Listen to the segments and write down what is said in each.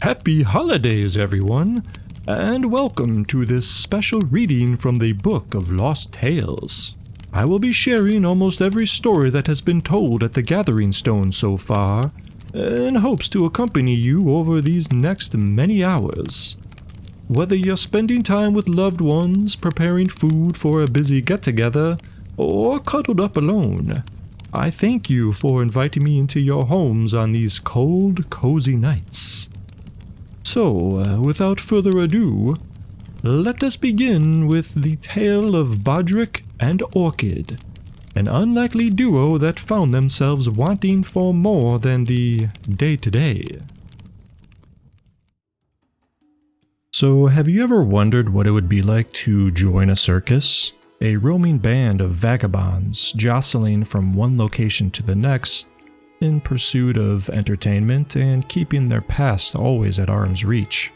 Happy holidays, everyone, and welcome to this special reading from the Book of Lost Tales. I will be sharing almost every story that has been told at the Gathering Stone so far, in hopes to accompany you over these next many hours. Whether you're spending time with loved ones, preparing food for a busy get-together, or cuddled up alone, I thank you for inviting me into your homes on these cold, cozy nights. So, without further ado, let us begin with the tale of Badruc and Orchid, an unlikely duo that found themselves wanting for more than the day-to-day. So, have you ever wondered what it would be like to join a circus? A roaming band of vagabonds jostling from one location to the next in pursuit of entertainment and keeping their past always at arm's reach.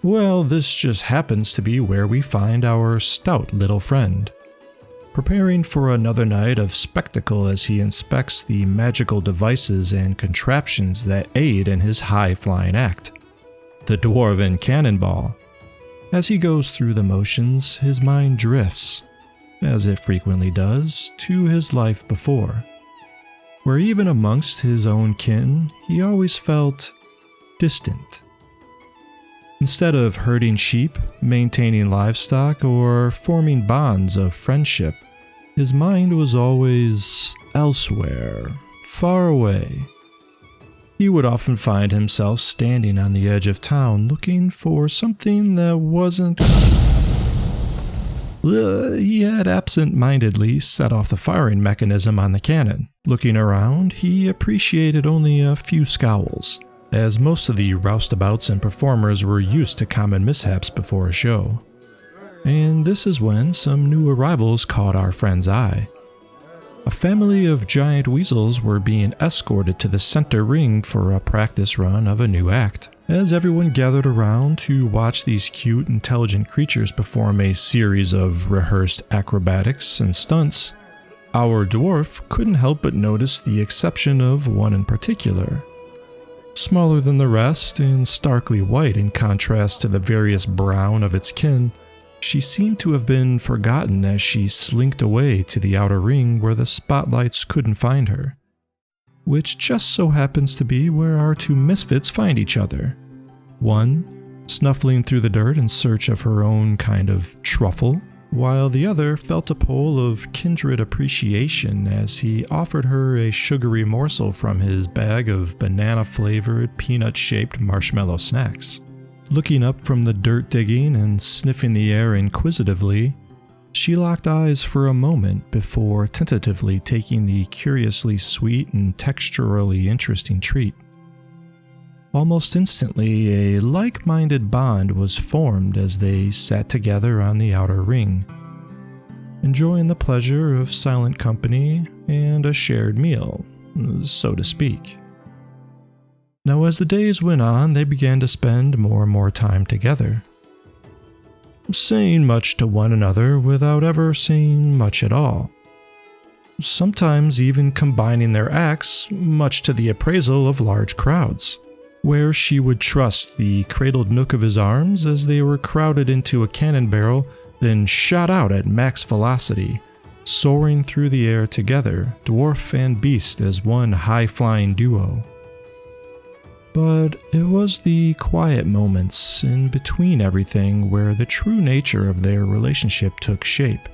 Well, this just happens to be where we find our stout little friend, preparing for another night of spectacle as he inspects the magical devices and contraptions that aid in his high-flying act, the Dwarven Cannonball. As he goes through the motions, his mind drifts, as it frequently does, to his life before, where even amongst his own kin, he always felt distant. Instead of herding sheep, maintaining livestock, or forming bonds of friendship, his mind was always elsewhere, far away. He would often find himself standing on the edge of town looking for something that wasn't... He had absent-mindedly set off the firing mechanism on the cannon. Looking around, he appreciated only a few scowls, as most of the roustabouts and performers were used to common mishaps before a show. And this is when some new arrivals caught our friend's eye. A family of giant weasels were being escorted to the center ring for a practice run of a new act. As everyone gathered around to watch these cute, intelligent creatures perform a series of rehearsed acrobatics and stunts, our dwarf couldn't help but notice the exception of one in particular. Smaller than the rest and starkly white in contrast to the various brown of its kin, she seemed to have been forgotten as she slinked away to the outer ring where the spotlights couldn't find her, which just so happens to be where our two misfits find each other. One, snuffling through the dirt in search of her own kind of truffle, while the other felt a pull of kindred appreciation as he offered her a sugary morsel from his bag of banana-flavored, peanut-shaped marshmallow snacks. Looking up from the dirt digging and sniffing the air inquisitively, she locked eyes for a moment before tentatively taking the curiously sweet and texturally interesting treat. Almost instantly, a like-minded bond was formed as they sat together on the outer ring, enjoying the pleasure of silent company and a shared meal, so to speak. Now, as the days went on, they began to spend more and more time together, saying much to one another without ever saying much at all. Sometimes even combining their acts, much to the appraisal of large crowds, where she would trust the cradled nook of his arms as they were crowded into a cannon barrel, then shot out at max velocity, soaring through the air together, dwarf and beast as one high-flying duo. But it was the quiet moments in between everything where the true nature of their relationship took shape,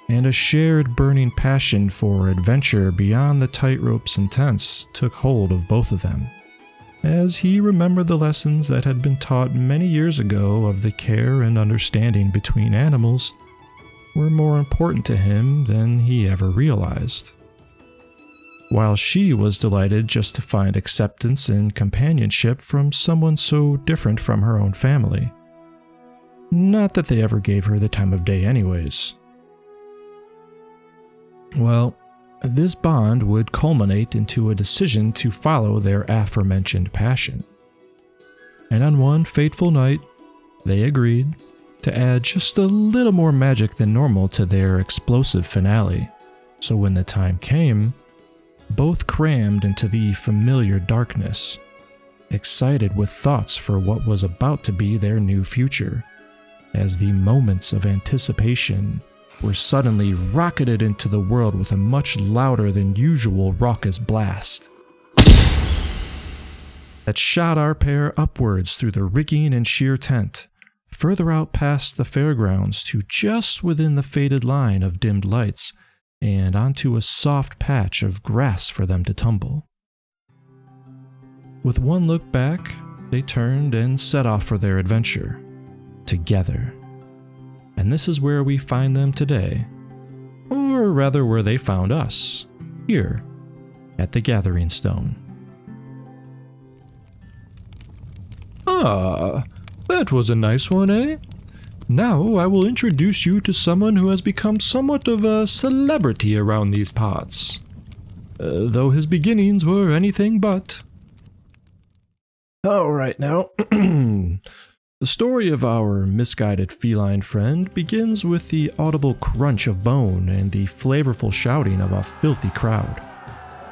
and a shared burning passion for adventure beyond the tightropes and tents took hold of both of them, as he remembered the lessons that had been taught many years ago of the care and understanding between animals were more important to him than he ever realized. While she was delighted just to find acceptance and companionship from someone so different from her own family. Not that they ever gave her the time of day anyways. Well, this bond would culminate into a decision to follow their aforementioned passion. And on one fateful night, they agreed to add just a little more magic than normal to their explosive finale. So when the time came, both crammed into the familiar darkness, excited with thoughts for what was about to be their new future, as the moments of anticipation were suddenly rocketed into the world with a much louder than usual raucous blast that shot our pair upwards through the rigging and sheer tent, further out past the fairgrounds to just within the faded line of dimmed lights, and onto a soft patch of grass for them to tumble. With one look back, they turned and set off for their adventure, together. And this is where we find them today, or rather where they found us, here, at the Gathering Stone. Ah, that was a nice one, eh? Now I will introduce you to someone who has become somewhat of a celebrity around these parts, though his beginnings were anything but. Alright now, the story of our misguided feline friend begins with the audible crunch of bone and the flavorful shouting of a filthy crowd.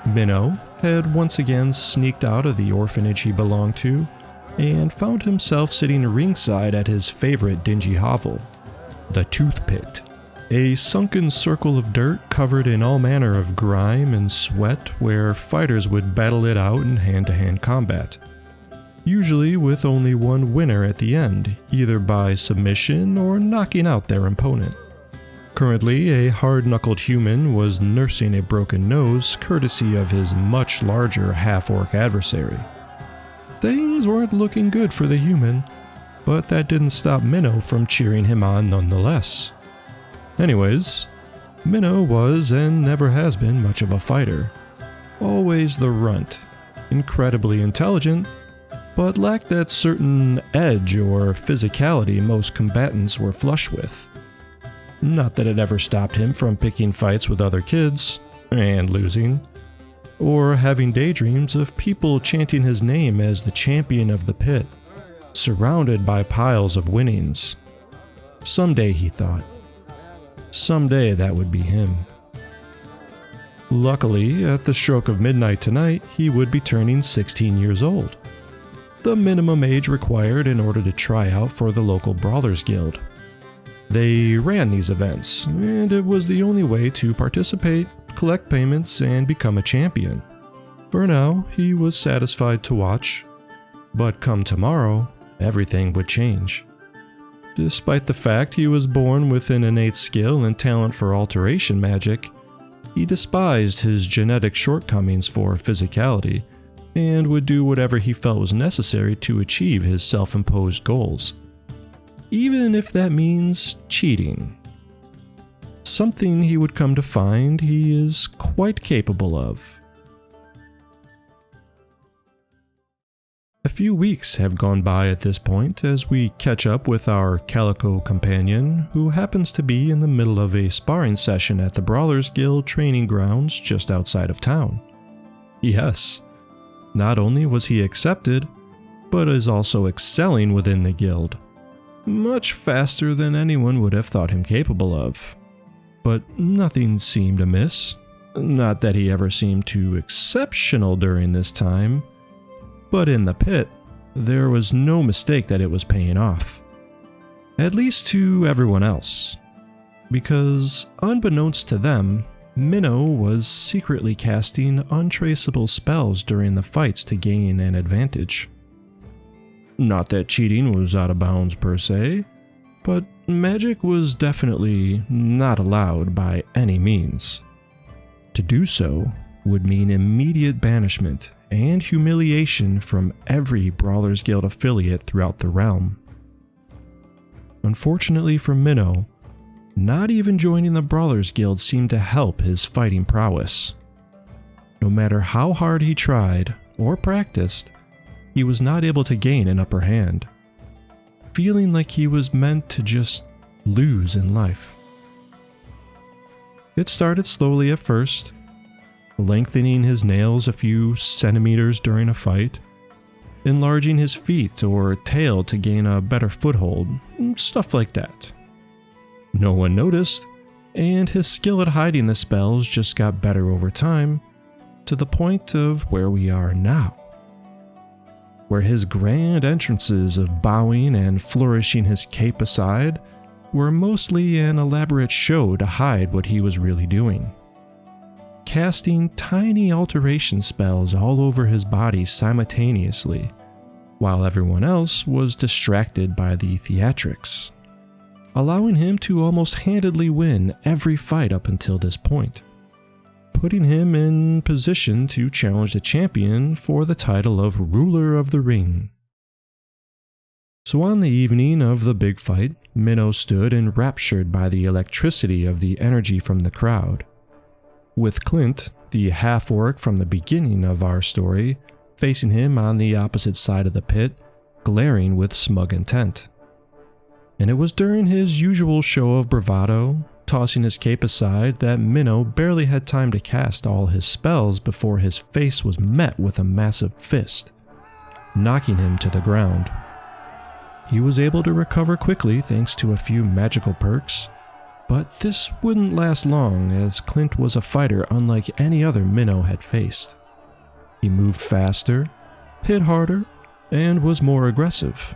Minnow had once again sneaked out of the orphanage he belonged to, and found himself sitting ringside at his favorite dingy hovel, the Tooth Pit, a sunken circle of dirt covered in all manner of grime and sweat where fighters would battle it out in hand-to-hand combat, usually with only one winner at the end, either by submission or knocking out their opponent. Currently, a hard-knuckled human was nursing a broken nose courtesy of his much larger half-orc adversary. Things weren't looking good for the human, but that didn't stop Minnow from cheering him on nonetheless. Anyways, Minnow was and never has been much of a fighter. Always the runt, incredibly intelligent, but lacked that certain edge or physicality most combatants were flush with. Not that it ever stopped him from picking fights with other kids, and losing, or having daydreams of people chanting his name as the champion of the pit, surrounded by piles of winnings. Someday, he thought. Someday that would be him. Luckily, at the stroke of midnight tonight, he would be turning 16 years old, the minimum age required in order to try out for the local Brawlers Guild. They ran these events, and it was the only way to participate, collect payments, and become a champion. For now, he was satisfied to watch, but come tomorrow, everything would change. Despite the fact he was born with an innate skill and talent for alteration magic, he despised his genetic shortcomings for physicality, and would do whatever he felt was necessary to achieve his self-imposed goals, even if that means cheating. Something he would come to find he is quite capable of. A few weeks have gone by at this point as we catch up with our calico companion, who happens to be in the middle of a sparring session at the Brawlers Guild training grounds just outside of town. Yes, not only was he accepted, but is also excelling within the guild, much faster than anyone would have thought him capable of. But nothing seemed amiss. Not that he ever seemed too exceptional during this time, but in the pit, there was no mistake that it was paying off. At least to everyone else. Because, unbeknownst to them, Minnow was secretly casting untraceable spells during the fights to gain an advantage. Not that cheating was out of bounds per se, but magic was definitely not allowed by any means. To do so would mean immediate banishment and humiliation from every Brawlers Guild affiliate throughout the realm. Unfortunately for Minnow, not even joining the Brawlers Guild seemed to help his fighting prowess. No matter how hard he tried or practiced, he was not able to gain an upper hand, feeling like he was meant to just lose in life. It started slowly at first, lengthening his nails a few centimeters during a fight, enlarging his feet or tail to gain a better foothold, stuff like that. No one noticed, and his skill at hiding the spells just got better over time, to the point of where we are now. where his grand entrances of bowing and flourishing his cape aside were mostly an elaborate show to hide what he was really doing. Casting tiny alteration spells all over his body simultaneously, while everyone else was distracted by the theatrics, allowing him to almost handedly win every fight up until this point, putting him in position to challenge the champion for the title of Ruler of the Ring. So on the evening of the big fight, Minnow stood enraptured by the electricity of the energy from the crowd, with Clint, the half-orc from the beginning of our story, facing him on the opposite side of the pit, glaring with smug intent. And it was during his usual show of bravado, tossing his cape aside, that Minnow barely had time to cast all his spells before his face was met with a massive fist, knocking him to the ground. He was able to recover quickly thanks to a few magical perks, but this wouldn't last long as Clint was a fighter unlike any other Minnow had faced. He moved faster, hit harder, and was more aggressive.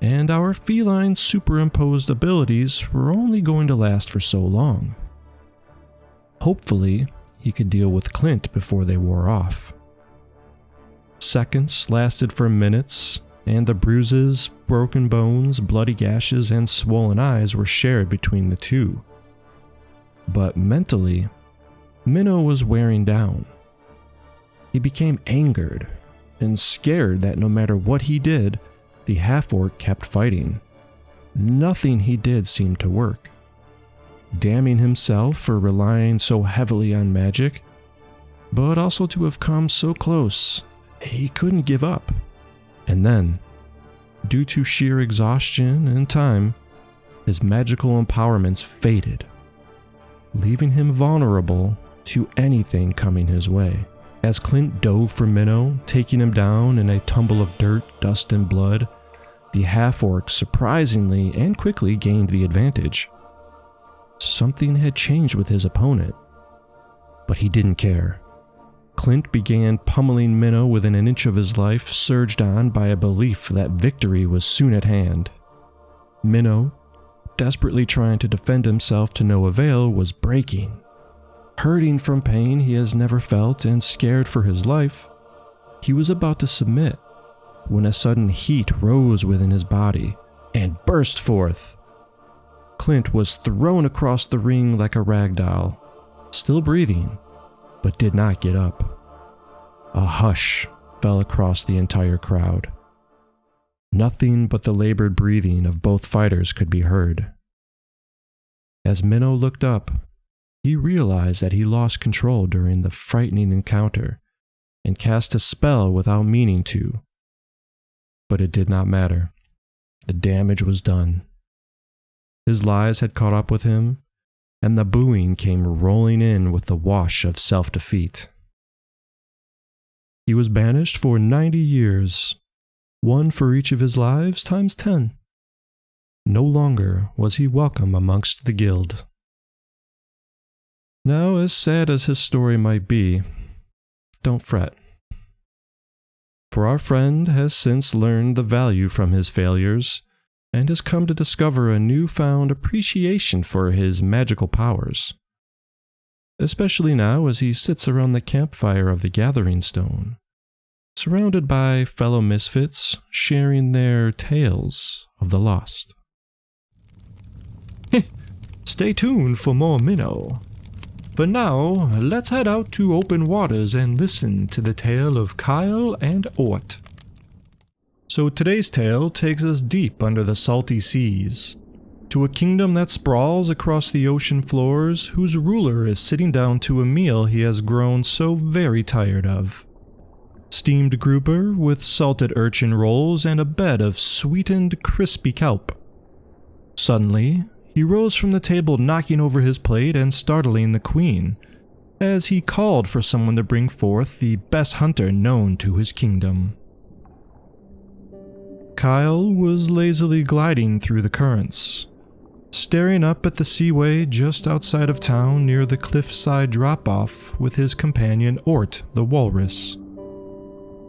And our feline superimposed abilities were only going to last for so long. Hopefully, he could deal with Clint before they wore off. Seconds lasted for minutes, and the bruises, broken bones, bloody gashes, and swollen eyes were shared between the two. But mentally, Minnow was wearing down. He became angered and scared that no matter what he did, the half-orc kept fighting. Nothing he did seemed to work. Damning himself for relying so heavily on magic, but also to have come so close, he couldn't give up. And then, due to sheer exhaustion and time, his magical empowerments faded, leaving him vulnerable to anything coming his way. As Clint dove for Minnow, taking him down in a tumble of dirt, dust, and blood, the half-orc surprisingly and quickly gained the advantage. Something had changed with his opponent, but he didn't care. Clint began pummeling Minnow within an inch of his life, surged on by a belief that victory was soon at hand. Minnow, desperately trying to defend himself to no avail, was breaking. Hurting from pain he has never felt and scared for his life, he was about to submit when a sudden heat rose within his body and burst forth. Clint was thrown across the ring like a rag doll, still breathing, but did not get up. A hush fell across the entire crowd. Nothing but the labored breathing of both fighters could be heard. As Minnow looked up, he realized that he lost control during the frightening encounter and cast a spell without meaning to. But it did not matter. The damage was done. His lies had caught up with him, and the booing came rolling in with the wash of self-defeat. He was banished for 90 years, one for each of his lives times 10. No longer was he welcome amongst the guild. Now, as sad as his story might be, don't fret. For our friend has since learned the value from his failures, and has come to discover a newfound appreciation for his magical powers. Especially now as he sits around the campfire of the Gathering Stone, surrounded by fellow misfits sharing their tales of the lost. Stay tuned for more Minnow. But now, let's head out to open waters and listen to the tale of Kyle and Ort. So today's tale takes us deep under the salty seas, to a kingdom that sprawls across the ocean floors, whose ruler is sitting down to a meal he has grown so very tired of. Steamed grouper with salted urchin rolls and a bed of sweetened crispy kelp. Suddenly, he rose from the table, knocking over his plate and startling the queen, as he called for someone to bring forth the best hunter known to his kingdom. Kyle was lazily gliding through the currents, staring up at the seaway just outside of town near the cliffside drop-off with his companion Ort the walrus.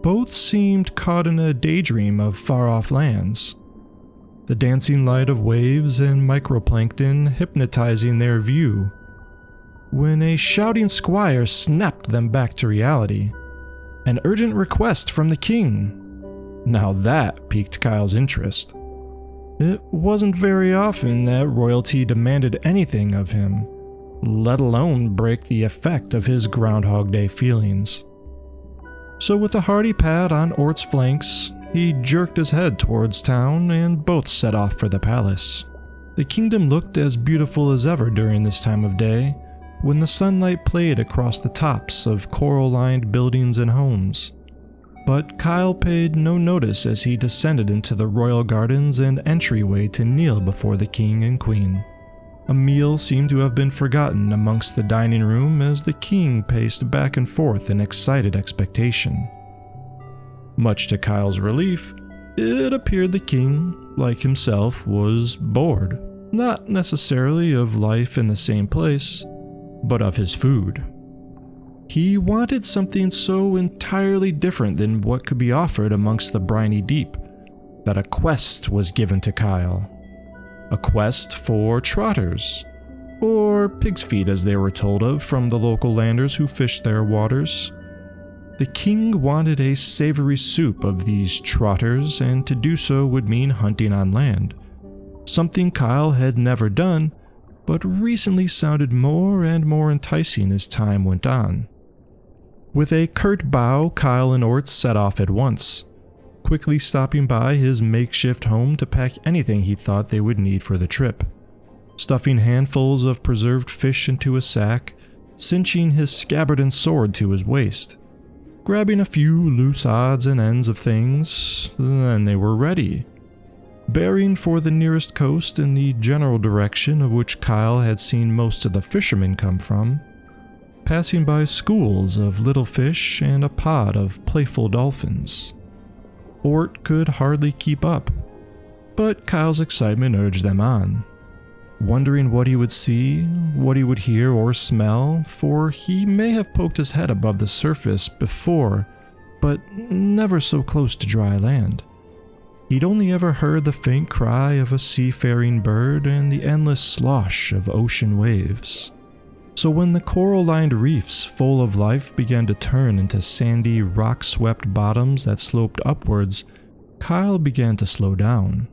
Both seemed caught in a daydream of far-off lands, the dancing light of waves and microplankton hypnotizing their view, when a shouting squire snapped them back to reality. An urgent request from the king. Now that piqued Kyle's interest. It wasn't very often that royalty demanded anything of him, let alone break the effect of his Groundhog Day feelings. So with a hearty pat on Ort's flanks, he jerked his head towards town and both set off for the palace. The kingdom looked as beautiful as ever during this time of day, when the sunlight played across the tops of coral-lined buildings and homes. But Kyle paid no notice as he descended into the royal gardens and entryway to kneel before the king and queen. A meal seemed to have been forgotten amongst the dining room as the king paced back and forth in excited expectation. Much to Kyle's relief, it appeared the king, like himself, was bored, not necessarily of life in the same place, but of his food. He wanted something so entirely different than what could be offered amongst the briny deep, that a quest was given to Kyle. A quest for trotters, or pig's feet as they were told of from the local landers who fished their waters. The king wanted a savory soup of these trotters, and to do so would mean hunting on land, something Kyle had never done, but recently sounded more and more enticing as time went on. With a curt bow, Kyle and Ort set off at once, quickly stopping by his makeshift home to pack anything he thought they would need for the trip, stuffing handfuls of preserved fish into a sack, cinching his scabbard and sword to his waist, grabbing a few loose odds and ends of things, then they were ready, bearing for the nearest coast in the general direction of which Kyle had seen most of the fishermen come from, passing by schools of little fish and a pod of playful dolphins. Ort could hardly keep up, but Kyle's excitement urged them on, wondering what he would see, what he would hear or smell, for he may have poked his head above the surface before, but never so close to dry land. He'd only ever heard the faint cry of a seafaring bird and the endless slosh of ocean waves. So when the coral-lined reefs full of life began to turn into sandy, rock-swept bottoms that sloped upwards, Kyle began to slow down,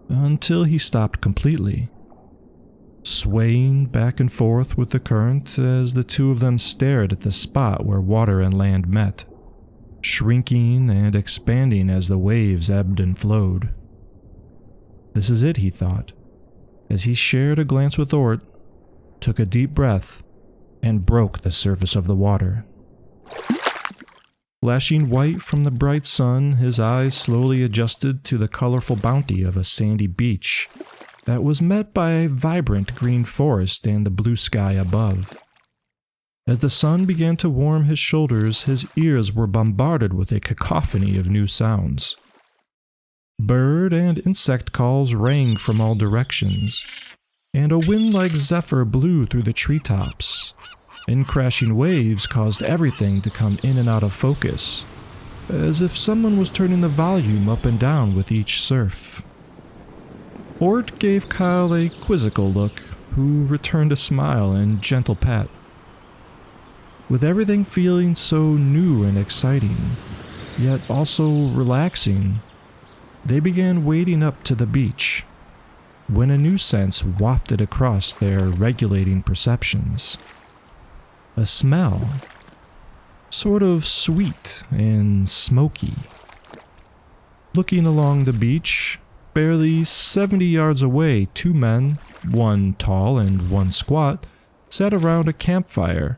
until he stopped completely, swaying back and forth with the current as the two of them stared at the spot where water and land met, shrinking and expanding as the waves ebbed and flowed. This is it, he thought, as he shared a glance with Ort, took a deep breath, and broke the surface of the water. Flashing white from the bright sun, his eyes slowly adjusted to the colorful bounty of a sandy beach that was met by a vibrant green forest and the blue sky above. As the sun began to warm his shoulders, his ears were bombarded with a cacophony of new sounds. Bird and insect calls rang from all directions, and a wind like zephyr blew through the treetops, and crashing waves caused everything to come in and out of focus, as if someone was turning the volume up and down with each surf. Ort gave Kyle a quizzical look, who returned a smile and gentle pat. With everything feeling so new and exciting, yet also relaxing, they began wading up to the beach, when a new sense wafted across their regulating perceptions. A smell, sort of sweet and smoky. Looking along the beach, barely 70 yards away, two men, one tall and one squat, sat around a campfire,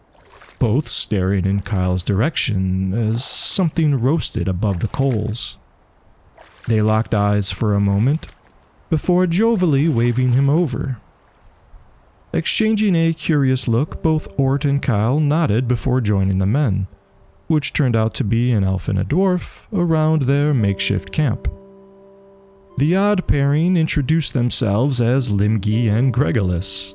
both staring in Kyle's direction as something roasted above the coals. They locked eyes for a moment, before jovially waving him over. Exchanging a curious look, both Ort and Kyle nodded before joining the men, which turned out to be an elf and a dwarf, around their makeshift camp. The odd pairing introduced themselves as Limgi and Gregolas,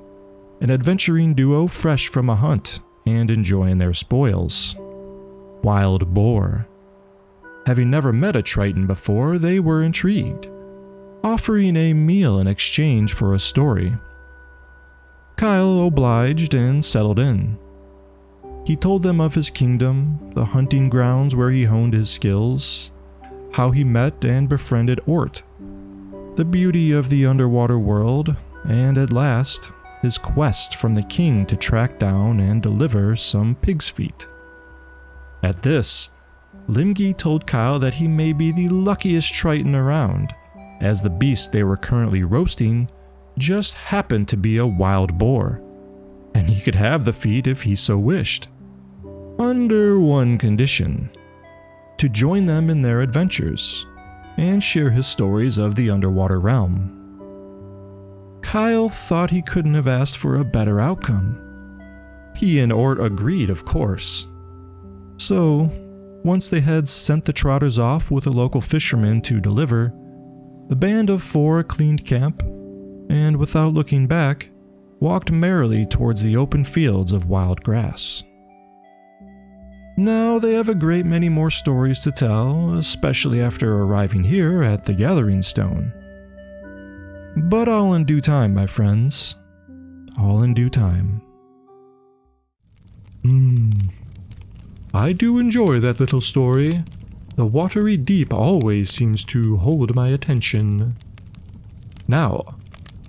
an adventuring duo fresh from a hunt and enjoying their spoils. Wild boar, Having never met a Triton before, they were intrigued, offering a meal in exchange for a story. Kyle obliged and settled in. He told them of his kingdom, the hunting grounds where he honed his skills, how he met and befriended Ort, the beauty of the underwater world, and at last, his quest from the king to track down and deliver some pig's feet. At this, Limgi told Kyle that he may be the luckiest Triton around, as the beast they were currently roasting just happened to be a wild boar, and he could have the feet if he so wished. Under one condition: to join them in their adventures, and share his stories of the underwater realm. Kyle thought he couldn't have asked for a better outcome. He and Ort agreed, of course. So, once they had sent the trotters off with a local fisherman to deliver, the band of 4 cleaned camp, and without looking back, walked merrily towards the open fields of wild grass. Now they have a great many more stories to tell, especially after arriving here at the Gathering Stone. But all in due time, my friends. All in due time. I do enjoy that little story. The watery deep always seems to hold my attention. Now,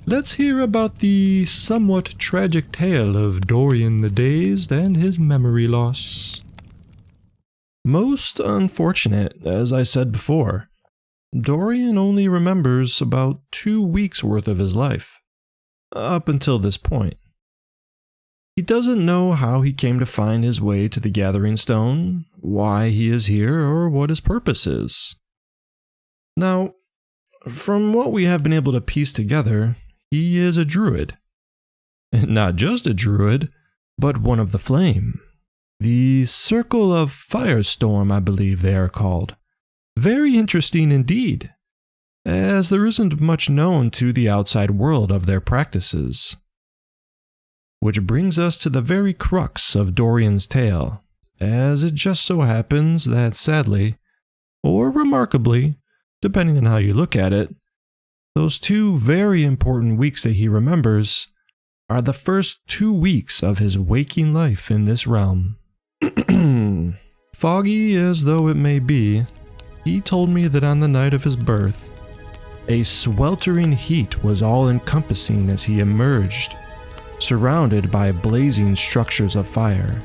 let's hear about the somewhat tragic tale of Dorian the Dazed and his memory loss. Most unfortunate, as I said before. Dorian only remembers about 2 weeks' worth of his life, up until this point. He doesn't know how he came to find his way to the Gathering Stone, why he is here, or what his purpose is. Now, from what we have been able to piece together, he is a druid. And not just a druid, but one of the Flame. The Circle of Firestorm, I believe they are called. Very interesting indeed, as there isn't much known to the outside world of their practices. Which brings us to the very crux of Dorian's tale, as it just so happens that sadly, or remarkably, depending on how you look at it, those 2 very important weeks that he remembers are the first 2 weeks of his waking life in this realm. Foggy as though it may be, he told me that on the night of his birth, a sweltering heat was all-encompassing as he emerged, surrounded by blazing structures of fire.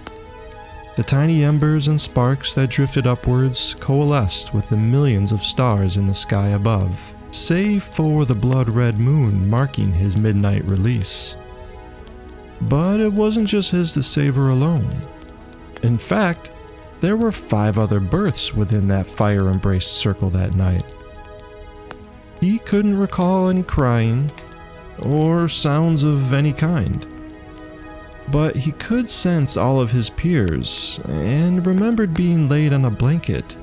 The tiny embers and sparks that drifted upwards coalesced with the millions of stars in the sky above, save for the blood-red moon marking his midnight release. But it wasn't just his to savor alone. In fact, there were 5 other births within that fire-embraced circle that night. He couldn't recall any crying, or sounds of any kind. But he could sense all of his peers, and remembered being laid on a blanket,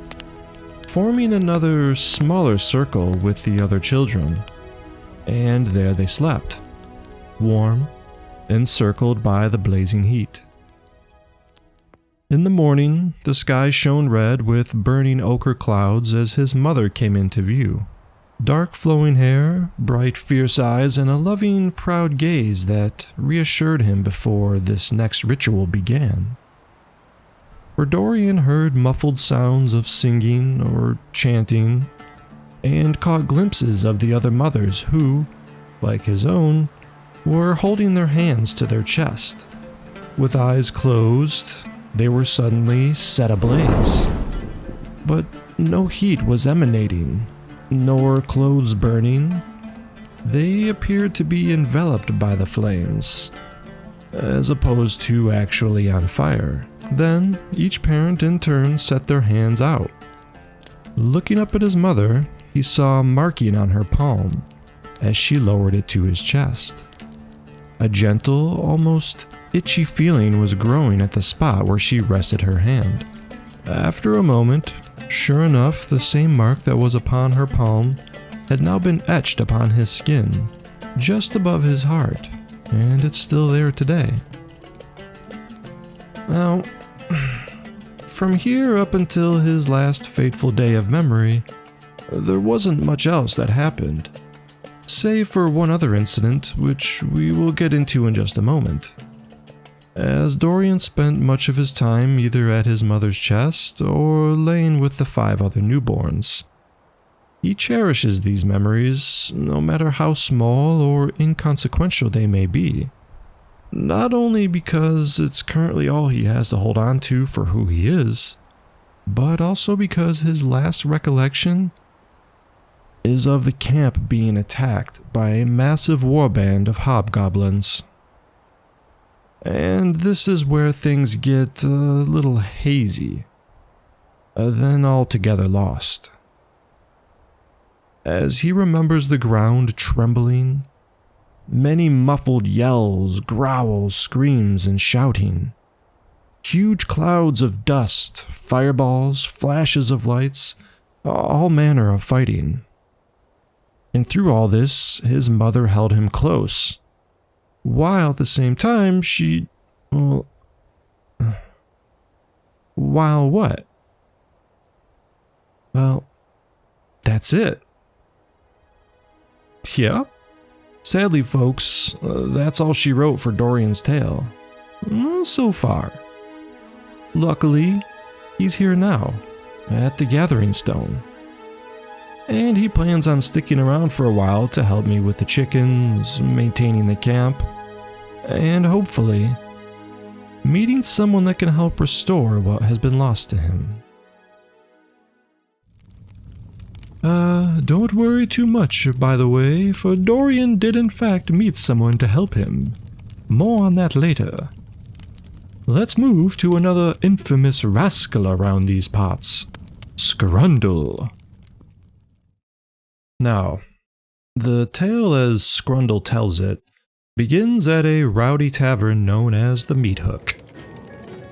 forming another smaller circle with the other children. And there they slept, warm, encircled by the blazing heat. In the morning, the sky shone red with burning ochre clouds as his mother came into view. Dark flowing hair, bright fierce eyes, and a loving, proud gaze that reassured him before this next ritual began. For Dorian heard muffled sounds of singing or chanting, and caught glimpses of the other mothers who, like his own, were holding their hands to their chest. With eyes closed, they were suddenly set ablaze. But no heat was emanating, nor clothes burning. They appeared to be enveloped by the flames, as opposed to actually on fire. Then, each parent in turn set their hands out. Looking up at his mother, he saw a marking on her palm, as she lowered it to his chest. A gentle, almost itchy feeling was growing at the spot where she rested her hand. After a moment, sure enough, the same mark that was upon her palm had now been etched upon his skin, just above his heart, and it's still there today. Now, from here up until his last fateful day of memory, there wasn't much else that happened, save for one other incident, which we will get into in just a moment. As Dorian spent much of his time either at his mother's chest or laying with the 5 other newborns. He cherishes these memories, no matter how small or inconsequential they may be. Not only because it's currently all he has to hold on to for who he is, but also because his last recollection is of the camp being attacked by a massive warband of hobgoblins. And this is where things get a little hazy, then altogether lost. As he remembers the ground trembling, many muffled yells, growls, screams, and shouting. Huge clouds of dust, fireballs, flashes of lights, all manner of fighting. And through all this, his mother held him close, while at the same time while what? Well, that's it. Yeah? Sadly, folks, that's all she wrote for Dorian's tale. So far. Luckily, he's here now, at the Gathering Stone. And he plans on sticking around for a while to help me with the chickens, maintaining the camp, and hopefully, meeting someone that can help restore what has been lost to him. Don't worry too much, by the way, for Dorian did in fact meet someone to help him. More on that later. Let's move to another infamous rascal around these parts, Skrundle. Now, the tale as Skrundle tells it begins at a rowdy tavern known as the Meat Hook,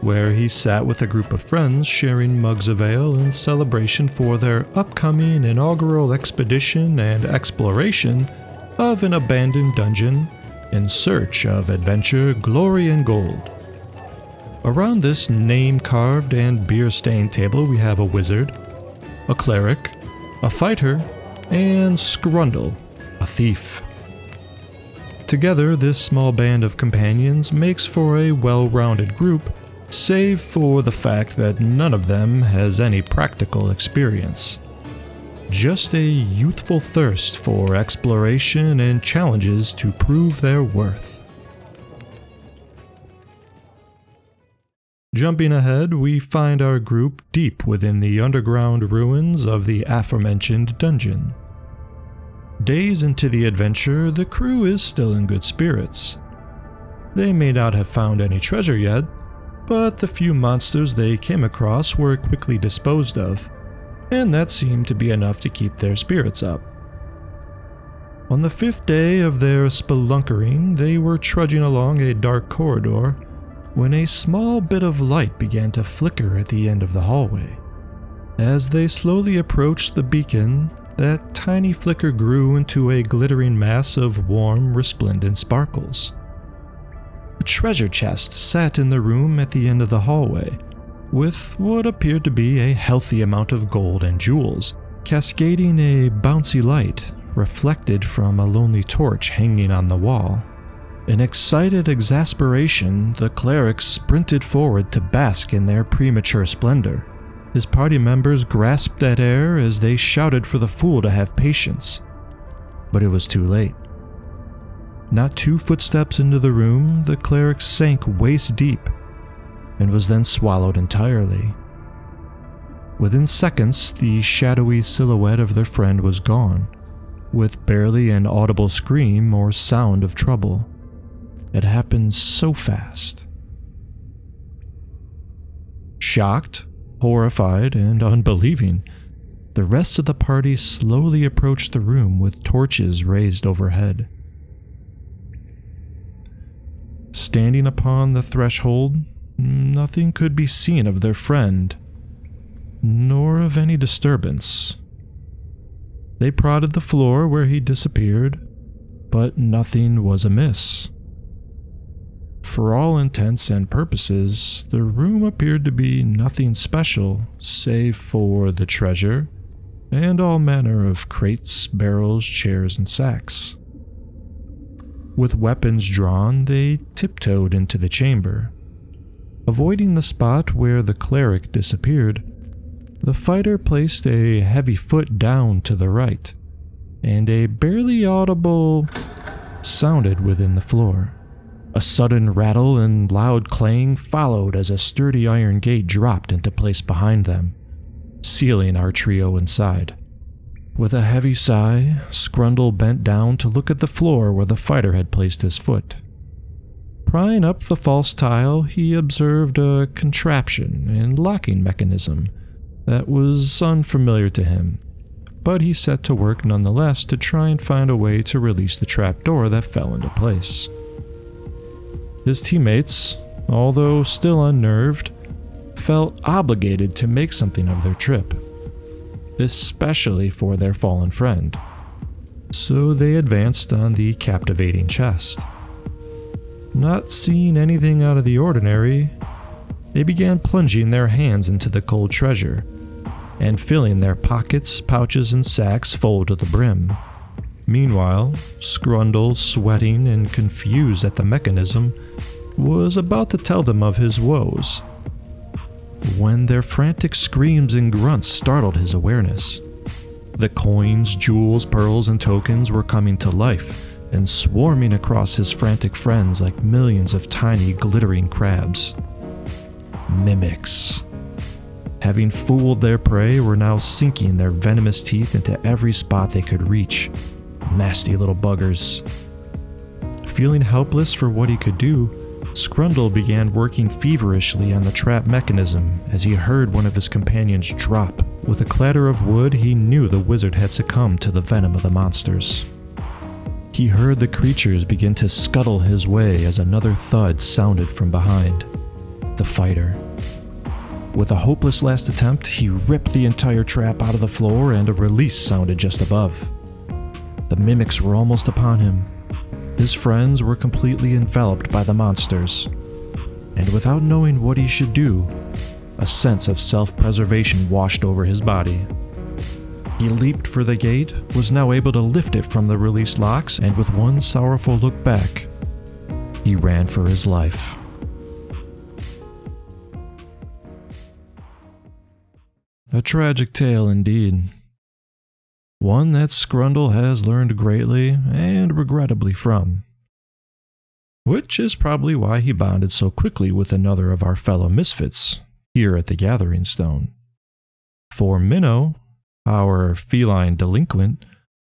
where he sat with a group of friends sharing mugs of ale in celebration for their upcoming inaugural expedition and exploration of an abandoned dungeon in search of adventure, glory, and gold. Around this name-carved and beer-stained table we have a wizard, a cleric, a fighter, and Skrundle, a thief. Together, this small band of companions makes for a well-rounded group, save for the fact that none of them has any practical experience. Just a youthful thirst for exploration and challenges to prove their worth. Jumping ahead, we find our group deep within the underground ruins of the aforementioned dungeon. Days into the adventure, the crew is still in good spirits. They may not have found any treasure yet, but the few monsters they came across were quickly disposed of, and that seemed to be enough to keep their spirits up. On the 5th day of their spelunkering, they were trudging along a dark corridor when a small bit of light began to flicker at the end of the hallway. As they slowly approached the beacon, that tiny flicker grew into a glittering mass of warm, resplendent sparkles. A treasure chest sat in the room at the end of the hallway, with what appeared to be a healthy amount of gold and jewels, cascading a bouncy light reflected from a lonely torch hanging on the wall. In excited exasperation, the cleric sprinted forward to bask in their premature splendor. His party members grasped at air as they shouted for the fool to have patience, but it was too late. Not 2 footsteps into the room, the cleric sank waist deep and was then swallowed entirely. Within seconds, the shadowy silhouette of their friend was gone, with barely an audible scream or sound of trouble. It happened so fast. Shocked, horrified, and unbelieving, the rest of the party slowly approached the room with torches raised overhead. Standing upon the threshold, nothing could be seen of their friend, nor of any disturbance. They prodded the floor where he disappeared, but nothing was amiss. For all intents and purposes, the room appeared to be nothing special save for the treasure and all manner of crates, barrels, chairs, and sacks. With weapons drawn, they tiptoed into the chamber. Avoiding the spot where the cleric disappeared, the fighter placed a heavy foot down to the right, and a barely audible sounded within the floor. A sudden rattle and loud clang followed as a sturdy iron gate dropped into place behind them, sealing our trio inside. With a heavy sigh, Skrundle bent down to look at the floor where the fighter had placed his foot. Prying up the false tile, he observed a contraption and locking mechanism that was unfamiliar to him, but he set to work nonetheless to try and find a way to release the trapdoor that fell into place. His teammates, although still unnerved, felt obligated to make something of their trip, especially for their fallen friend, so they advanced on the captivating chest. Not seeing anything out of the ordinary, they began plunging their hands into the cold treasure and filling their pockets, pouches, and sacks full to the brim. Meanwhile, Skrundle, sweating and confused at the mechanism, was about to tell them of his woes, when their frantic screams and grunts startled his awareness. The coins, jewels, pearls, and tokens were coming to life and swarming across his frantic friends like millions of tiny glittering crabs. Mimics. Having fooled their prey, were now sinking their venomous teeth into every spot they could reach. Nasty little buggers. Feeling helpless for what he could do, Skrundle began working feverishly on the trap mechanism as he heard one of his companions drop. With a clatter of wood, he knew the wizard had succumbed to the venom of the monsters. He heard the creatures begin to scuttle his way as another thud sounded from behind. The fighter. With a hopeless last attempt, he ripped the entire trap out of the floor and a release sounded just above. The mimics were almost upon him. His friends were completely enveloped by the monsters, and without knowing what he should do, a sense of self-preservation washed over his body. He leaped for the gate, was now able to lift it from the released locks, and with one sorrowful look back, he ran for his life. A tragic tale indeed. One that Skrundle has learned greatly and regrettably from. Which is probably why he bonded so quickly with another of our fellow misfits here at the Gathering Stone. For Minnow, our feline delinquent,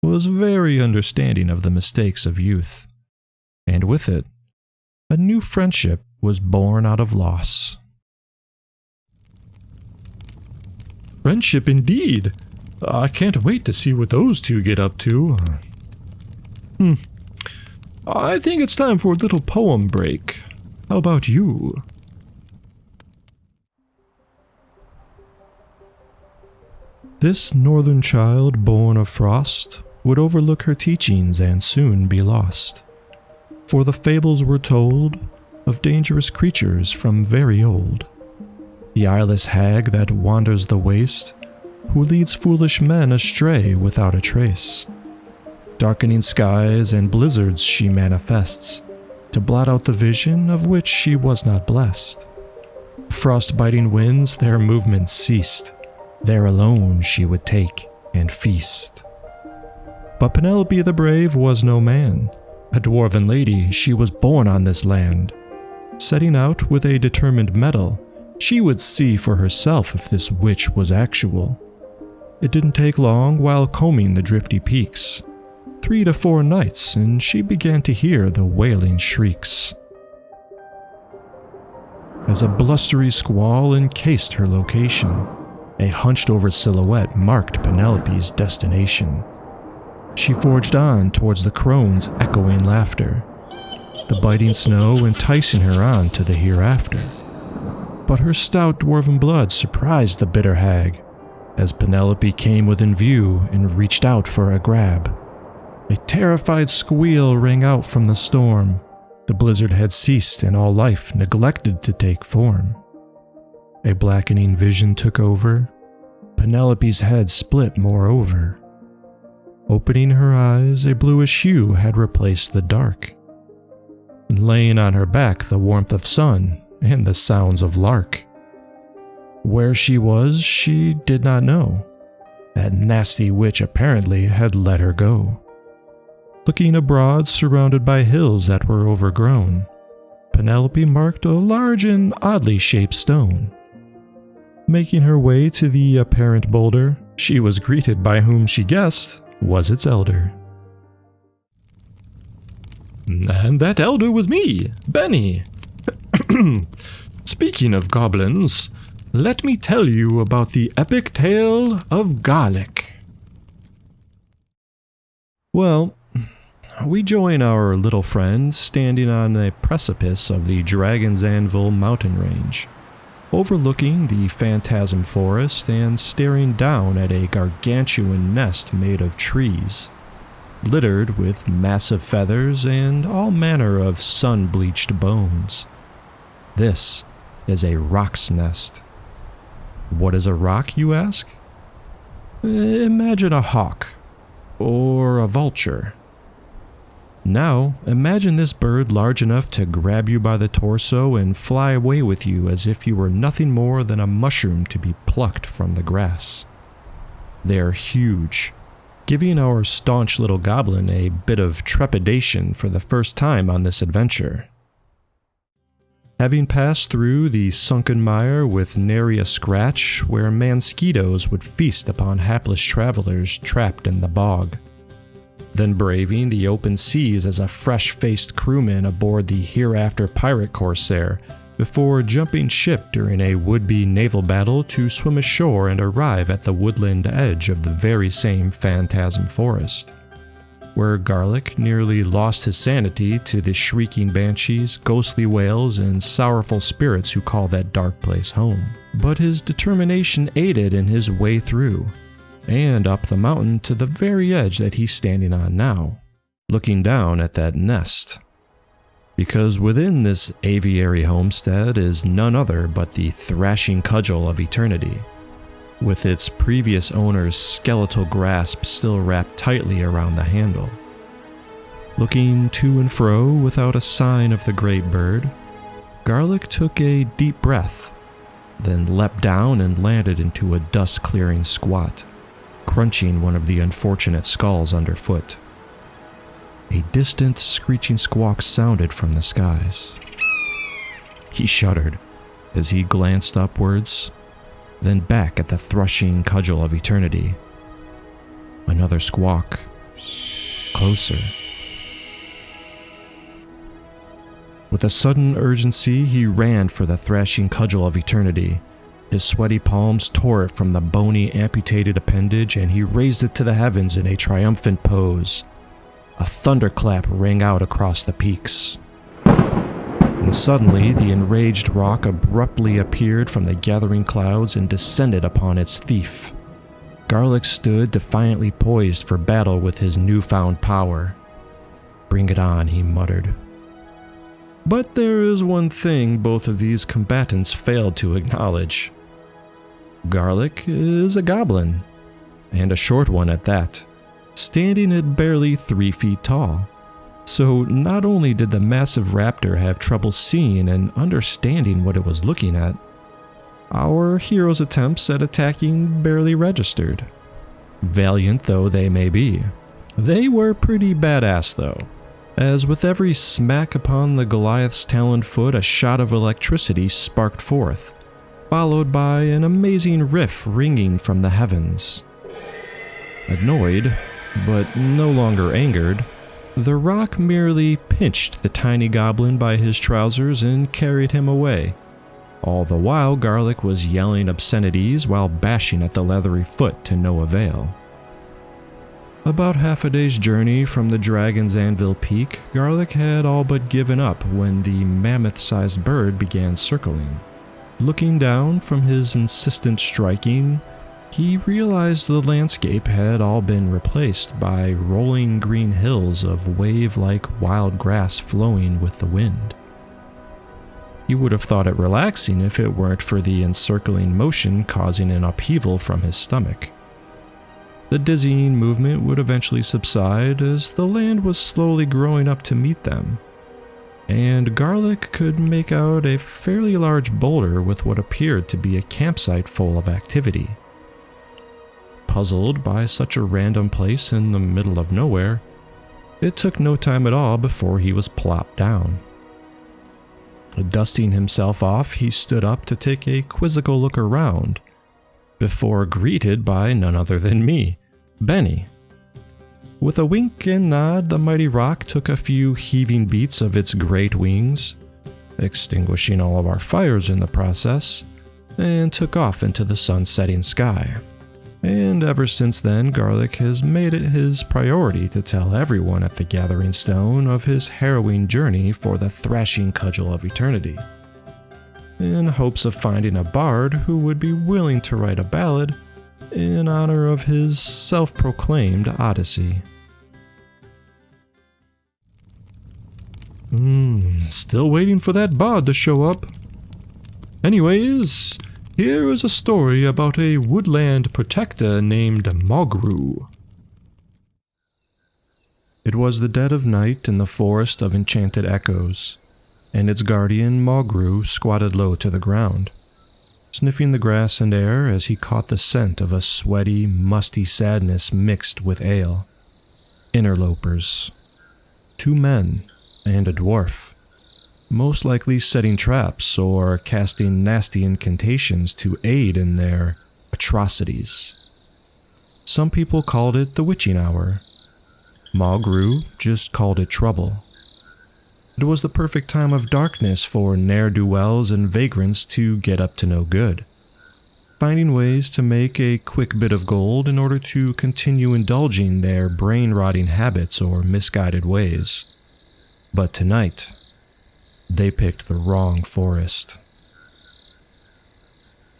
was very understanding of the mistakes of youth, and with it, a new friendship was born out of loss. Friendship indeed! I can't wait to see what those two get up to. I think it's time for a little poem break. How about you? This northern child born of frost would overlook her teachings and soon be lost. For the fables were told of dangerous creatures from very old. The eyeless hag that wanders the waste, who leads foolish men astray without a trace. Darkening skies and blizzards she manifests, to blot out the vision of which she was not blessed. Frost-biting winds their movements ceased, there alone she would take and feast. But Penelope the Brave was no man, a dwarven lady, she was born on this land. Setting out with a determined mettle, she would see for herself if this witch was actual. It didn't take long while combing the drifty peaks. 3 to 4 nights, and she began to hear the wailing shrieks. As a blustery squall encased her location, a hunched-over silhouette marked Penelope's destination. She forged on towards the crone's echoing laughter, the biting snow enticing her on to the hereafter. But her stout dwarven blood surprised the bitter hag, as Penelope came within view and reached out for a grab. A terrified squeal rang out from the storm, The blizzard had ceased and all life neglected to take form. A blackening vision took over. Penelope's head split moreover. Opening her eyes, a bluish hue had replaced the dark. And laying on her back the warmth of sun and the sounds of lark. Where she was, she did not know. That nasty witch apparently had let her go. Looking abroad, surrounded by hills that were overgrown, Penelope marked a large and oddly shaped stone. Making her way to the apparent boulder, she was greeted by whom she guessed was its elder. And that elder was me, Benny. Speaking of goblins, let me tell you about the epic tale of Garlic. Well, we join our little friend standing on a precipice of the Dragon's Anvil mountain range, overlooking the phantasm forest and staring down at a gargantuan nest made of trees, littered with massive feathers and all manner of sun-bleached bones. This is a roc's nest. What is a rock, you ask? Imagine a hawk, or a vulture. Now, imagine this bird large enough to grab you by the torso and fly away with you as if you were nothing more than a mushroom to be plucked from the grass. They are huge, giving our staunch little goblin a bit of trepidation for the first time on this adventure. Having passed through the sunken mire with nary a scratch where mosquitoes would feast upon hapless travelers trapped in the bog, then braving the open seas as a fresh-faced crewman aboard the hereafter pirate corsair, before jumping ship during a would-be naval battle to swim ashore and arrive at the woodland edge of the very same phantasm forest, where Garlic nearly lost his sanity to the shrieking banshees, ghostly wails, and sorrowful spirits who call that dark place home. But his determination aided in his way through, and up the mountain to the very edge that he's standing on now, looking down at that nest. Because within this aviary homestead is none other but the thrashing cudgel of eternity, with its previous owner's skeletal grasp still wrapped tightly around the handle. Looking to and fro without a sign of the great bird, Garlic took a deep breath, then leapt down and landed into a dust-clearing squat, crunching one of the unfortunate skulls underfoot. A distant screeching squawk sounded from the skies. He shuddered as he glanced upwards, then back at the thrashing cudgel of eternity. Another squawk. Closer. With a sudden urgency, he ran for the thrashing cudgel of eternity. His sweaty palms tore it from the bony, amputated appendage, and he raised it to the heavens in a triumphant pose. A thunderclap rang out across the peaks. And suddenly, the enraged rock abruptly appeared from the gathering clouds and descended upon its thief. Garlic stood defiantly poised for battle with his newfound power. "Bring it on," he muttered. But there is one thing both of these combatants failed to acknowledge. Garlic is a goblin, and a short one at that, standing at barely 3 feet tall. So not only did the massive raptor have trouble seeing and understanding what it was looking at, our hero's attempts at attacking barely registered. Valiant though they may be, they were pretty badass though, as with every smack upon the Goliath's taloned foot a shot of electricity sparked forth, followed by an amazing riff ringing from the heavens. Annoyed, but no longer angered, the rock merely pinched the tiny goblin by his trousers and carried him away. All the while Garlic was yelling obscenities while bashing at the leathery foot to no avail. About half a day's journey from the Dragon's Anvil Peak, Garlic had all but given up when the mammoth-sized bird began circling. Looking down from his insistent striking, he realized the landscape had all been replaced by rolling green hills of wave-like wild grass flowing with the wind. He would have thought it relaxing if it weren't for the encircling motion causing an upheaval from his stomach. The dizzying movement would eventually subside as the land was slowly growing up to meet them, and Garlic could make out a fairly large boulder with what appeared to be a campsite full of activity. Puzzled by such a random place in the middle of nowhere, it took no time at all before he was plopped down. Dusting himself off, he stood up to take a quizzical look around, before greeted by none other than me, Benny. With a wink and nod, the mighty rock took a few heaving beats of its great wings, extinguishing all of our fires in the process, and took off into the sun-setting sky. And ever since then, Garlic has made it his priority to tell everyone at the Gathering Stone of his harrowing journey for the thrashing cudgel of eternity, in hopes of finding a bard who would be willing to write a ballad in honor of his self-proclaimed odyssey. Still waiting for that bard to show up. Anyways, here is a story about a woodland protector named Mogruu. It was the dead of night in the forest of enchanted echoes, and its guardian Mogruu squatted low to the ground, sniffing the grass and air as he caught the scent of a sweaty, musty sadness mixed with ale. Interlopers. 2 men and a dwarf, most likely setting traps or casting nasty incantations to aid in their atrocities. Some people called it the witching hour. Mogruu just called it trouble. It was the perfect time of darkness for ne'er-do-wells and vagrants to get up to no good, finding ways to make a quick bit of gold in order to continue indulging their brain-rotting habits or misguided ways. But tonight, they picked the wrong forest.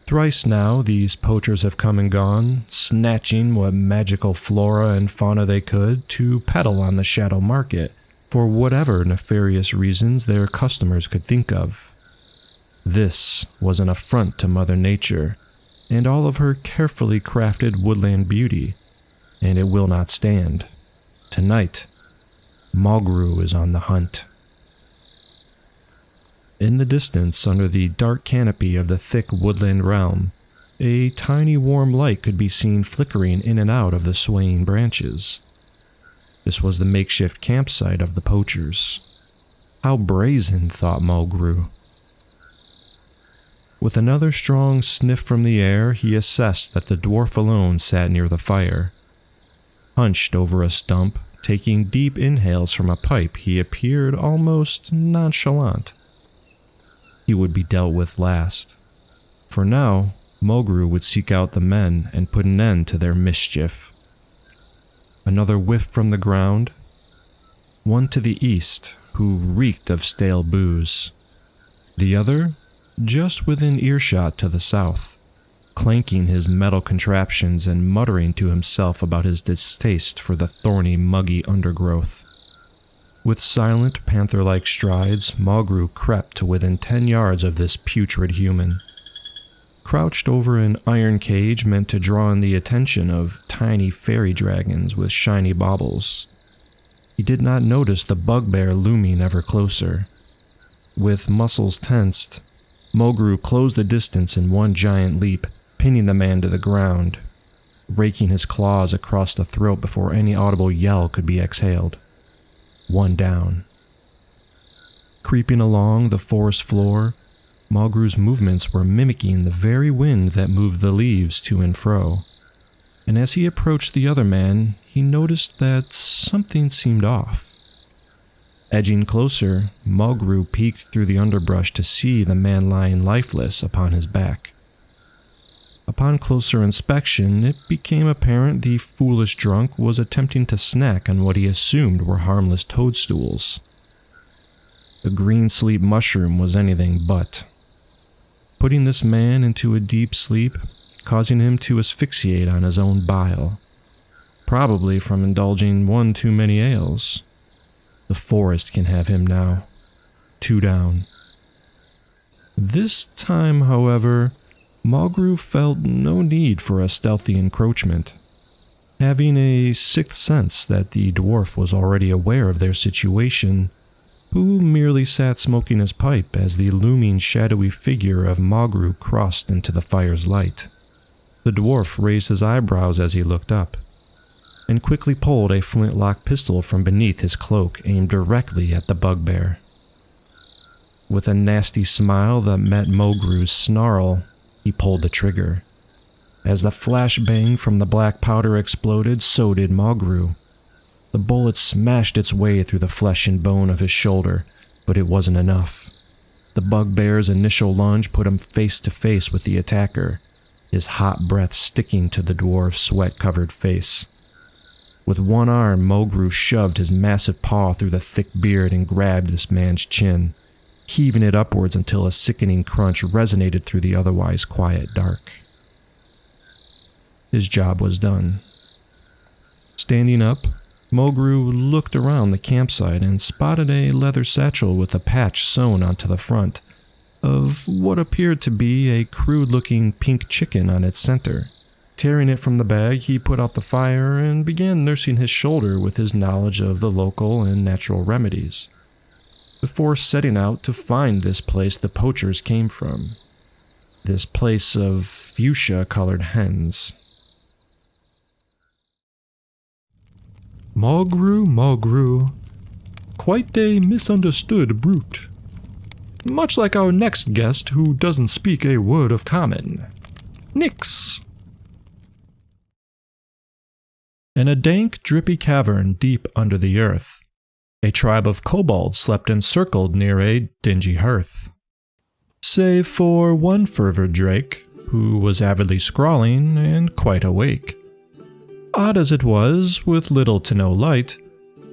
Thrice now, these poachers have come and gone, snatching what magical flora and fauna they could to peddle on the shadow market for whatever nefarious reasons their customers could think of. This was an affront to Mother Nature and all of her carefully crafted woodland beauty, and it will not stand. Tonight, Mogruu is on the hunt. In the distance, under the dark canopy of the thick woodland realm, a tiny warm light could be seen flickering in and out of the swaying branches. This was the makeshift campsite of the poachers. How brazen, thought Mogruu. With another strong sniff from the air, he assessed that the dwarf alone sat near the fire. Hunched over a stump, taking deep inhales from a pipe, he appeared almost nonchalant. He would be dealt with last. For now, Mogruu would seek out the men and put an end to their mischief. Another whiff from the ground. One to the east, who reeked of stale booze. The other, just within earshot to the south, clanking his metal contraptions and muttering to himself about his distaste for the thorny, muggy undergrowth. With silent, panther-like strides, Mogruu crept to within 10 yards of this putrid human. Crouched over an iron cage meant to draw in the attention of tiny fairy dragons with shiny baubles, he did not notice the bugbear looming ever closer. With muscles tensed, Mogruu closed the distance in one giant leap, pinning the man to the ground, raking his claws across the throat before any audible yell could be exhaled. One down. Creeping along the forest floor, Mogru's movements were mimicking the very wind that moved the leaves to and fro, and as he approached the other man, he noticed that something seemed off. Edging closer, Mogruu peeked through the underbrush to see the man lying lifeless upon his back. Upon closer inspection, it became apparent the foolish drunk was attempting to snack on what he assumed were harmless toadstools. The green sleep mushroom was anything but. Putting this man into a deep sleep, causing him to asphyxiate on his own bile. Probably from indulging one too many ales. The forest can have him now. 2 down. This time, however, Mogruu felt no need for a stealthy encroachment. Having a sixth sense that the dwarf was already aware of their situation, who merely sat smoking his pipe as the looming shadowy figure of Mogruu crossed into the fire's light. The dwarf raised his eyebrows as he looked up, and quickly pulled a flintlock pistol from beneath his cloak aimed directly at the bugbear. With a nasty smile that met Mogru's snarl, he pulled the trigger. As the flashbang from the black powder exploded, so did Mogruu. The bullet smashed its way through the flesh and bone of his shoulder, but it wasn't enough. The bugbear's initial lunge put him face to face with the attacker, his hot breath sticking to the dwarf's sweat-covered face. With one arm, Mogruu shoved his massive paw through the thick beard and grabbed this man's chin, heaving it upwards until a sickening crunch resonated through the otherwise quiet dark. His job was done. Standing up, Mogruu looked around the campsite and spotted a leather satchel with a patch sewn onto the front of what appeared to be a crude-looking pink chicken on its center. Tearing it from the bag, he put out the fire and began nursing his shoulder with his knowledge of the local and natural remedies, before setting out to find this place the poachers came from. This place of fuchsia-colored hens. Mogruu, quite a misunderstood brute. Much like our next guest who doesn't speak a word of common. Nix. In a dank, drippy cavern deep under the earth, a tribe of kobolds slept encircled near a dingy hearth. Save for one fervid drake, who was avidly scrawling and quite awake. Odd as it was, with little to no light,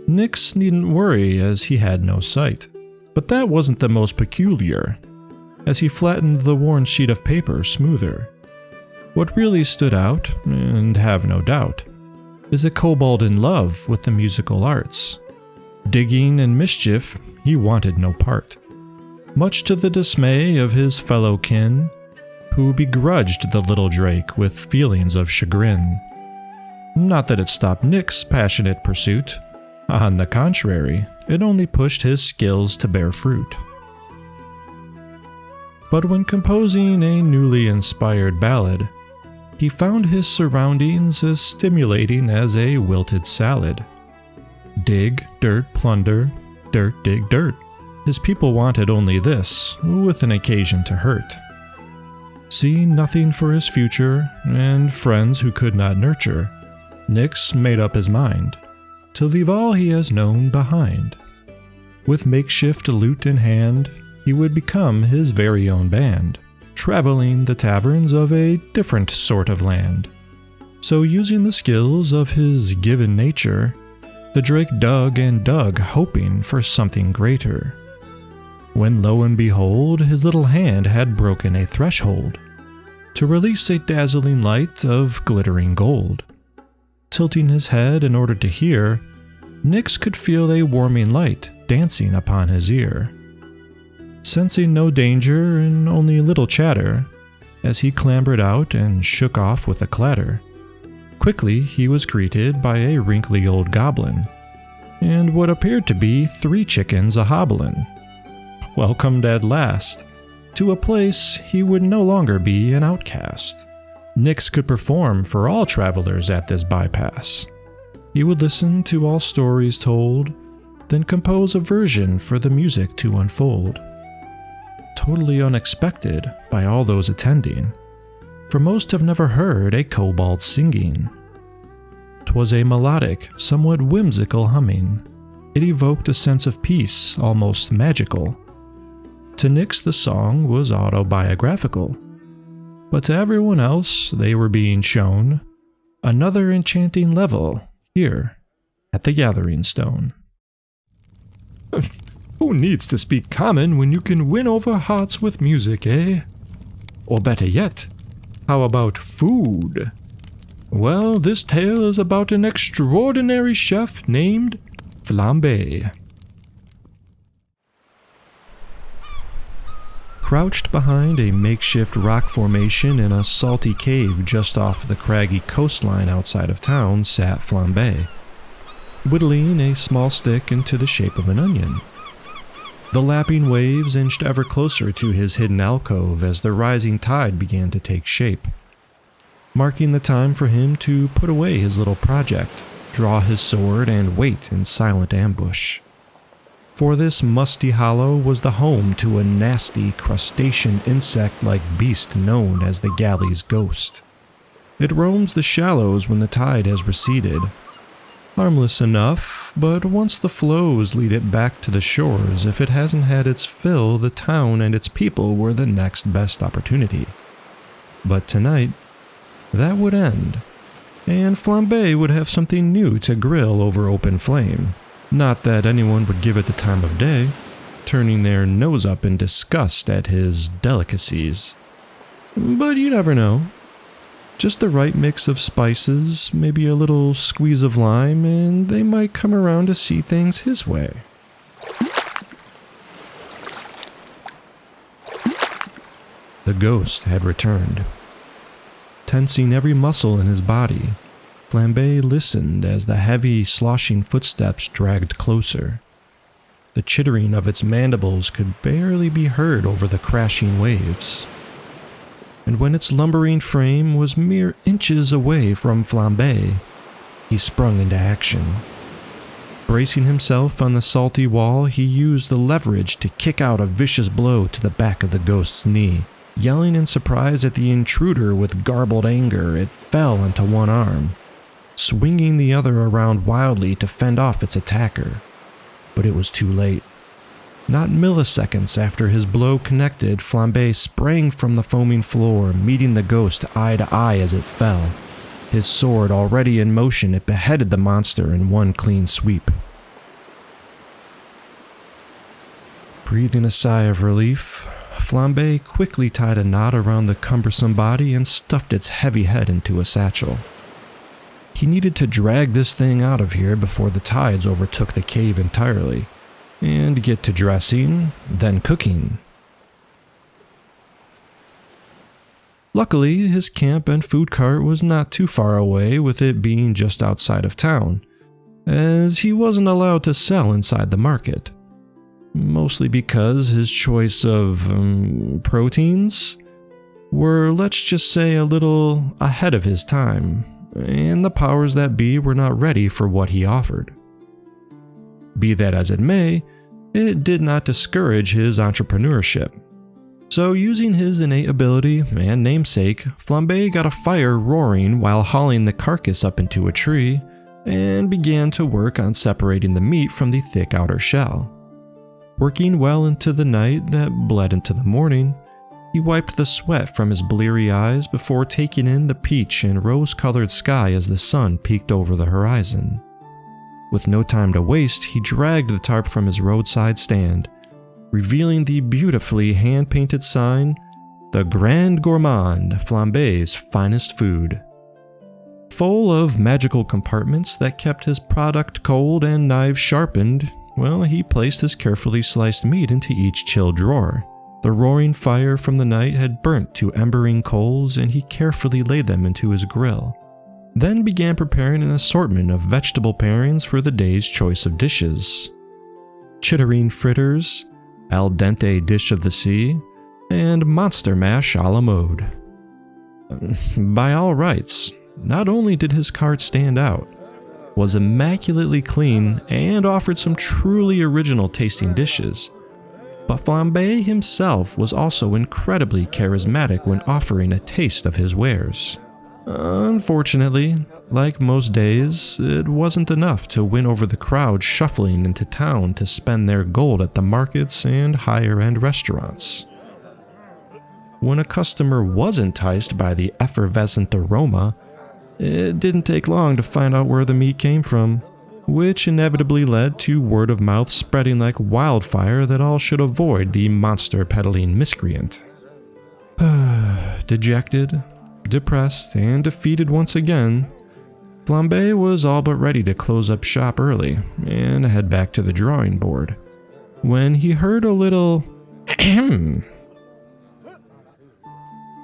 Nix needn't worry as he had no sight. But that wasn't the most peculiar, as he flattened the worn sheet of paper smoother. What really stood out, and have no doubt, is a kobold in love with the musical arts. Digging and mischief, he wanted no part, much to the dismay of his fellow kin, who begrudged the little drake with feelings of chagrin. Not that it stopped Nix's passionate pursuit. On the contrary, it only pushed his skills to bear fruit. But when composing a newly inspired ballad, he found his surroundings as stimulating as a wilted salad. Dig, dirt, plunder, dirt, dig, dirt. His people wanted only this, with an occasion to hurt. Seeing nothing for his future, and friends who could not nurture, Nix made up his mind to leave all he has known behind. With makeshift lute in hand, he would become his very own band, traveling the taverns of a different sort of land. So using the skills of his given nature, the drake dug and dug, hoping for something greater. When lo and behold, his little hand had broken a threshold to release a dazzling light of glittering gold. Tilting his head in order to hear, Nix could feel a warming light dancing upon his ear. Sensing no danger and only little chatter, as he clambered out and shook off with a clatter, quickly he was greeted by a wrinkly old goblin, and what appeared to be 3 chickens a-hobblin'. Welcomed at last to a place he would no longer be an outcast. Nix could perform for all travelers at this bypass. He would listen to all stories told, then compose a version for the music to unfold. Totally unexpected by all those attending, for most have never heard a kobold singing. 'Twas a melodic, somewhat whimsical humming. It evoked a sense of peace, almost magical. To Nix the song was autobiographical, but to everyone else they were being shown another enchanting level here at the Gathering Stone. Who needs to speak common when you can win over hearts with music, eh? Or better yet, How about food? Well, this tale is about an extraordinary chef named Flambe. Crouched behind a makeshift rock formation in a salty cave just off the craggy coastline outside of town sat Flambe, whittling a small stick into the shape of an onion. The lapping waves inched ever closer to his hidden alcove as the rising tide began to take shape, marking the time for him to put away his little project, draw his sword, and wait in silent ambush. For this musty hollow was the home to a nasty crustacean insect-like beast known as the galley's ghost. It roams the shallows when the tide has receded. Harmless enough, but once the flows lead it back to the shores, if it hasn't had its fill, the town and its people were the next best opportunity. But tonight, that would end, and Flambe would have something new to grill over open flame. Not that anyone would give it the time of day, turning their nose up in disgust at his delicacies. But you never know. Just the right mix of spices, maybe a little squeeze of lime, and they might come around to see things his way. The ghost had returned. Tensing every muscle in his body, Flambe listened as the heavy, sloshing footsteps dragged closer. The chittering of its mandibles could barely be heard over the crashing waves. And when its lumbering frame was mere inches away from Flambe, he sprung into action. Bracing himself on the salty wall, he used the leverage to kick out a vicious blow to the back of the ghost's knee. Yelling in surprise at the intruder with garbled anger, it fell into one arm, swinging the other around wildly to fend off its attacker. But it was too late. Not milliseconds after his blow connected, Flambe sprang from the foaming floor, meeting the ghost eye to eye as it fell. His sword already in motion, it beheaded the monster in one clean sweep. Breathing a sigh of relief, Flambe quickly tied a knot around the cumbersome body and stuffed its heavy head into a satchel. He needed to drag this thing out of here before the tides overtook the cave entirely, and get to dressing, then cooking. Luckily, his camp and food cart was not too far away, with it being just outside of town, as he wasn't allowed to sell inside the market. Mostly because his choice of proteins were, let's just say, a little ahead of his time, and the powers that be were not ready for what he offered. Be that as it may, it did not discourage his entrepreneurship. So using his innate ability and namesake, Flambe got a fire roaring while hauling the carcass up into a tree, and began to work on separating the meat from the thick outer shell. Working well into the night that bled into the morning, he wiped the sweat from his bleary eyes before taking in the peach and rose-colored sky as the sun peeked over the horizon. With no time to waste, he dragged the tarp from his roadside stand, revealing the beautifully hand-painted sign, "The Grand Gourmand, Flambe's finest food." Full of magical compartments that kept his product cold and knives sharpened, well, he placed his carefully sliced meat into each chill drawer. The roaring fire from the night had burnt to embering coals, and he carefully laid them into his grill. Then began preparing an assortment of vegetable pairings for the day's choice of dishes. Chittering fritters, al dente dish of the sea, and monster mash a la mode. By all rights, not only did his cart stand out, was immaculately clean, and offered some truly original tasting dishes, but Flambe himself was also incredibly charismatic when offering a taste of his wares. Unfortunately, like most days, it wasn't enough to win over the crowd shuffling into town to spend their gold at the markets and higher-end restaurants. When a customer was enticed by the effervescent aroma, it didn't take long to find out where the meat came from, which inevitably led to word of mouth spreading like wildfire that all should avoid the monster-peddling miscreant. Dejected, Depressed and defeated once again, Flambe was all but ready to close up shop early and head back to the drawing board, when he heard a little ahem.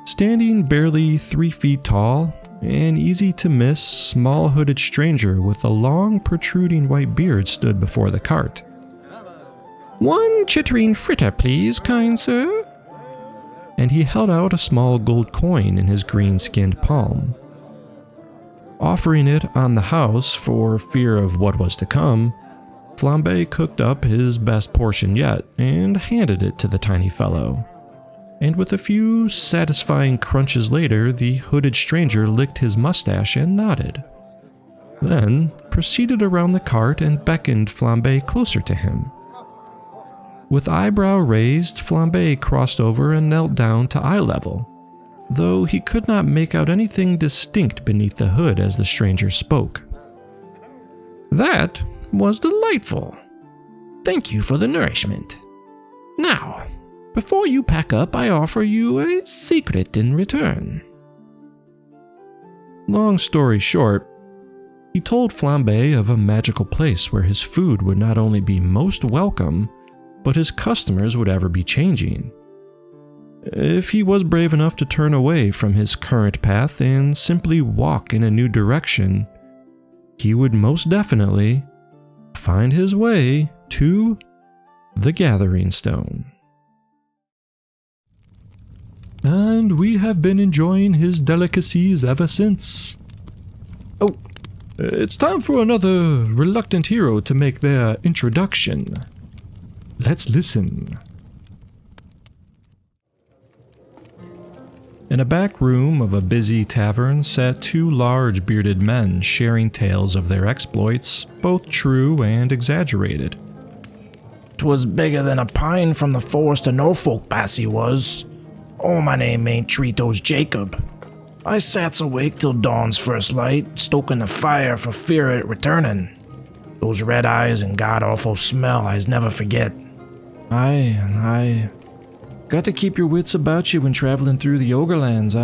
Standing barely 3 feet tall, an easy-to-miss, small hooded stranger with a long, protruding white beard stood before the cart. "1 chittering fritter, please, kind sir." And he held out a small gold coin in his green-skinned palm. Offering it on the house for fear of what was to come, Flambe cooked up his best portion yet and handed it to the tiny fellow. And with a few satisfying crunches later, the hooded stranger licked his mustache and nodded. Then proceeded around the cart and beckoned Flambe closer to him. With eyebrow raised, Flambe crossed over and knelt down to eye level, though he could not make out anything distinct beneath the hood as the stranger spoke. "That was delightful. Thank you for the nourishment. Now, before you pack up, I offer you a secret in return." Long story short, he told Flambe of a magical place where his food would not only be most welcome, but his customers would ever be changing. If he was brave enough to turn away from his current path and simply walk in a new direction, he would most definitely find his way to the Gathering Stone. And we have been enjoying his delicacies ever since. Oh, it's time for another reluctant hero to make their introduction. Let's listen. In a back room of a busy tavern sat 2 large bearded men sharing tales of their exploits, both true and exaggerated. "'Twas bigger than a pine from the forest of Norfolk, Bassy was. Oh, my name ain't Tritos Jacob. I sats awake till dawn's first light, stoking the fire for fear of it returning. Those red eyes and god-awful smell I's never forget. I got to keep your wits about you when traveling through the Ogrelands,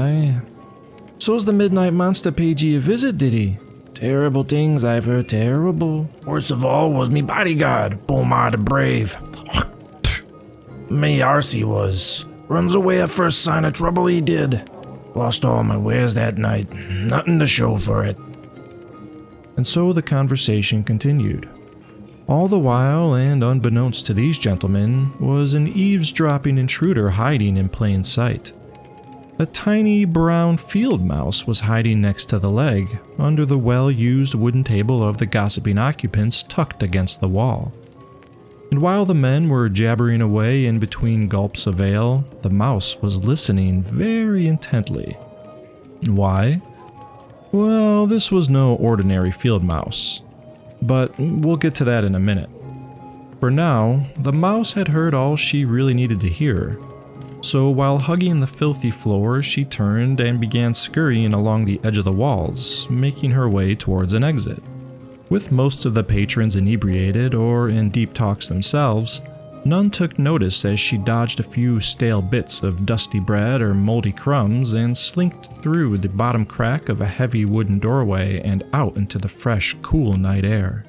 So's the midnight monster paid ye a visit, did he? Terrible things I've heard, terrible. Worst of all was me bodyguard, Bomar the Brave. Me Arcee was. Runs away at first sign of trouble he did. Lost all my wares that night. Nothing to show for it." And so the conversation continued. All the while, and unbeknownst to these gentlemen, was an eavesdropping intruder hiding in plain sight. A tiny brown field mouse was hiding next to the leg, under the well-used wooden table of the gossiping occupants tucked against the wall. And while the men were jabbering away in between gulps of ale, the mouse was listening very intently. Why? Well, this was no ordinary field mouse. But we'll get to that in a minute. For now, the mouse had heard all she really needed to hear. So while hugging the filthy floor, she turned and began scurrying along the edge of the walls, making her way towards an exit. With most of the patrons inebriated or in deep talks themselves, none took notice as she dodged a few stale bits of dusty bread or moldy crumbs and slinked through the bottom crack of a heavy wooden doorway and out into the fresh, cool night air.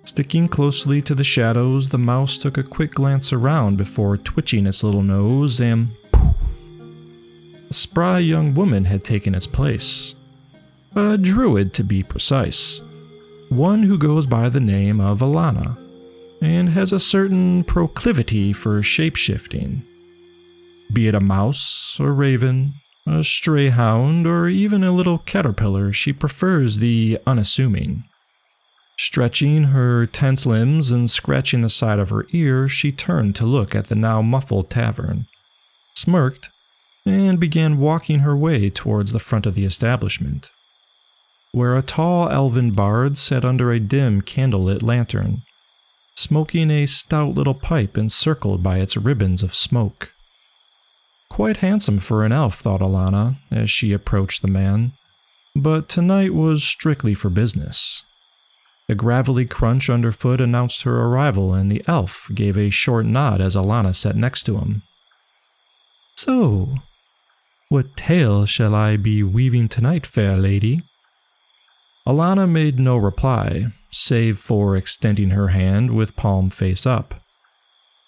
Sticking closely to the shadows, the mouse took a quick glance around before twitching its little nose and poof, a spry young woman had taken its place. A druid, to be precise. One who goes by the name of Allanah, and has a certain proclivity for shape-shifting. Be it a mouse, a raven, a stray hound, or even a little caterpillar, she prefers the unassuming. Stretching her tense limbs and scratching the side of her ear, she turned to look at the now muffled tavern, smirked, and began walking her way towards the front of the establishment, where a tall elven bard sat under a dim candlelit lantern, smoking a stout little pipe encircled by its ribbons of smoke. Quite handsome for an elf, thought Allanah as she approached the man, but tonight was strictly for business. A gravelly crunch underfoot announced her arrival, and the elf gave a short nod as Allanah sat next to him. "So, What tale shall I be weaving tonight, fair lady?" Allanah made no reply, save for extending her hand with palm face up.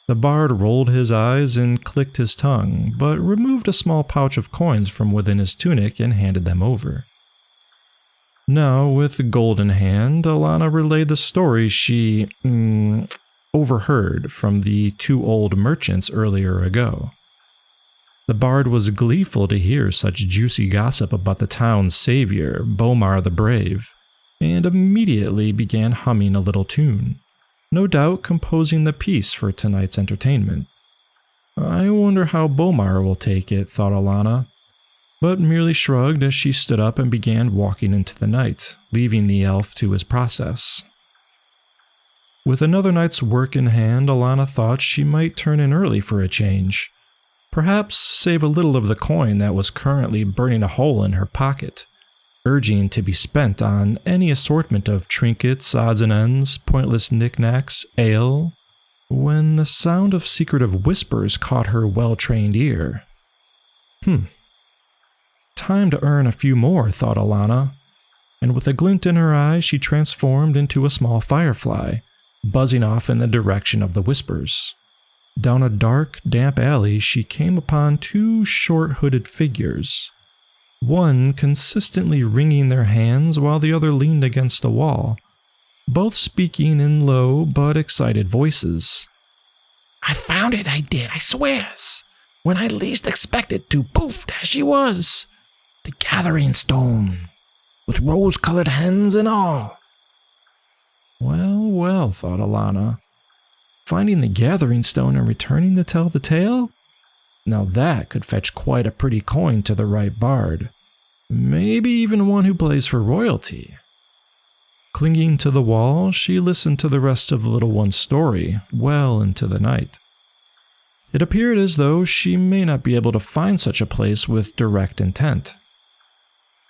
The bard rolled his eyes and clicked his tongue, but removed a small pouch of coins from within his tunic and handed them over. Now, with gold in hand, Allanah relayed the story she overheard from the two old merchants earlier ago. The bard was gleeful to hear such juicy gossip about the town's savior, Bomar the Brave, and immediately began humming a little tune, no doubt composing the piece for tonight's entertainment. I wonder how Bomar will take it, thought Allanah, but merely shrugged as she stood up and began walking into the night, leaving the elf to his process. With another night's work in hand, Allanah thought she might turn in early for a change. Perhaps save a little of the coin that was currently burning a hole in her pocket, urging to be spent on any assortment of trinkets, odds and ends, pointless knickknacks, ale, when the sound of secretive whispers caught her well-trained ear. Time to earn a few more, thought Allanah, and with a glint in her eye she transformed into a small firefly, buzzing off in the direction of the whispers. Down a dark, damp alley she came upon two short-hooded figures, one consistently wringing their hands while the other leaned against the wall, both speaking in low but excited voices. "I found it, I did, I swears. When I least expected to, poof, there she was. The gathering stone, with rose-colored hens and all." Well, well, thought Allanah. Finding the gathering stone and returning to tell the tale? Now that could fetch quite a pretty coin to the right bard. Maybe even one who plays for royalty. Clinging to the wall, she listened to the rest of the little one's story well into the night. It appeared as though she may not be able to find such a place with direct intent.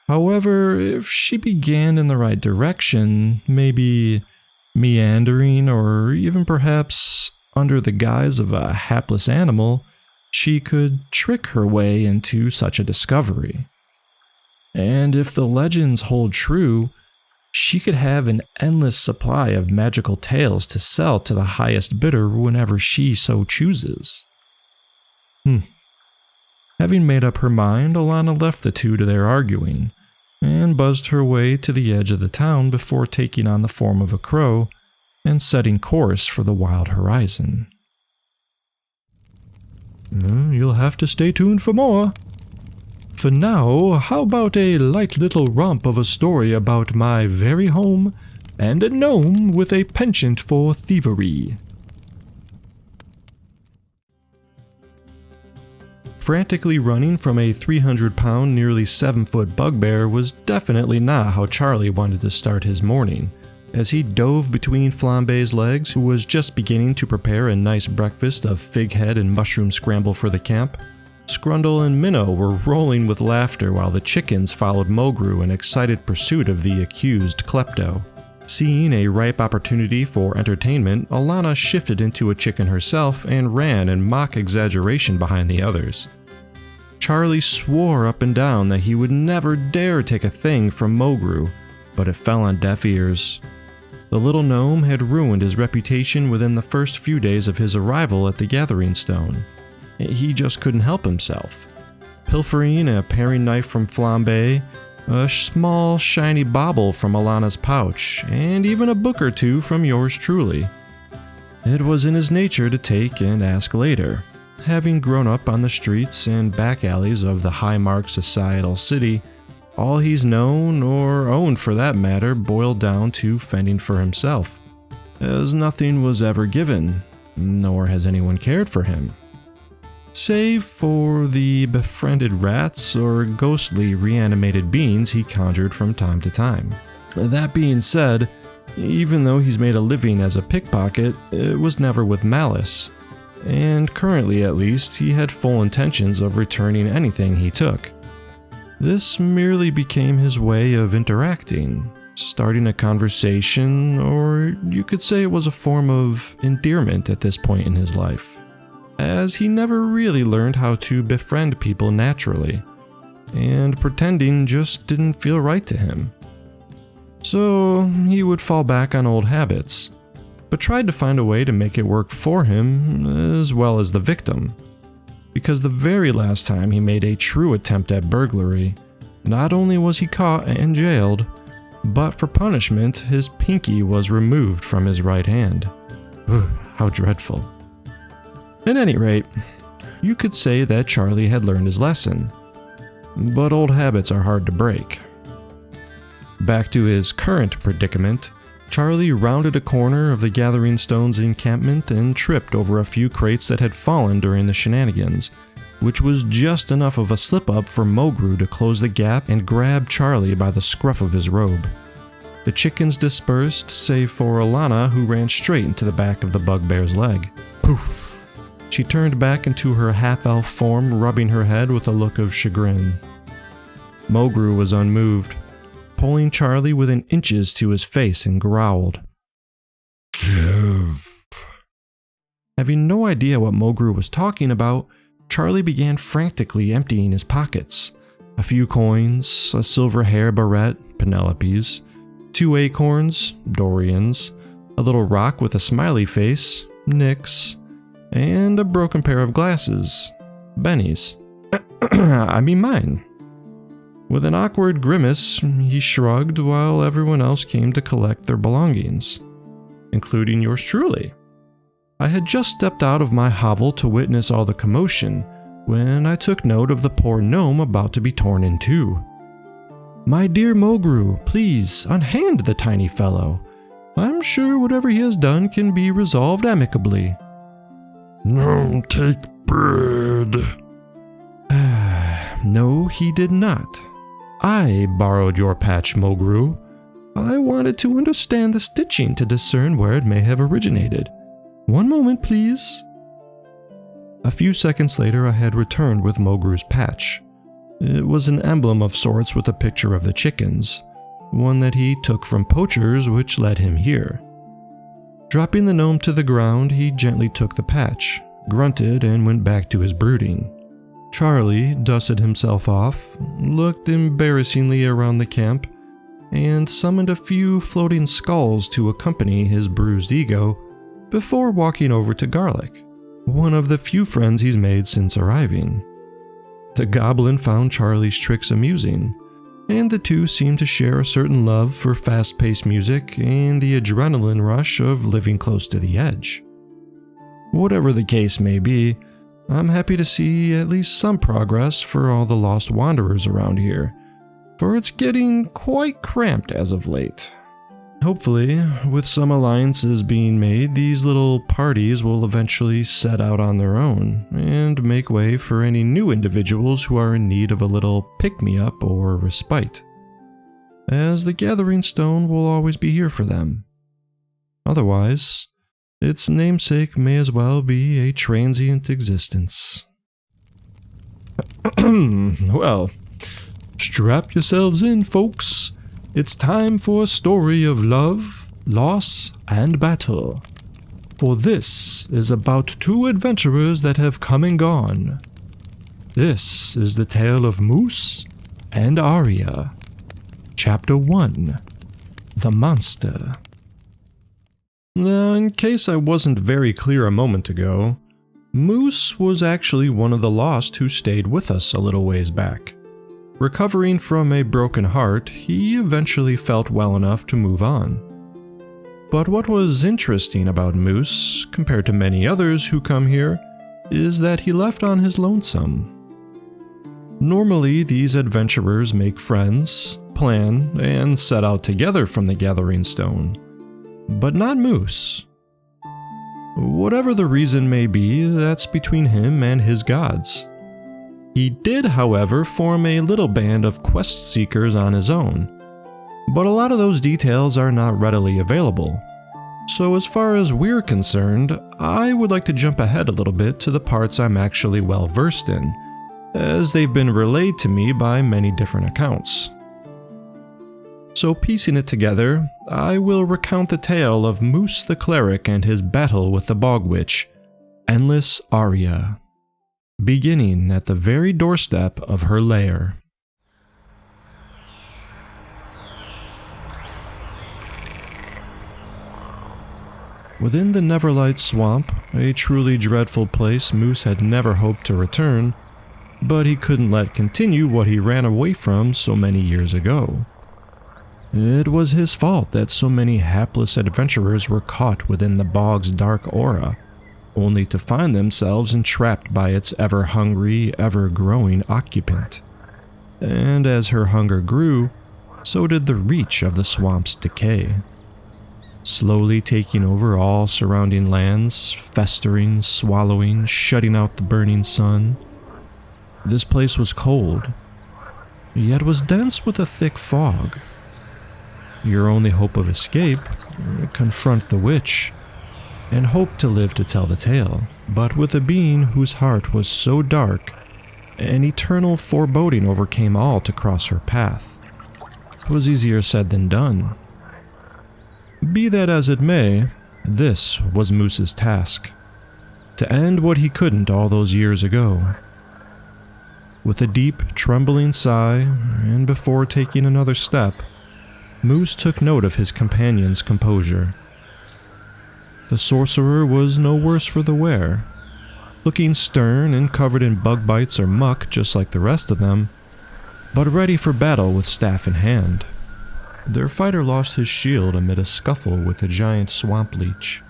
However, if she began in the right direction, maybe meandering or even perhaps under the guise of a hapless animal, she could trick her way into such a discovery. And if the legends hold true, she could have an endless supply of magical tales to sell to the highest bidder whenever she so chooses. Having made up her mind, Allanah left the two to their arguing, and buzzed her way to the edge of the town before taking on the form of a crow and setting course for the wild horizon. You'll have to stay tuned for more. For now, how about a light little romp of a story about my very home and a gnome with a penchant for thievery. Frantically running from a 300-pound, nearly 7-foot bugbear was definitely not how Charlie wanted to start his morning. As he dove between Flambe's legs, who was just beginning to prepare a nice breakfast of fig head and mushroom scramble for the camp, Skrundle and Minnow were rolling with laughter while the chickens followed Mogruu in excited pursuit of the accused klepto. Seeing a ripe opportunity for entertainment, Allanah shifted into a chicken herself and ran in mock exaggeration behind the others. Charlie swore up and down that he would never dare take a thing from Mogruu, but it fell on deaf ears. The little gnome had ruined his reputation within the first few days of his arrival at the Gathering Stone. He just couldn't help himself. Pilfering a paring knife from Flambe, a small shiny bauble from Alannah's pouch, and even a book or two from yours truly. It was in his nature to take and ask later. Having grown up on the streets and back alleys of the high-marked societal city, all he's known, or owned for that matter, boiled down to fending for himself, as nothing was ever given, nor has anyone cared for him. Save for the befriended rats or ghostly reanimated beings he conjured from time to time. That being said, even though he's made a living as a pickpocket, it was never with malice, and currently at least he had full intentions of returning anything he took. This merely became his way of interacting, starting a conversation, or you could say it was a form of endearment at this point in his life, as he never really learned how to befriend people naturally, and pretending just didn't feel right to him. So he would fall back on old habits, but tried to find a way to make it work for him as well as the victim. Because the very last time he made a true attempt at burglary, not only was he caught and jailed, but for punishment, his pinky was removed from his right hand. Ugh, how dreadful. At any rate, you could say that Charlie had learned his lesson, but old habits are hard to break. Back to his current predicament, Charlie rounded a corner of the Gathering Stones encampment and tripped over a few crates that had fallen during the shenanigans, which was just enough of a slip-up for Mogruu to close the gap and grab Charlie by the scruff of his robe. The chickens dispersed, save for Allanah, who ran straight into the back of the bugbear's leg. Poof! She turned back into her half-elf form, rubbing her head with a look of chagrin. Mogruu was unmoved, pulling Charlie within inches to his face and growled, "Give." Having no idea what Mogruu was talking about, Charlie began frantically emptying his pockets. A few coins, a silver hair barrette, Penelope's, 2 acorns, Dorians, a little rock with a smiley face, Nix, and a broken pair of glasses, Benny's. I mean mine. With an awkward grimace, he shrugged while everyone else came to collect their belongings, including yours truly. I had just stepped out of my hovel to witness all the commotion when I took note of the poor gnome about to be torn in two. "My dear Mogruu, please unhand the tiny fellow. I'm sure whatever he has done can be resolved amicably." "No, take bread." No, he did not. I borrowed your patch, Mogruu. I wanted to understand the stitching to discern where it may have originated. One moment, please. A few seconds later, I had returned with Mogru's patch. It was an emblem of sorts with a picture of the chickens, one that he took from poachers, which led him here. Dropping the gnome to the ground, he gently took the patch, grunted, and went back to his brooding. Charlie dusted himself off, looked embarrassingly around the camp, and summoned a few floating skulls to accompany his bruised ego before walking over to Garlic, one of the few friends he's made since arriving. The goblin found Charlie's tricks amusing, and the two seemed to share a certain love for fast-paced music and the adrenaline rush of living close to the edge. Whatever the case may be, I'm happy to see at least some progress for all the lost wanderers around here, for it's getting quite cramped as of late. Hopefully, with some alliances being made, these little parties will eventually set out on their own and make way for any new individuals who are in need of a little pick-me-up or respite, as the Gathering Stone will always be here for them. Otherwise, its namesake may as well be a transient existence. Well, strap yourselves in, folks. It's time for a story of love, loss, and battle. For this is about two adventurers that have come and gone. This is the tale of Moose and Aria. Chapter 1. The Monster. Now, in case I wasn't very clear a moment ago, Moose was actually one of the lost who stayed with us a little ways back. Recovering from a broken heart, he eventually felt well enough to move on. But what was interesting about Moose, compared to many others who come here, is that he left on his lonesome. Normally, these adventurers make friends, plan, and set out together from the Gathering Stone. But not Moose. Whatever the reason may be, that's between him and his gods. He did, however, form a little band of quest seekers on his own, but a lot of those details are not readily available. So as far as we're concerned, I would like to jump ahead a little bit to the parts I'm actually well versed in, as they've been relayed to me by many different accounts. So piecing it together, I will recount the tale of Moose the Cleric and his battle with the Bog Witch, Endless Aria, beginning at the very doorstep of her lair. Within the Neverlight Swamp, a truly dreadful place Moose had never hoped to return, but he couldn't let continue what he ran away from so many years ago. It was his fault that so many hapless adventurers were caught within the bog's dark aura, only to find themselves entrapped by its ever-hungry, ever-growing occupant. And as her hunger grew, so did the reach of the swamp's decay. Slowly taking over all surrounding lands, festering, swallowing, shutting out the burning sun. This place was cold, yet was dense with a thick fog. Your only hope of escape, confront the witch, and hope to live to tell the tale, but with a being whose heart was so dark, an eternal foreboding overcame all to cross her path. It was easier said than done. Be that as it may, this was Moose's task, to end what he couldn't all those years ago. With a deep, trembling sigh, and before taking another step, Moose took note of his companion's composure. The sorcerer was no worse for the wear, looking stern and covered in bug bites or muck just like the rest of them, but ready for battle with staff in hand. Their fighter lost his shield amid a scuffle with a giant swamp leech,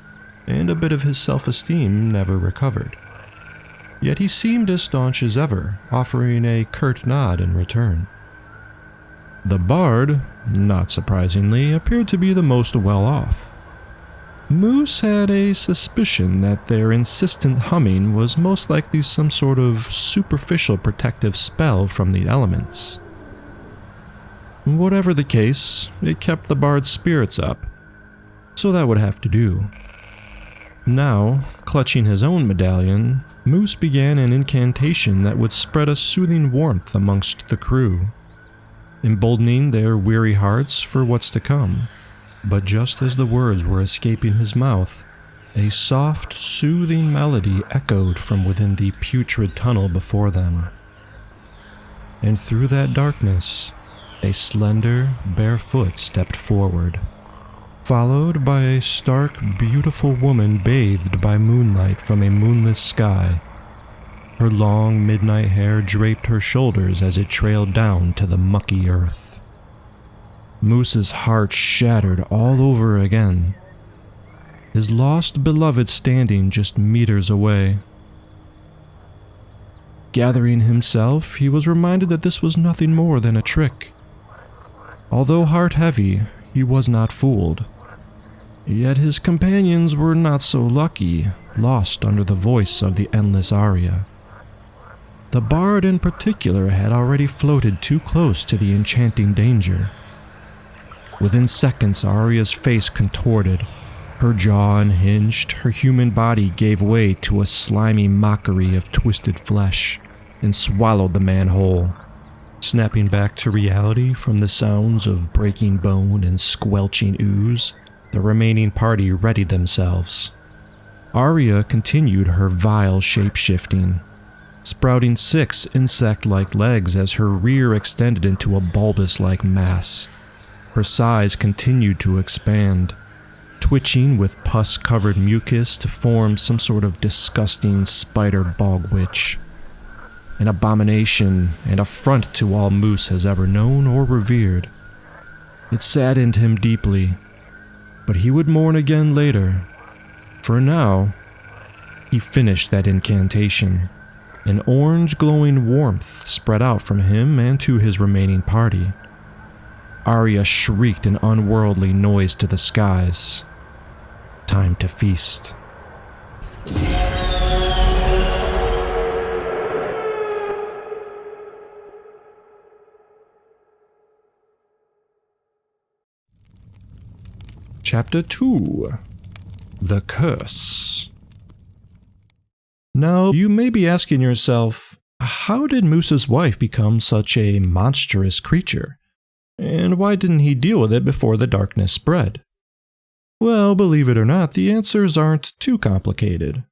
and a bit of his self-esteem never recovered. Yet he seemed as staunch as ever, offering a curt nod in return. The bard, not surprisingly, appeared to be the most well-off. Moose had a suspicion that their insistent humming was most likely some sort of superficial protective spell from the elements. Whatever the case, it kept the bard's spirits up, so that would have to do. Now, clutching his own medallion, Moose began an incantation that would spread a soothing warmth amongst the crew, emboldening their weary hearts for what's to come. But just as the words were escaping his mouth, a soft, soothing melody echoed from within the putrid tunnel before them. And through that darkness, a slender, bare foot stepped forward, followed by a stark, beautiful woman bathed by moonlight from a moonless sky. Her long midnight hair draped her shoulders as it trailed down to the mucky earth. Moose's heart shattered all over again, his lost beloved standing just meters away. Gathering himself, he was reminded that this was nothing more than a trick. Although heart-heavy, he was not fooled. Yet his companions were not so lucky, lost under the voice of the endless Aria. The bard in particular had already floated too close to the enchanting danger. Within seconds, Aria's face contorted, her jaw unhinged, her human body gave way to a slimy mockery of twisted flesh, and swallowed the man whole. Snapping back to reality from the sounds of breaking bone and squelching ooze, the remaining party readied themselves. Aria continued her vile shape-shifting, sprouting 6 insect-like legs as her rear extended into a bulbous-like mass. Her size continued to expand, twitching with pus-covered mucus to form some sort of disgusting spider bog witch. An abomination and affront to all Moose has ever known or revered. It saddened him deeply, but he would mourn again later. For now, he finished that incantation. An orange glowing warmth spread out from him and to his remaining party. Aria shrieked an unworldly noise to the skies. Time to feast. Chapter 2: The Curse. Now, you may be asking yourself, how did Moose's wife become such a monstrous creature? And why didn't he deal with it before the darkness spread? Well, believe it or not, the answers aren't too complicated.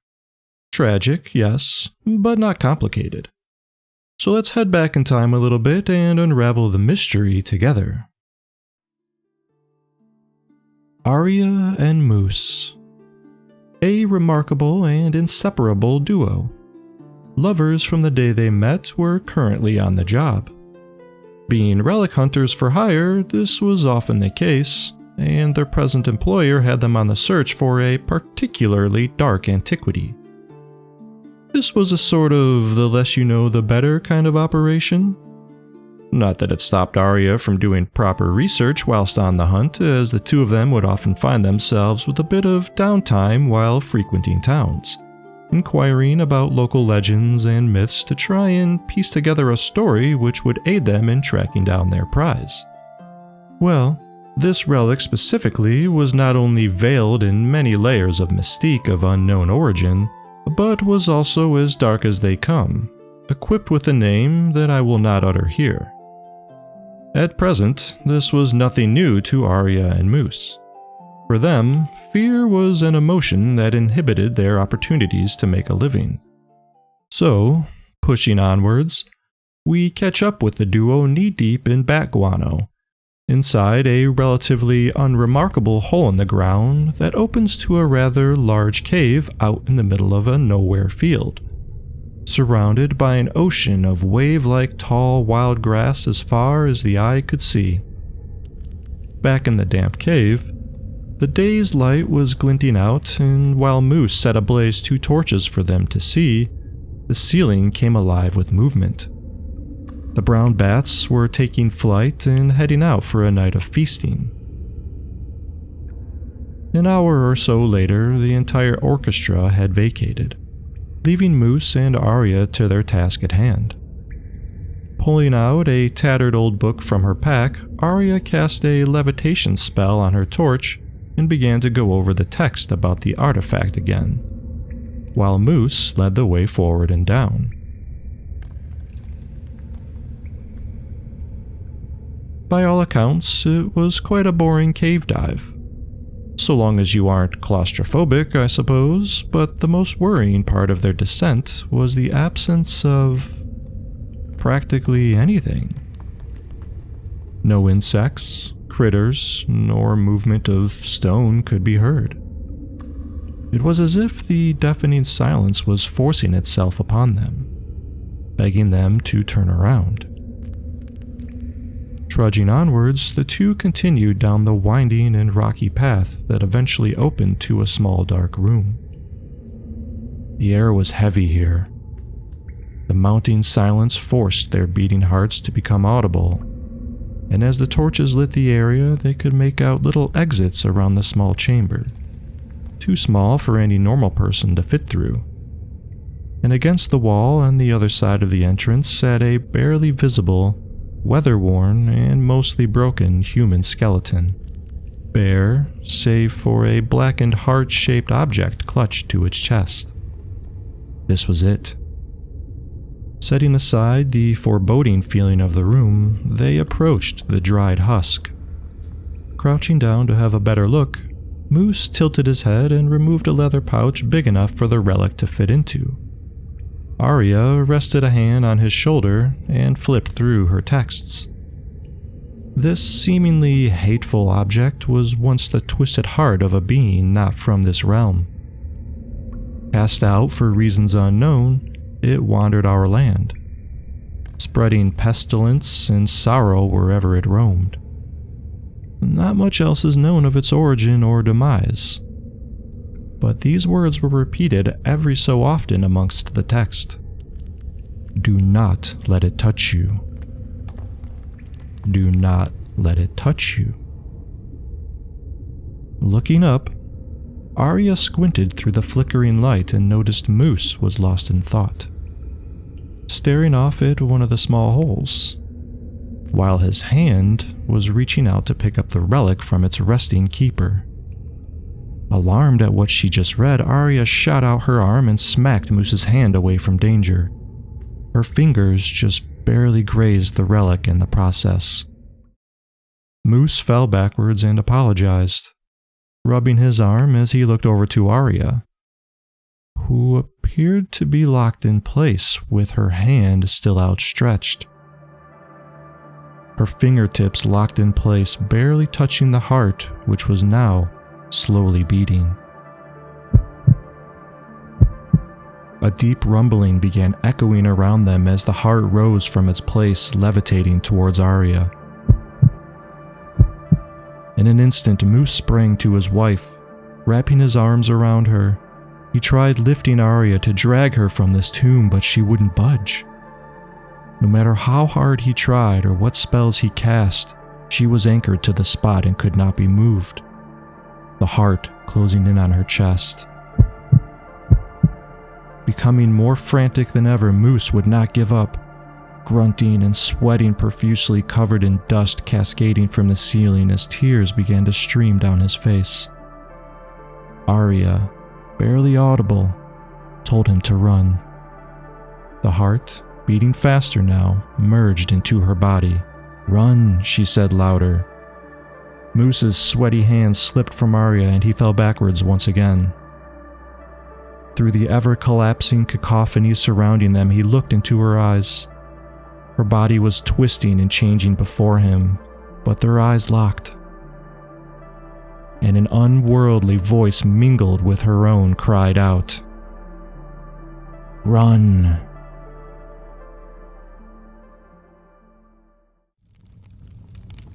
Tragic, yes, but not complicated. So let's head back in time a little bit and unravel the mystery together. Aria and Moose. A remarkable and inseparable duo. Lovers from the day they met were currently on the job. Being relic hunters for hire, this was often the case, and their present employer had them on the search for a particularly dark antiquity. This was a sort of the less you know the better kind of operation. Not that it stopped Aria from doing proper research whilst on the hunt, as the two of them would often find themselves with a bit of downtime while frequenting towns, inquiring about local legends and myths to try and piece together a story which would aid them in tracking down their prize. Well, this relic specifically was not only veiled in many layers of mystique of unknown origin, but was also as dark as they come, equipped with a name that I will not utter here. At present, this was nothing new to Aria and Moose. For them, fear was an emotion that inhibited their opportunities to make a living. So, pushing onwards, we catch up with the duo knee-deep in bat guano, inside a relatively unremarkable hole in the ground that opens to a rather large cave out in the middle of a nowhere field, surrounded by an ocean of wave-like tall wild grass as far as the eye could see. Back in the damp cave, the day's light was glinting out, and while Moose set ablaze 2 torches for them to see, the ceiling came alive with movement. The brown bats were taking flight and heading out for a night of feasting. An hour or so later, the entire orchestra had vacated, leaving Moose and Aria to their task at hand. Pulling out a tattered old book from her pack, Aria cast a levitation spell on her torch and began to go over the text about the artifact again, while Moose led the way forward and down. By all accounts, it was quite a boring cave dive. So long as you aren't claustrophobic, I suppose, but the most worrying part of their descent was the absence of practically anything. No insects, critters, nor movement of stone could be heard. It was as if the deafening silence was forcing itself upon them, begging them to turn around. Trudging onwards, the two continued down the winding and rocky path that eventually opened to a small dark room. The air was heavy here. The mounting silence forced their beating hearts to become audible, and as the torches lit the area, they could make out little exits around the small chamber, too small for any normal person to fit through. And against the wall on the other side of the entrance sat a barely visible, weather-worn and mostly broken human skeleton, bare save for a blackened heart-shaped object clutched to its chest. This was it. Setting aside the foreboding feeling of the room, they approached the dried husk. Crouching down to have a better look, Moose tilted his head and removed a leather pouch big enough for the relic to fit into. Aria rested a hand on his shoulder and flipped through her texts. This seemingly hateful object was once the twisted heart of a being not from this realm. Cast out for reasons unknown, it wandered our land, spreading pestilence and sorrow wherever it roamed. Not much else is known of its origin or demise, but these words were repeated every so often amongst the text. Do not let it touch you. Do not let it touch you. Looking up, Aria squinted through the flickering light and noticed Moose was lost in thought, staring off at one of the small holes, while his hand was reaching out to pick up the relic from its resting keeper. Alarmed at what she just read, Aria shot out her arm and smacked Moose's hand away from danger. Her fingers just barely grazed the relic in the process. Moose fell backwards and apologized, rubbing his arm as he looked over to Aria, who appeared to be locked in place with her hand still outstretched. Her fingertips locked in place, barely touching the heart, which was now slowly beating. A deep rumbling began echoing around them as the heart rose from its place, levitating towards Aria. In an instant, Moose sprang to his wife, wrapping his arms around her. He tried lifting Aria to drag her from this tomb, but she wouldn't budge. No matter how hard he tried or what spells he cast, she was anchored to the spot and could not be moved, the heart closing in on her chest. Becoming more frantic than ever, Moose would not give up, grunting and sweating profusely, covered in dust cascading from the ceiling as tears began to stream down his face. Aria, barely audible, told him to run. The heart, beating faster now, merged into her body. "Run," she said louder. Moose's sweaty hands slipped from Aria and he fell backwards once again. Through the ever-collapsing cacophony surrounding them, he looked into her eyes. Her body was twisting and changing before him, but their eyes locked. And an unworldly voice mingled with her own cried out, "Run!"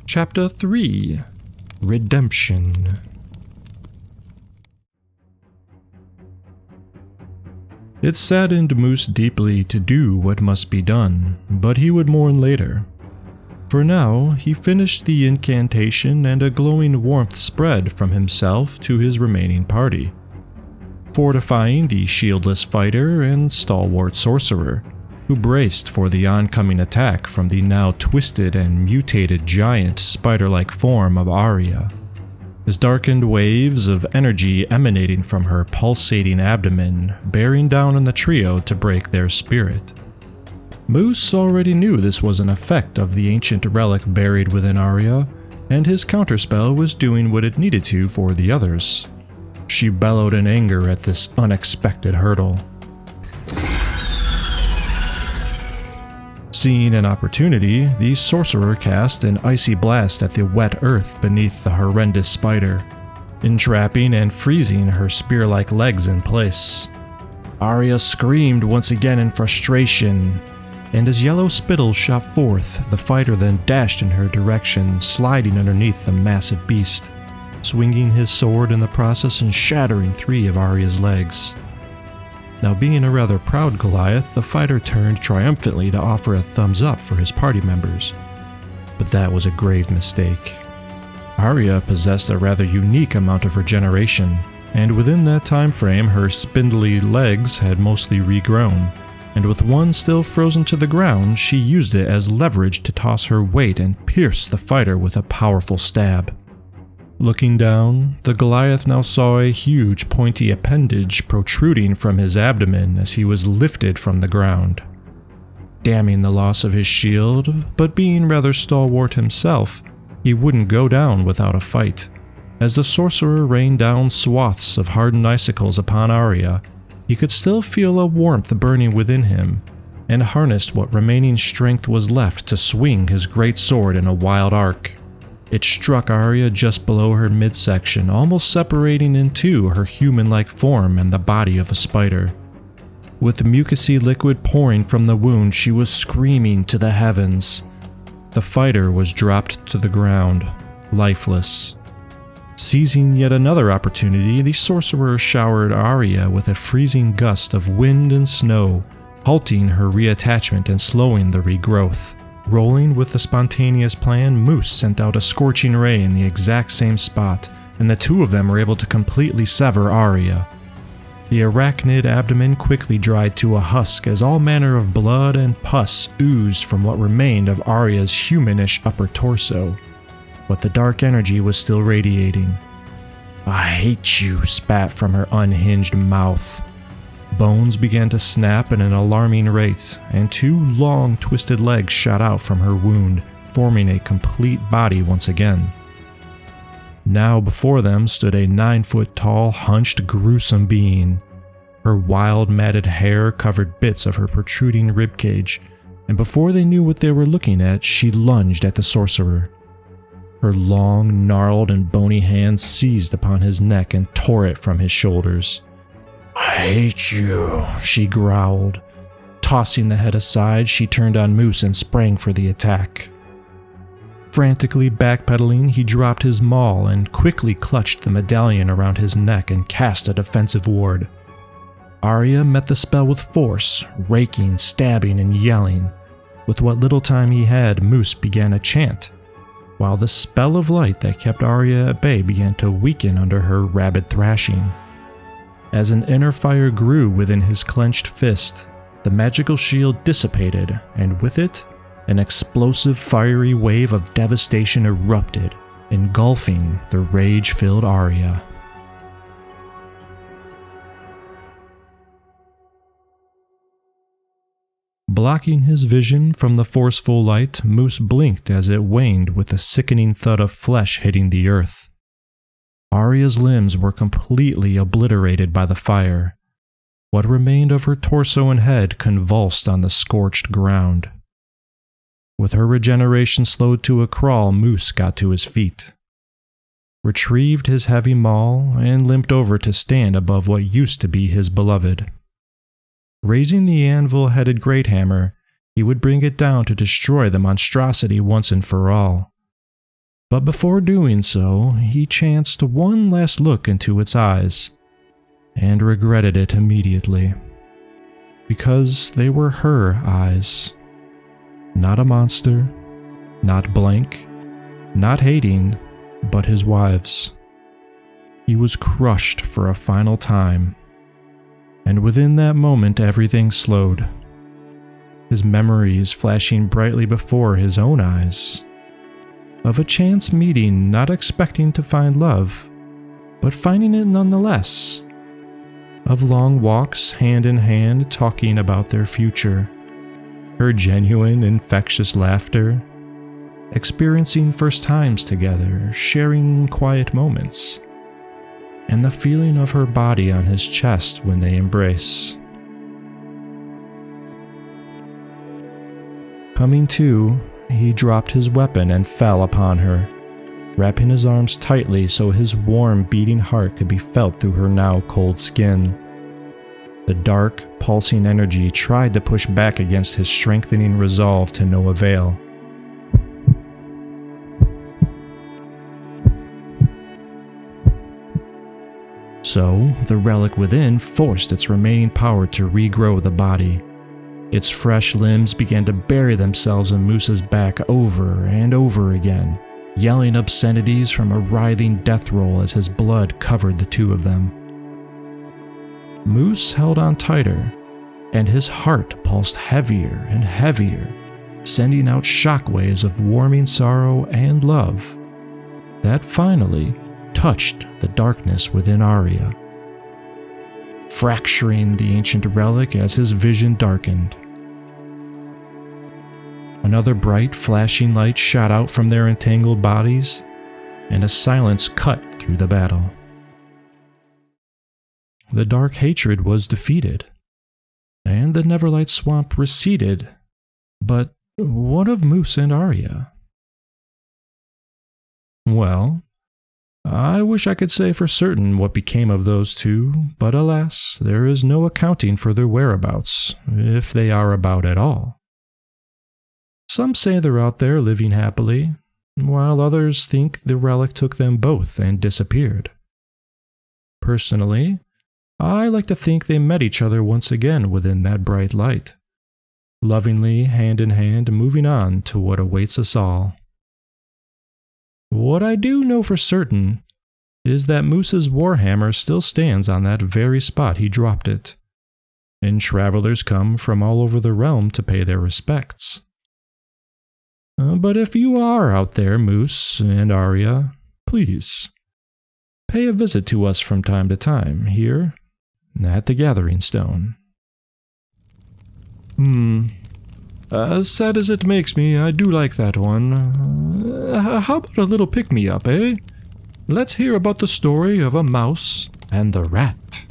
Chapter 3: Redemption. It saddened Moose deeply to do what must be done, but he would mourn later. For now, he finished the incantation and a glowing warmth spread from himself to his remaining party, fortifying the shieldless fighter and stalwart sorcerer, who braced for the oncoming attack from the now twisted and mutated giant spider-like form of Aria. As darkened waves of energy emanating from her pulsating abdomen, bearing down on the trio to break their spirit. Moose already knew this was an effect of the ancient relic buried within Aria, and his counterspell was doing what it needed to for the others. She bellowed in anger at this unexpected hurdle. Seeing an opportunity, the sorcerer cast an icy blast at the wet earth beneath the horrendous spider, entrapping and freezing her spear-like legs in place. Aria screamed once again in frustration, and as yellow spittle shot forth, the fighter then dashed in her direction, sliding underneath the massive beast, swinging his sword in the process and shattering 3 of Aria's legs. Now, being a rather proud Goliath, the fighter turned triumphantly to offer a thumbs up for his party members. But that was a grave mistake. Aria possessed a rather unique amount of regeneration, and within that time frame her spindly legs had mostly regrown, and with one still frozen to the ground, she used it as leverage to toss her weight and pierce the fighter with a powerful stab. Looking down, the Goliath now saw a huge pointy appendage protruding from his abdomen as he was lifted from the ground. Damning the loss of his shield, but being rather stalwart himself, he wouldn't go down without a fight. As the sorcerer rained down swaths of hardened icicles upon Aria, he could still feel a warmth burning within him, and harnessed what remaining strength was left to swing his great sword in a wild arc. It struck Aria just below her midsection, almost separating in two her human-like form and the body of a spider. With the mucousy liquid pouring from the wound, she was screaming to the heavens. The fighter was dropped to the ground, lifeless. Seizing yet another opportunity, the sorcerer showered Aria with a freezing gust of wind and snow, halting her reattachment and slowing the regrowth. Rolling with the spontaneous plan, Moose sent out a scorching ray in the exact same spot, and the 2 of them were able to completely sever Aria. The arachnid abdomen quickly dried to a husk as all manner of blood and pus oozed from what remained of Aria's humanish upper torso, but the dark energy was still radiating. "I hate you," spat from her unhinged mouth. Bones began to snap at an alarming rate, and 2 long, twisted legs shot out from her wound, forming a complete body once again. Now before them stood a 9-foot-tall, hunched, gruesome being. Her wild, matted hair covered bits of her protruding ribcage, and before they knew what they were looking at, she lunged at the sorcerer. Her long, gnarled, and bony hands seized upon his neck and tore it from his shoulders. hate you, she growled. Tossing the head aside, she turned on Moose and sprang for the attack. Frantically backpedaling, he dropped his maul and quickly clutched the medallion around his neck and cast a defensive ward. Aria met the spell with force, raking, stabbing, and yelling. With what little time he had, Moose began a chant, while the spell of light that kept Aria at bay began to weaken under her rabid thrashing. As an inner fire grew within his clenched fist, the magical shield dissipated, and with it, an explosive fiery wave of devastation erupted, engulfing the rage-filled Aria. Blocking his vision from the forceful light, Moose blinked as it waned with a sickening thud of flesh hitting the earth. Aria's limbs were completely obliterated by the fire. What remained of her torso and head convulsed on the scorched ground. With her regeneration slowed to a crawl, Moose got to his feet, retrieved his heavy maul, and limped over to stand above what used to be his beloved. Raising the anvil-headed great hammer, he would bring it down to destroy the monstrosity once and for all. But before doing so, he chanced one last look into its eyes, and regretted it immediately. Because they were her eyes. Not a monster, not blank, not hating, but his wife's. He was crushed for a final time, and within that moment everything slowed. His memories flashing brightly before his own eyes. Of a chance meeting, not expecting to find love, but finding it nonetheless. Of long walks hand in hand talking about their future. Her genuine, infectious laughter, experiencing first times together, sharing quiet moments, and the feeling of her body on his chest when they embrace. Coming to, he dropped his weapon and fell upon her, wrapping his arms tightly so his warm, beating heart could be felt through her now cold skin. The dark, pulsing energy tried to push back against his strengthening resolve to no avail. So, the relic within forced its remaining power to regrow the body. Its fresh limbs began to bury themselves in Moose's back over and over again, yelling obscenities from a writhing death roll as his blood covered the two of them. Moose held on tighter, and his heart pulsed heavier and heavier, sending out shockwaves of warming sorrow and love that finally touched the darkness within Aria, fracturing the ancient relic as his vision darkened. Another bright, flashing light shot out from their entangled bodies, and a silence cut through the battle. The dark hatred was defeated, and the Neverlight Swamp receded, but what of Moose and Aria? Well, I wish I could say for certain what became of those two, but alas, there is no accounting for their whereabouts, if they are about at all. Some say they're out there living happily, while others think the relic took them both and disappeared. Personally, I like to think they met each other once again within that bright light, lovingly hand in hand moving on to what awaits us all. What I do know for certain is that Moose's warhammer still stands on that very spot he dropped it, and travelers come from all over the realm to pay their respects. But if you are out there, Moose and Aria, please, pay a visit to us from time to time here at the Gathering Stone. As sad as it makes me, I do like that one. How about a little pick-me-up, eh? Let's hear about the story of a mouse and the rat.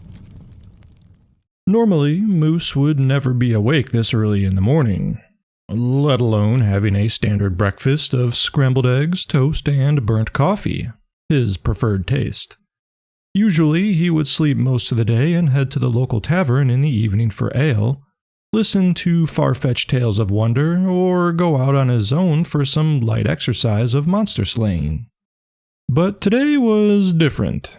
Normally, Moose would never be awake this early in the morning, let alone having a standard breakfast of scrambled eggs, toast, and burnt coffee, his preferred taste. Usually, he would sleep most of the day and head to the local tavern in the evening for ale, listen to far-fetched tales of wonder, or go out on his own for some light exercise of monster slaying. But today was different.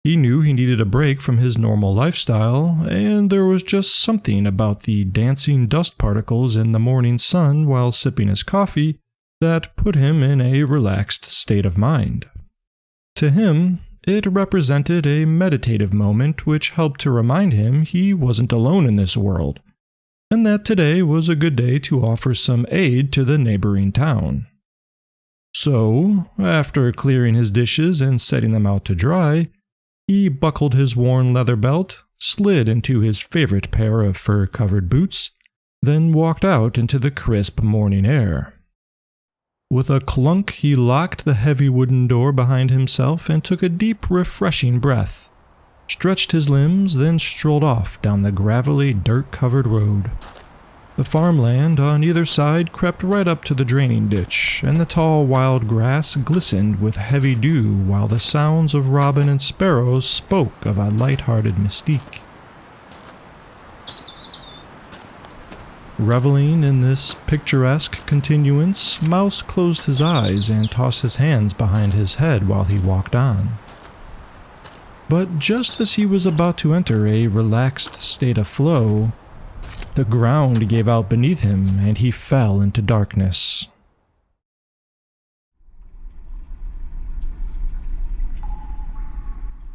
He knew he needed a break from his normal lifestyle, and there was just something about the dancing dust particles in the morning sun while sipping his coffee that put him in a relaxed state of mind. To him, it represented a meditative moment which helped to remind him he wasn't alone in this world, and that today was a good day to offer some aid to the neighboring town. So, after clearing his dishes and setting them out to dry, he buckled his worn leather belt, slid into his favorite pair of fur-covered boots, then walked out into the crisp morning air. With a clunk, he locked the heavy wooden door behind himself and took a deep, refreshing breath, stretched his limbs, then strolled off down the gravelly, dirt-covered road. The farmland on either side crept right up to the draining ditch, and the tall wild grass glistened with heavy dew while the sounds of robin and sparrows spoke of a light-hearted mystique. Reveling in this picturesque continuance, Mouse closed his eyes and tossed his hands behind his head while he walked on. But just as he was about to enter a relaxed state of flow, the ground gave out beneath him and he fell into darkness.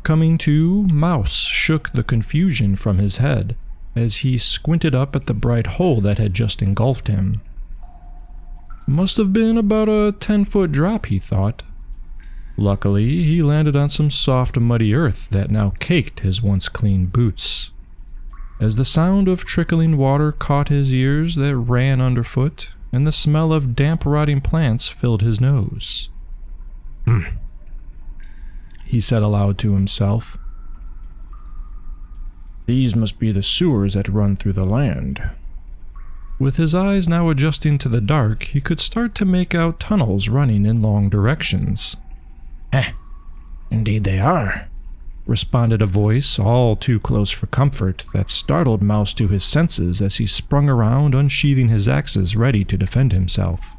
Coming to, Mouse shook the confusion from his head as he squinted up at the bright hole that had just engulfed him. Must have been about a 10-foot drop, he thought. Luckily, he landed on some soft, muddy earth that now caked his once clean boots. As the sound of trickling water caught his ears that ran underfoot, and the smell of damp, rotting plants filled his nose. He said aloud to himself. These must be the sewers that run through the land. With his eyes now adjusting to the dark, he could start to make out tunnels running in long directions. Indeed they are, responded a voice all too close for comfort that startled Mouse to his senses as he sprung around, unsheathing his axes ready to defend himself.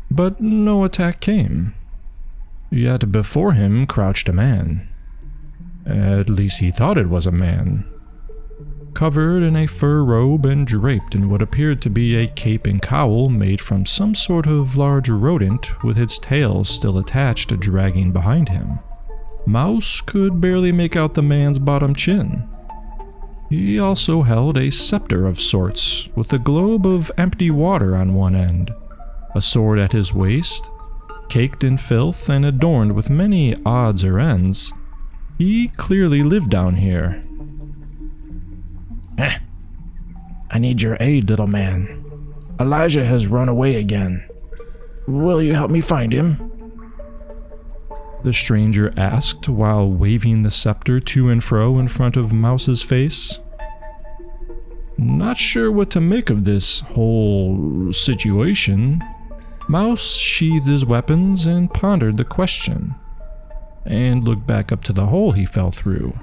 But no attack came. Yet before him crouched a man. At least he thought it was a man. Covered in a fur robe and draped in what appeared to be a cape and cowl made from some sort of large rodent with its tail still attached dragging behind him. Mouse could barely make out the man's bottom chin. He also held a scepter of sorts with a globe of empty water on one end, a sword at his waist, caked in filth and adorned with many odds or ends. He clearly lived down here. I need your aid, little man. Elijah has run away again. Will you help me find him? The stranger asked while waving the scepter to and fro in front of Mouse's face. Not sure what to make of this whole situation, Mouse sheathed his weapons and pondered the question, and looked back up to the hole he fell through.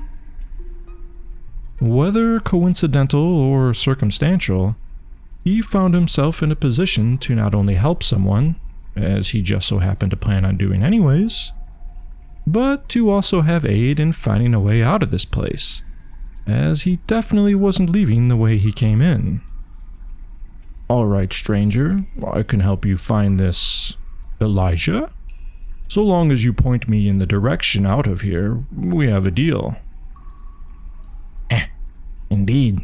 Whether coincidental or circumstantial, he found himself in a position to not only help someone, as he just so happened to plan on doing anyways, but to also have aid in finding a way out of this place, as he definitely wasn't leaving the way he came in. Alright, stranger, I can help you find this Elijah? So long as you point me in the direction out of here, we have a deal. Indeed.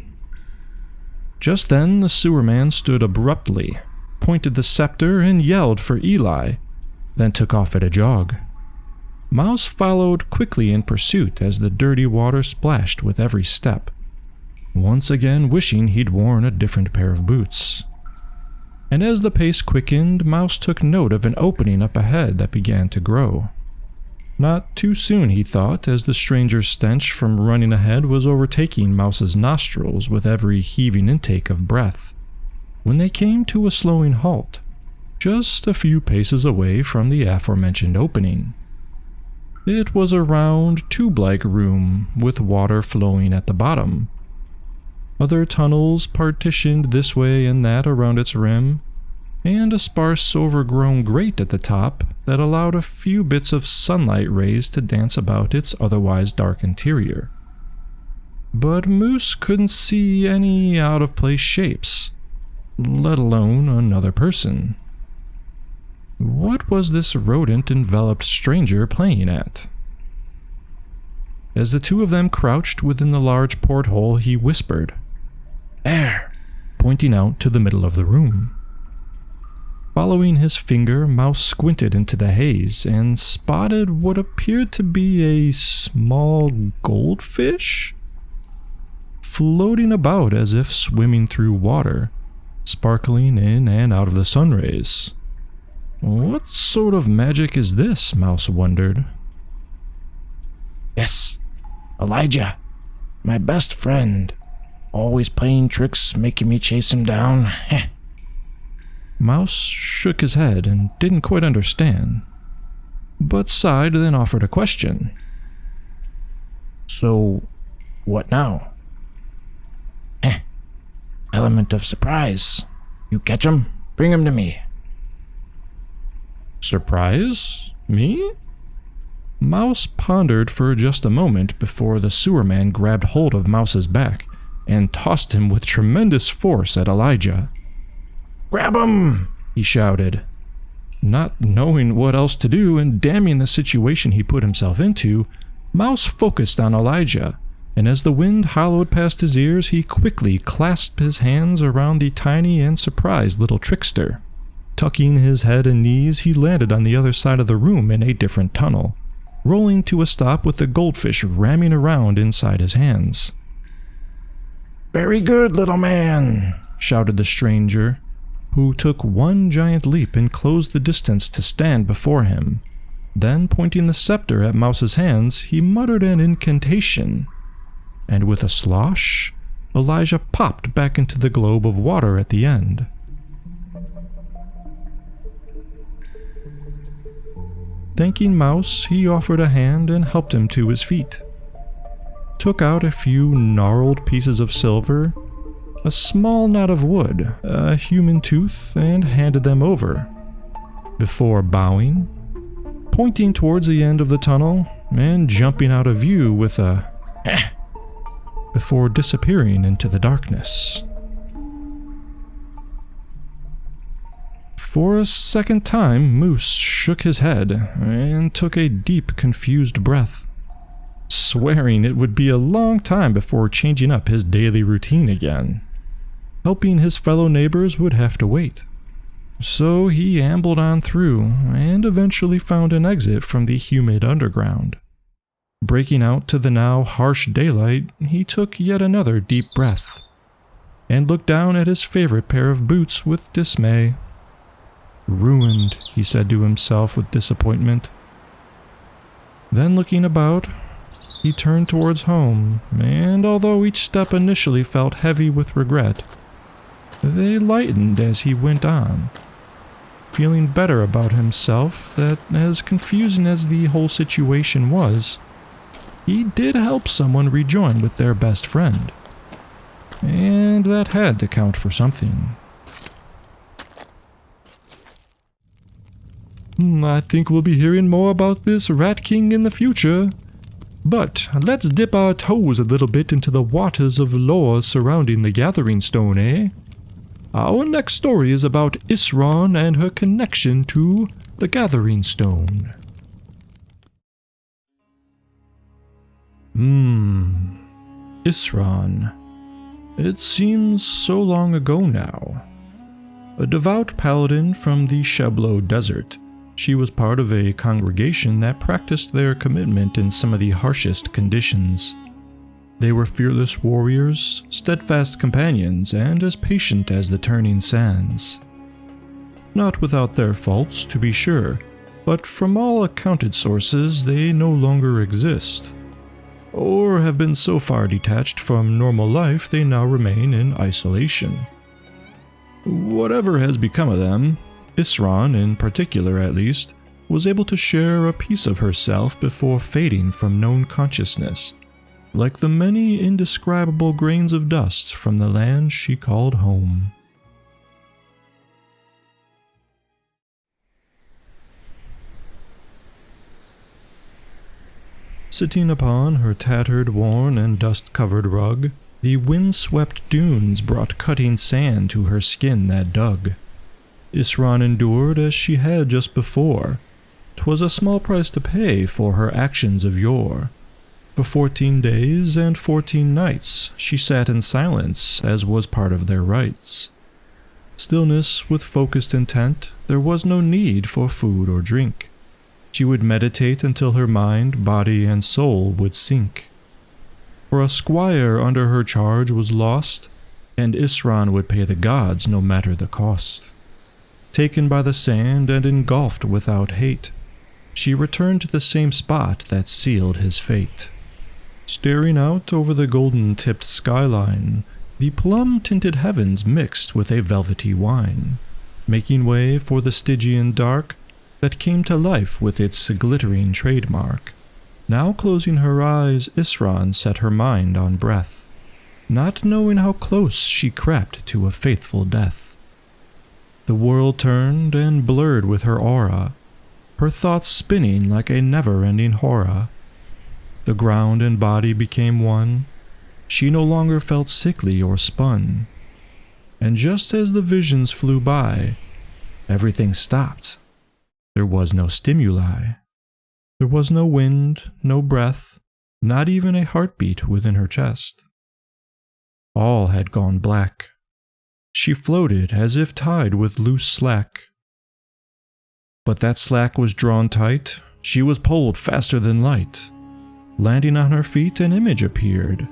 Just then, the sewerman stood abruptly, pointed the scepter, and yelled for Eli, then took off at a jog. Mouse followed quickly in pursuit as the dirty water splashed with every step, once again wishing he'd worn a different pair of boots. And as the pace quickened, Mouse took note of an opening up ahead that began to grow. Not too soon, he thought, as the stranger's stench from running ahead was overtaking Mouse's nostrils with every heaving intake of breath, when they came to a slowing halt, just a few paces away from the aforementioned opening. It was a round, tube-like room with water flowing at the bottom. Other tunnels partitioned this way and that around its rim, and a sparse overgrown grate at the top that allowed a few bits of sunlight rays to dance about its otherwise dark interior. But Moose couldn't see any out-of-place shapes, let alone another person. What was this rodent-enveloped stranger playing at? As the two of them crouched within the large porthole, he whispered, "There," pointing out to the middle of the room. Following his finger, Mouse squinted into the haze and spotted what appeared to be a small goldfish floating about as if swimming through water, sparkling in and out of the sun rays. What sort of magic is this? Mouse wondered. Yes, Elijah, my best friend. Always playing tricks, making me chase him down. Heh. Mouse shook his head and didn't quite understand, but sighed, then offered a question. So, what now? Element of surprise. You catch him, bring him to me. Surprise? Me? Mouse pondered for just a moment before the sewerman grabbed hold of Mouse's back and tossed him with tremendous force at Elijah. Grab him! He shouted. Not knowing what else to do and damning the situation he put himself into, Mouse focused on Elijah, and as the wind hollowed past his ears, he quickly clasped his hands around the tiny and surprised little trickster. Tucking his head and knees, he landed on the other side of the room in a different tunnel, rolling to a stop with the goldfish ramming around inside his hands. Very good, little man, shouted the stranger, who took one giant leap and closed the distance to stand before him. Then, pointing the scepter at Mouse's hands, he muttered an incantation, and with a slosh, Elijah popped back into the globe of water at the end. Thanking Mouse, he offered a hand and helped him to his feet. Took out a few gnarled pieces of silver, a small knot of wood, a human tooth, and handed them over, before bowing, pointing towards the end of the tunnel, and jumping out of view with a before disappearing into the darkness. For a second time, Moose shook his head and took a deep, confused breath, swearing it would be a long time before changing up his daily routine again. Helping his fellow neighbors would have to wait. So he ambled on through and eventually found an exit from the humid underground. Breaking out to the now harsh daylight, he took yet another deep breath and looked down at his favorite pair of boots with dismay. Ruined, he said to himself with disappointment. Then looking about, he turned towards home, and although each step initially felt heavy with regret, they lightened as he went on, feeling better about himself that, as confusing as the whole situation was, he did help someone rejoin with their best friend, and that had to count for something. I think we'll be hearing more about this Ratking in the future. But let's dip our toes a little bit into the waters of lore surrounding the Gathering Stone, eh? Our next story is about Isron and her connection to the Gathering Stone. Isron. It seems so long ago now. A devout paladin from the Sheblo Desert, she was part of a congregation that practiced their commitment in some of the harshest conditions. They were fearless warriors, steadfast companions, and as patient as the turning sands. Not without their faults, to be sure, but from all accounted sources they no longer exist, or have been so far detached from normal life they now remain in isolation. Whatever has become of them, Isron in particular at least, was able to share a piece of herself before fading from known consciousness, like the many indescribable grains of dust from the land she called home. Sitting upon her tattered, worn, and dust-covered rug, the wind-swept dunes brought cutting sand to her skin that dug. Isron endured as she had just before. 'Twas a small price to pay for her actions of yore. For 14 days and 14 nights she sat in silence, as was part of their rites. Stillness with focused intent, there was no need for food or drink. She would meditate until her mind, body, and soul would sink. For a squire under her charge was lost, and Isron would pay the gods no matter the cost. Taken by the sand and engulfed without hate, she returned to the same spot that sealed his fate. Staring out over the golden-tipped skyline, the plum-tinted heavens mixed with a velvety wine, making way for the Stygian dark that came to life with its glittering trademark. Now closing her eyes, Isron set her mind on breath, not knowing how close she crept to a faithful death. The world turned and blurred with her aura, her thoughts spinning like a never-ending horror. The ground and body became one. She no longer felt sickly or spun. And just as the visions flew by, everything stopped. There was no stimuli. There was no wind, no breath, not even a heartbeat within her chest. All had gone black. She floated as if tied with loose slack. But that slack was drawn tight. She was pulled faster than light. Landing on her feet, an image appeared.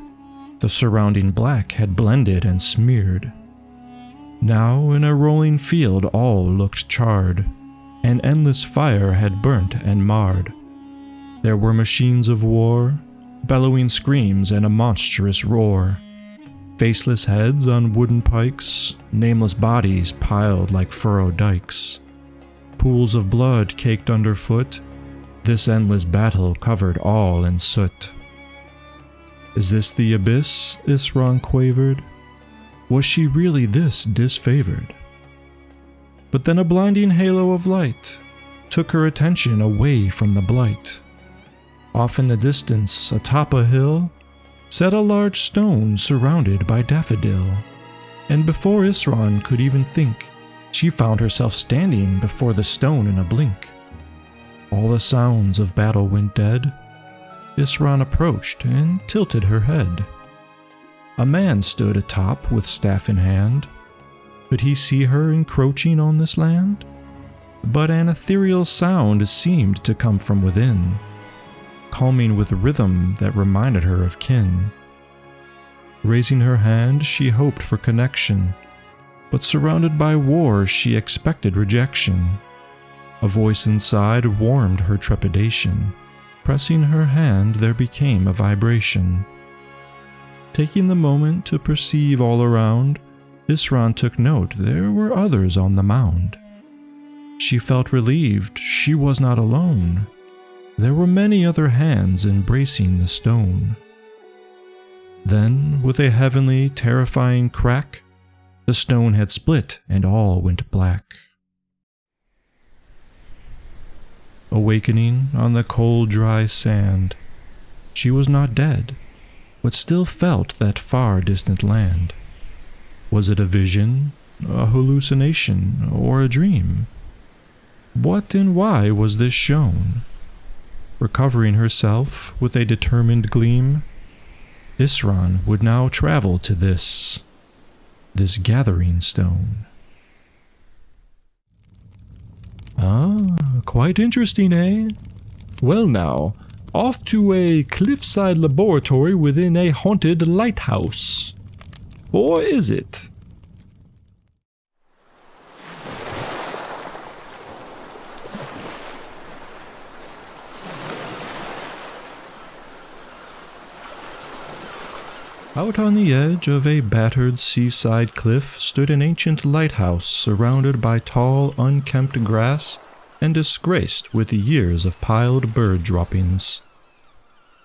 The surrounding black had blended and smeared. Now in a rolling field all looked charred. An endless fire had burnt and marred. There were machines of war, bellowing screams and a monstrous roar. Faceless heads on wooden pikes, nameless bodies piled like furrowed dikes. Pools of blood caked underfoot, this endless battle covered all in soot. Is this the abyss? Isron quavered. Was she really this disfavored? But then a blinding halo of light took her attention away from the blight. Off in the distance, atop a hill, sat a large stone surrounded by daffodil. And before Isron could even think, she found herself standing before the stone in a blink. All the sounds of battle went dead. Isron approached and tilted her head. A man stood atop with staff in hand. Could he see her encroaching on this land? But an ethereal sound seemed to come from within, calming with a rhythm that reminded her of kin. Raising her hand, she hoped for connection, but surrounded by war, she expected rejection. A voice inside warmed her trepidation. Pressing her hand, there became a vibration. Taking the moment to perceive all around, Isron took note there were others on the mound. She felt relieved she was not alone. There were many other hands embracing the stone. Then, with a heavenly, terrifying crack, the stone had split and all went black. Awakening on the cold, dry sand, she was not dead, but still felt that far distant land. Was it a vision, a hallucination, or a dream? What and why was this shown? Recovering herself with a determined gleam, Isron would now travel to this gathering stone. Ah, quite interesting, eh? Well now, off to a cliffside laboratory within a haunted lighthouse. Or is it? Out on the edge of a battered seaside cliff stood an ancient lighthouse surrounded by tall, unkempt grass and disgraced with the years of piled bird droppings.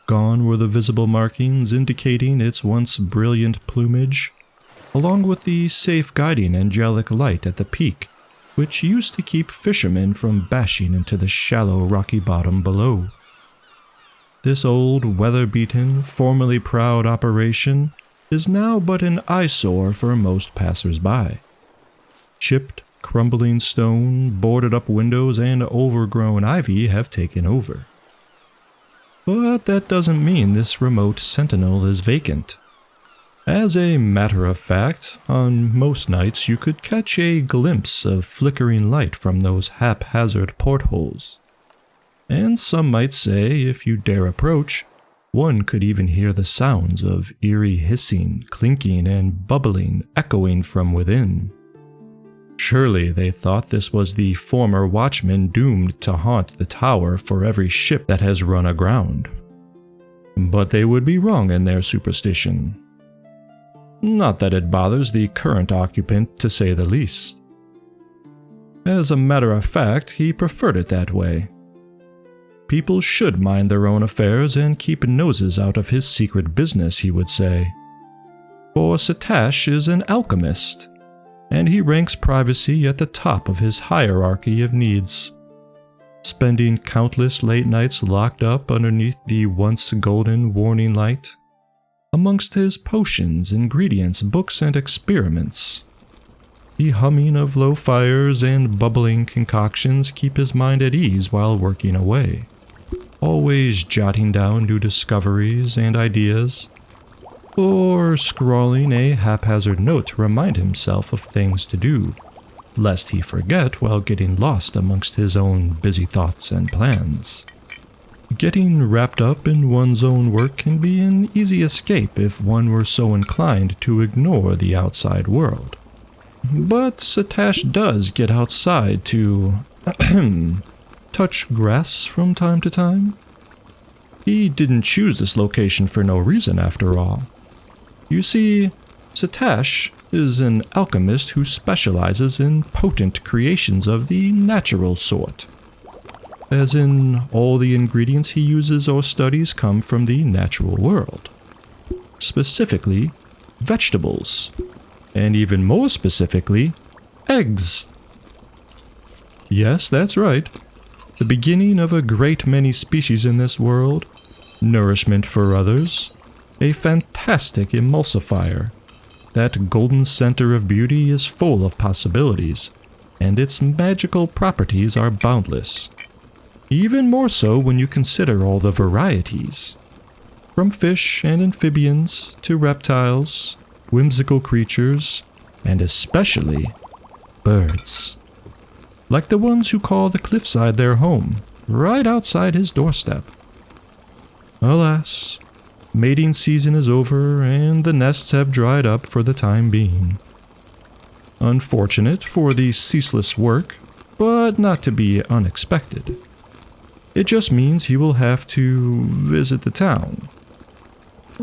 Gone were the visible markings indicating its once brilliant plumage, along with the safe guiding angelic light at the peak, which used to keep fishermen from bashing into the shallow rocky bottom below. This old, weather-beaten, formerly proud operation is now but an eyesore for most passers-by. Chipped, crumbling stone, boarded-up windows, and overgrown ivy have taken over. But that doesn't mean this remote sentinel is vacant. As a matter of fact, on most nights you could catch a glimpse of flickering light from those haphazard portholes. And some might say, if you dare approach, one could even hear the sounds of eerie hissing, clinking, and bubbling echoing from within. Surely they thought this was the former watchman doomed to haunt the tower for every ship that has run aground. But they would be wrong in their superstition. Not that it bothers the current occupant, to say the least. As a matter of fact, he preferred it that way. People should mind their own affairs and keep noses out of his secret business, he would say. For Setash is an alchemist, and he ranks privacy at the top of his hierarchy of needs, spending countless late nights locked up underneath the once golden warning light, amongst his potions, ingredients, books, and experiments. The humming of low fires and bubbling concoctions keep his mind at ease while working away, always jotting down new discoveries and ideas, or scrawling a haphazard note to remind himself of things to do, lest he forget while getting lost amongst his own busy thoughts and plans. Getting wrapped up in one's own work can be an easy escape if one were so inclined to ignore the outside world. But Setash does get outside to touch grass from time to time. He didn't choose this location for no reason, after all. You see, Setash is an alchemist who specializes in potent creations of the natural sort. As in, all the ingredients he uses or studies come from the natural world. Specifically, vegetables. And even more specifically, eggs. Yes, that's right. The beginning of a great many species in this world, nourishment for others, a fantastic emulsifier. That golden center of beauty is full of possibilities, and its magical properties are boundless. Even more so when you consider all the varieties. From fish and amphibians to reptiles, whimsical creatures, and especially birds. Like the ones who call the cliffside their home, right outside his doorstep. Alas, mating season is over and the nests have dried up for the time being. Unfortunate for the ceaseless work, but not to be unexpected. It just means he will have to visit the town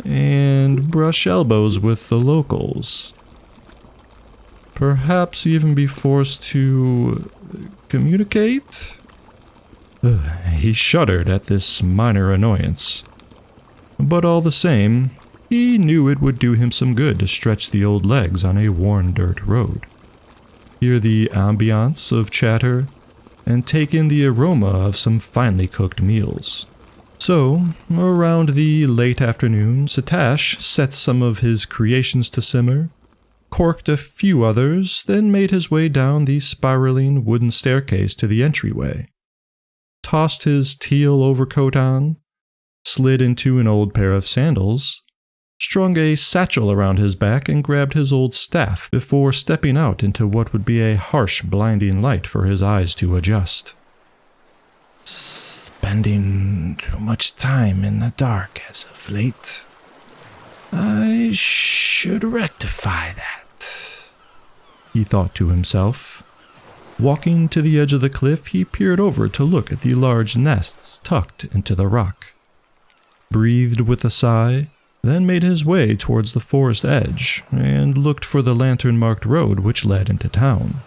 and brush elbows with the locals. Perhaps even be forced to communicate? He shuddered at this minor annoyance. But all the same, he knew it would do him some good to stretch the old legs on a worn dirt road, hear the ambiance of chatter, and take in the aroma of some finely cooked meals. So, around the late afternoon, Setash set some of his creations to simmer, corked a few others, then made his way down the spiraling wooden staircase to the entryway, tossed his teal overcoat on, slid into an old pair of sandals, strung a satchel around his back, and grabbed his old staff before stepping out into what would be a harsh, blinding light for his eyes to adjust. Spending too much time in the dark as of late. I should rectify that, he thought to himself. Walking to the edge of the cliff, he peered over to look at the large nests tucked into the rock, breathed with a sigh, then made his way towards the forest edge and looked for the lantern-marked road which led into town.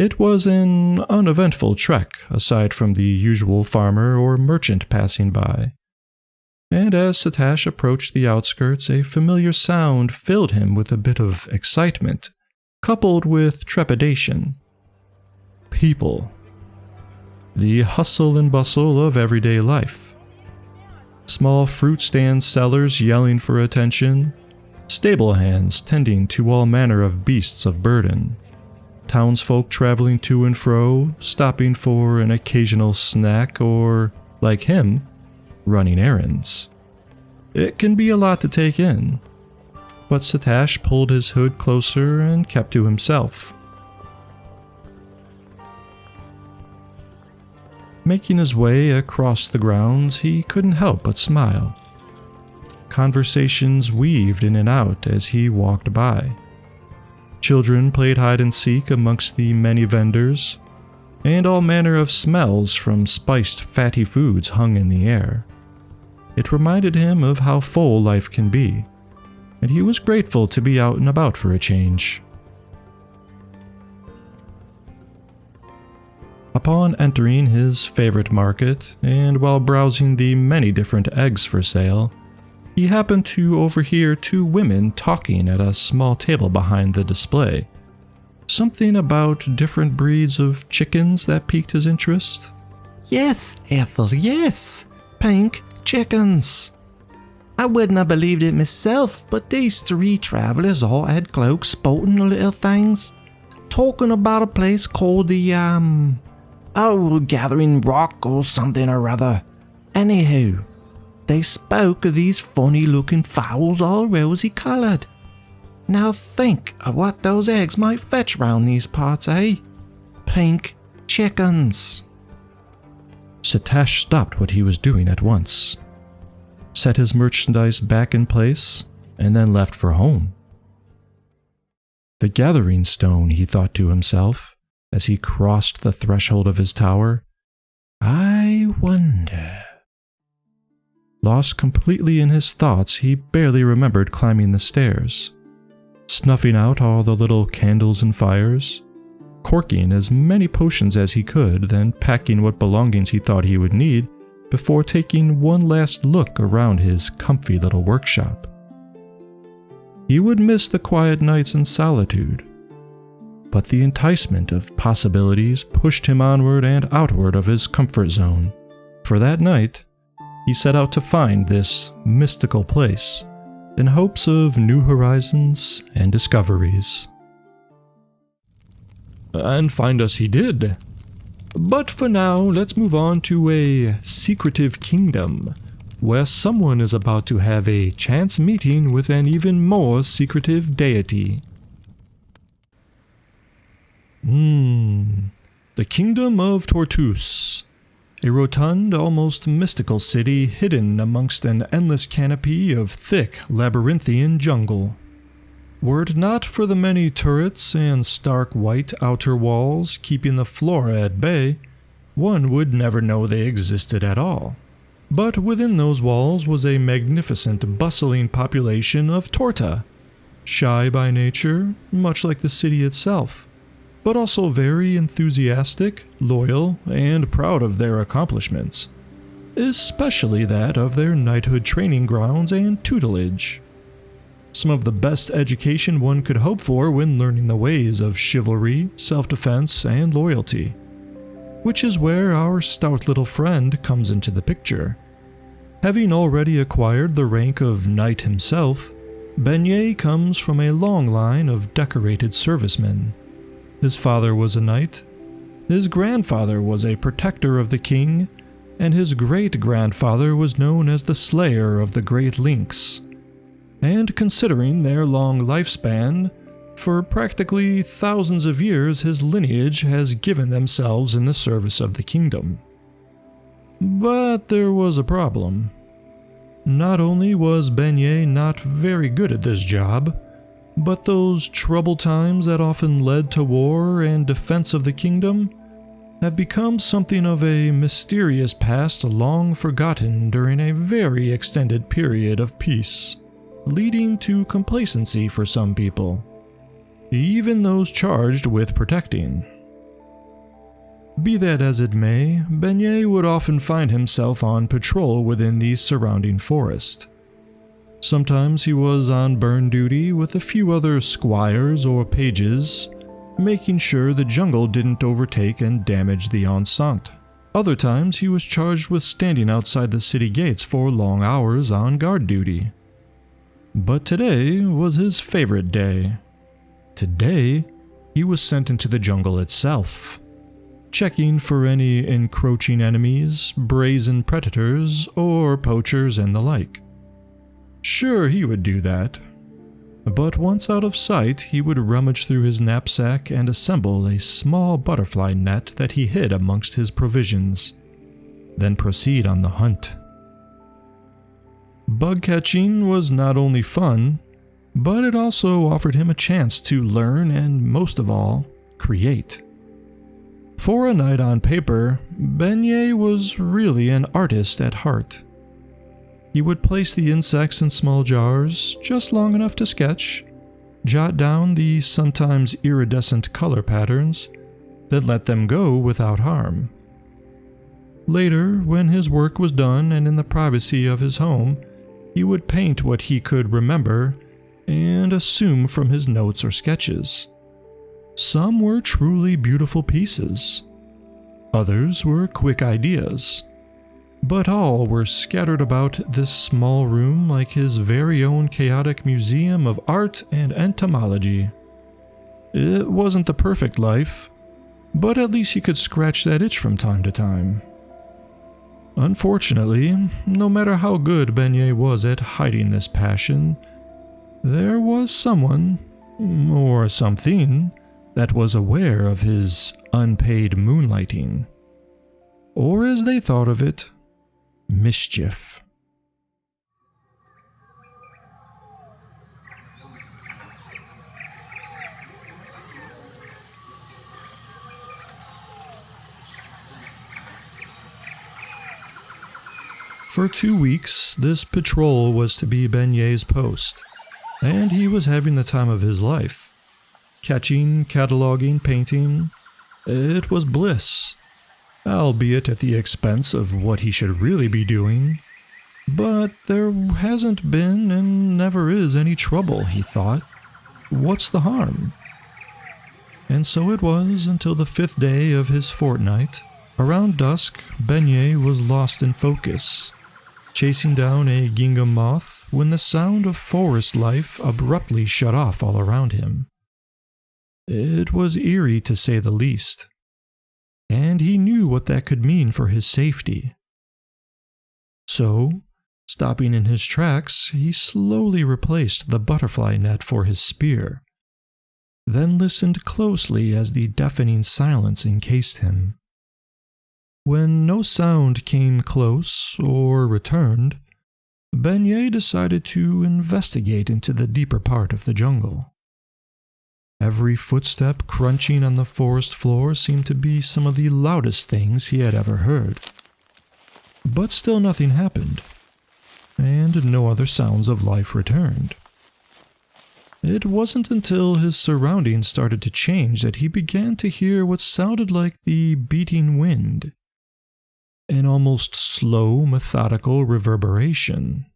It was an uneventful trek, aside from the usual farmer or merchant passing by. And as Setash approached the outskirts, a familiar sound filled him with a bit of excitement, coupled with trepidation. People. The hustle and bustle of everyday life. Small fruit stand sellers yelling for attention, stable hands tending to all manner of beasts of burden, townsfolk traveling to and fro, stopping for an occasional snack or, like him, running errands. It can be a lot to take in, but Setash pulled his hood closer and kept to himself. Making his way across the grounds, he couldn't help but smile. Conversations weaved in and out as he walked by. Children played hide and seek amongst the many vendors, and all manner of smells from spiced, fatty foods hung in the air. It reminded him of how full life can be, and he was grateful to be out and about for a change. Upon entering his favorite market, and while browsing the many different eggs for sale, he happened to overhear two women talking at a small table behind the display. Something about different breeds of chickens that piqued his interest. Yes, Ethel, yes. Pink chickens. I wouldn't have believed it myself, but these three travelers all had cloaks sporting little things, talking about a place called the, Gathering Rock or something or other. Anywho, they spoke of these funny-looking fowls all rosy-colored. Now think of what those eggs might fetch round these parts, eh? Pink chickens. Setash stopped what he was doing at once, set his merchandise back in place, and then left for home. The gathering stone, he thought to himself, as he crossed the threshold of his tower. I wonder. Lost completely in his thoughts, he barely remembered climbing the stairs, snuffing out all the little candles and fires, corking as many potions as he could, then packing what belongings he thought he would need before taking one last look around his comfy little workshop. He would miss the quiet nights in solitude, but the enticement of possibilities pushed him onward and outward of his comfort zone. For that night, he set out to find this mystical place in hopes of new horizons and discoveries. And find us he did. But for now, let's move on to a secretive kingdom, where someone is about to have a chance meeting with an even more secretive deity. The Kingdom of Tortoise. A rotund, almost mystical city hidden amongst an endless canopy of thick, labyrinthian jungle. Were it not for the many turrets and stark white outer walls keeping the flora at bay, one would never know they existed at all. But within those walls was a magnificent, bustling population of Torta, shy by nature, much like the city itself, but also very enthusiastic, loyal, and proud of their accomplishments, especially that of their knighthood training grounds and tutelage. Some of the best education one could hope for when learning the ways of chivalry, self-defense, and loyalty, which is where our stout little friend comes into the picture. Having already acquired the rank of knight himself, Beignet comes from a long line of decorated servicemen. His father was a knight, his grandfather was a protector of the king, and his great-grandfather was known as the slayer of the great lynx. And considering their long lifespan, for practically thousands of years his lineage has given themselves in the service of the kingdom. But there was a problem. Not only was Beignet not very good at this job, but those troubled times that often led to war and defense of the kingdom have become something of a mysterious past long forgotten during a very extended period of peace, leading to complacency for some people, even those charged with protecting. Be that as it may, Beignet would often find himself on patrol within the surrounding forest. Sometimes he was on burn duty with a few other squires or pages, making sure the jungle didn't overtake and damage the enceinte. Other times he was charged with standing outside the city gates for long hours on guard duty. But today was his favorite day. Today, he was sent into the jungle itself, checking for any encroaching enemies, brazen predators, or poachers and the like. Sure, he would do that. But once out of sight, he would rummage through his knapsack and assemble a small butterfly net that he hid amongst his provisions, then proceed on the hunt. Bug catching was not only fun, but it also offered him a chance to learn and, most of all, create. For a knight on paper, Beignet was really an artist at heart. He would place the insects in small jars, just long enough to sketch, jot down the sometimes iridescent color patterns, then let them go without harm. Later, when his work was done and in the privacy of his home, he would paint what he could remember and assume from his notes or sketches. Some were truly beautiful pieces. Others were quick ideas. But all were scattered about this small room like his very own chaotic museum of art and entomology. It wasn't the perfect life, but at least he could scratch that itch from time to time. Unfortunately, no matter how good Beignet was at hiding this passion, there was someone, or something, that was aware of his unpaid moonlighting. Or as they thought of it, mischief. For 2 weeks, this patrol was to be Beignet's post, and he was having the time of his life. Catching, cataloging, painting, it was bliss. Albeit at the expense of what he should really be doing. But there hasn't been and never is any trouble, he thought. What's the harm? And so it was until the 5th day of his fortnight. Around dusk, Beignet was lost in focus, chasing down a gingham moth when the sound of forest life abruptly shut off all around him. It was eerie to say the least. And he knew what that could mean for his safety. So, stopping in his tracks, he slowly replaced the butterfly net for his spear, then listened closely as the deafening silence encased him. When no sound came close or returned, Beignet decided to investigate into the deeper part of the jungle. Every footstep crunching on the forest floor seemed to be some of the loudest things he had ever heard. But still nothing happened, and no other sounds of life returned. It wasn't until his surroundings started to change that he began to hear what sounded like the beating wind, an almost slow, methodical reverberation.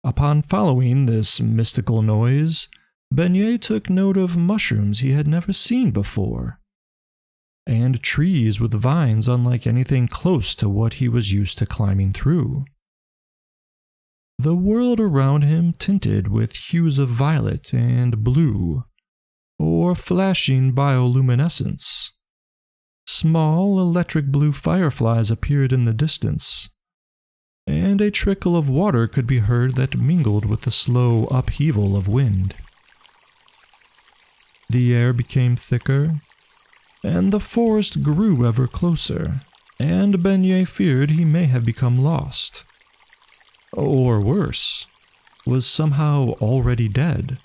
Upon following this mystical noise, Beignet took note of mushrooms he had never seen before, and trees with vines unlike anything close to what he was used to climbing through. The world around him tinted with hues of violet and blue, or flashing bioluminescence. Small electric blue fireflies appeared in the distance, and a trickle of water could be heard that mingled with the slow upheaval of wind. The air became thicker, and the forest grew ever closer, and Beignet feared he may have become lost. Or worse, was somehow already dead,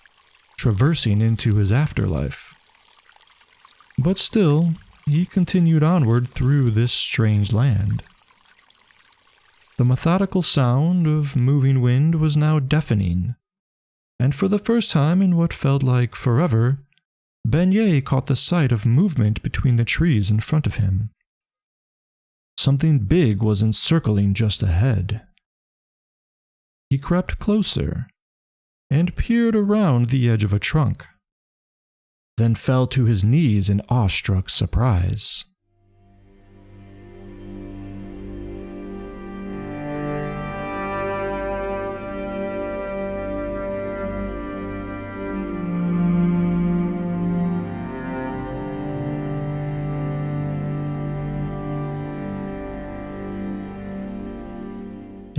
traversing into his afterlife. But still, he continued onward through this strange land. The methodical sound of moving wind was now deafening, and for the first time in what felt like forever, Beignet caught the sight of movement between the trees in front of him. Something big was encircling just ahead. He crept closer and peered around the edge of a trunk, then fell to his knees in awestruck surprise.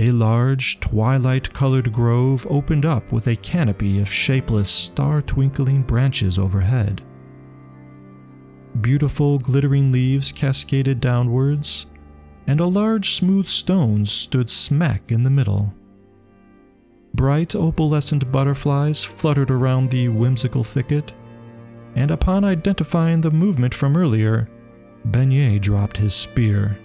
A large, twilight-colored grove opened up with a canopy of shapeless, star-twinkling branches overhead. Beautiful, glittering leaves cascaded downwards, and a large, smooth stone stood smack in the middle. Bright, opalescent butterflies fluttered around the whimsical thicket, and upon identifying the movement from earlier, Beignet dropped his spear.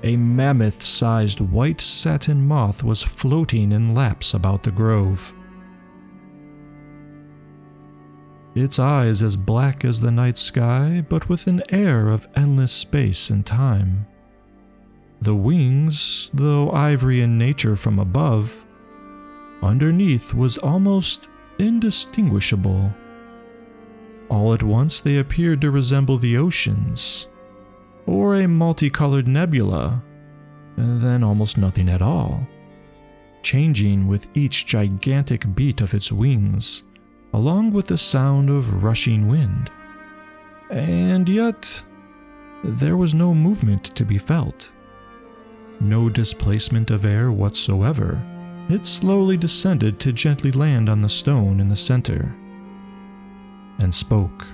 A mammoth-sized white satin moth was floating in laps about the grove. Its eyes as black as the night sky, but with an air of endless space and time. The wings, though ivory in nature from above, underneath was almost indistinguishable. All at once they appeared to resemble the oceans, or a multicolored nebula, and then almost nothing at all, changing with each gigantic beat of its wings, along with the sound of rushing wind. And yet, there was no movement to be felt. No displacement of air whatsoever. It slowly descended to gently land on the stone in the center, and spoke.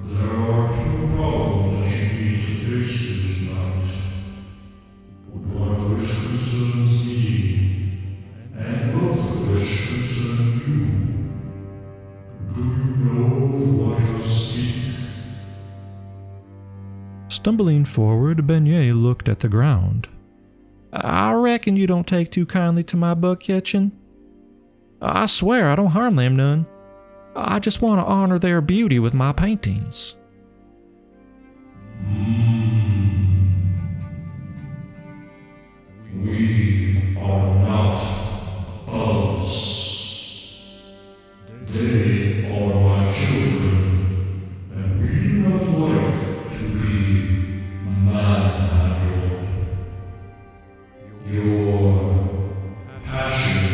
There are two problems that you need to face this night. One of which concerns me, and both of which concern you. Do you know of what I speak? Stumbling forward, Beignet looked at the ground. I reckon you don't take too kindly to my bug catching. I swear I don't harm them none. I just want to honor their beauty with my paintings. We are not bugs. They are my children, and we do not like to be manhandled. Your passion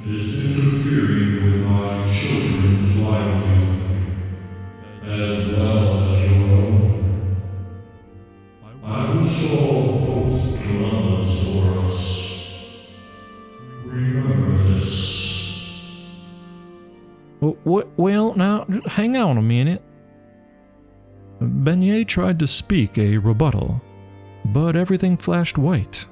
is interfering with my children's livelihood, as well as your own. I will solve both dilemmas for us. Remember this. Well, now, hang on a minute. Beignet tried to speak a rebuttal, but everything flashed white.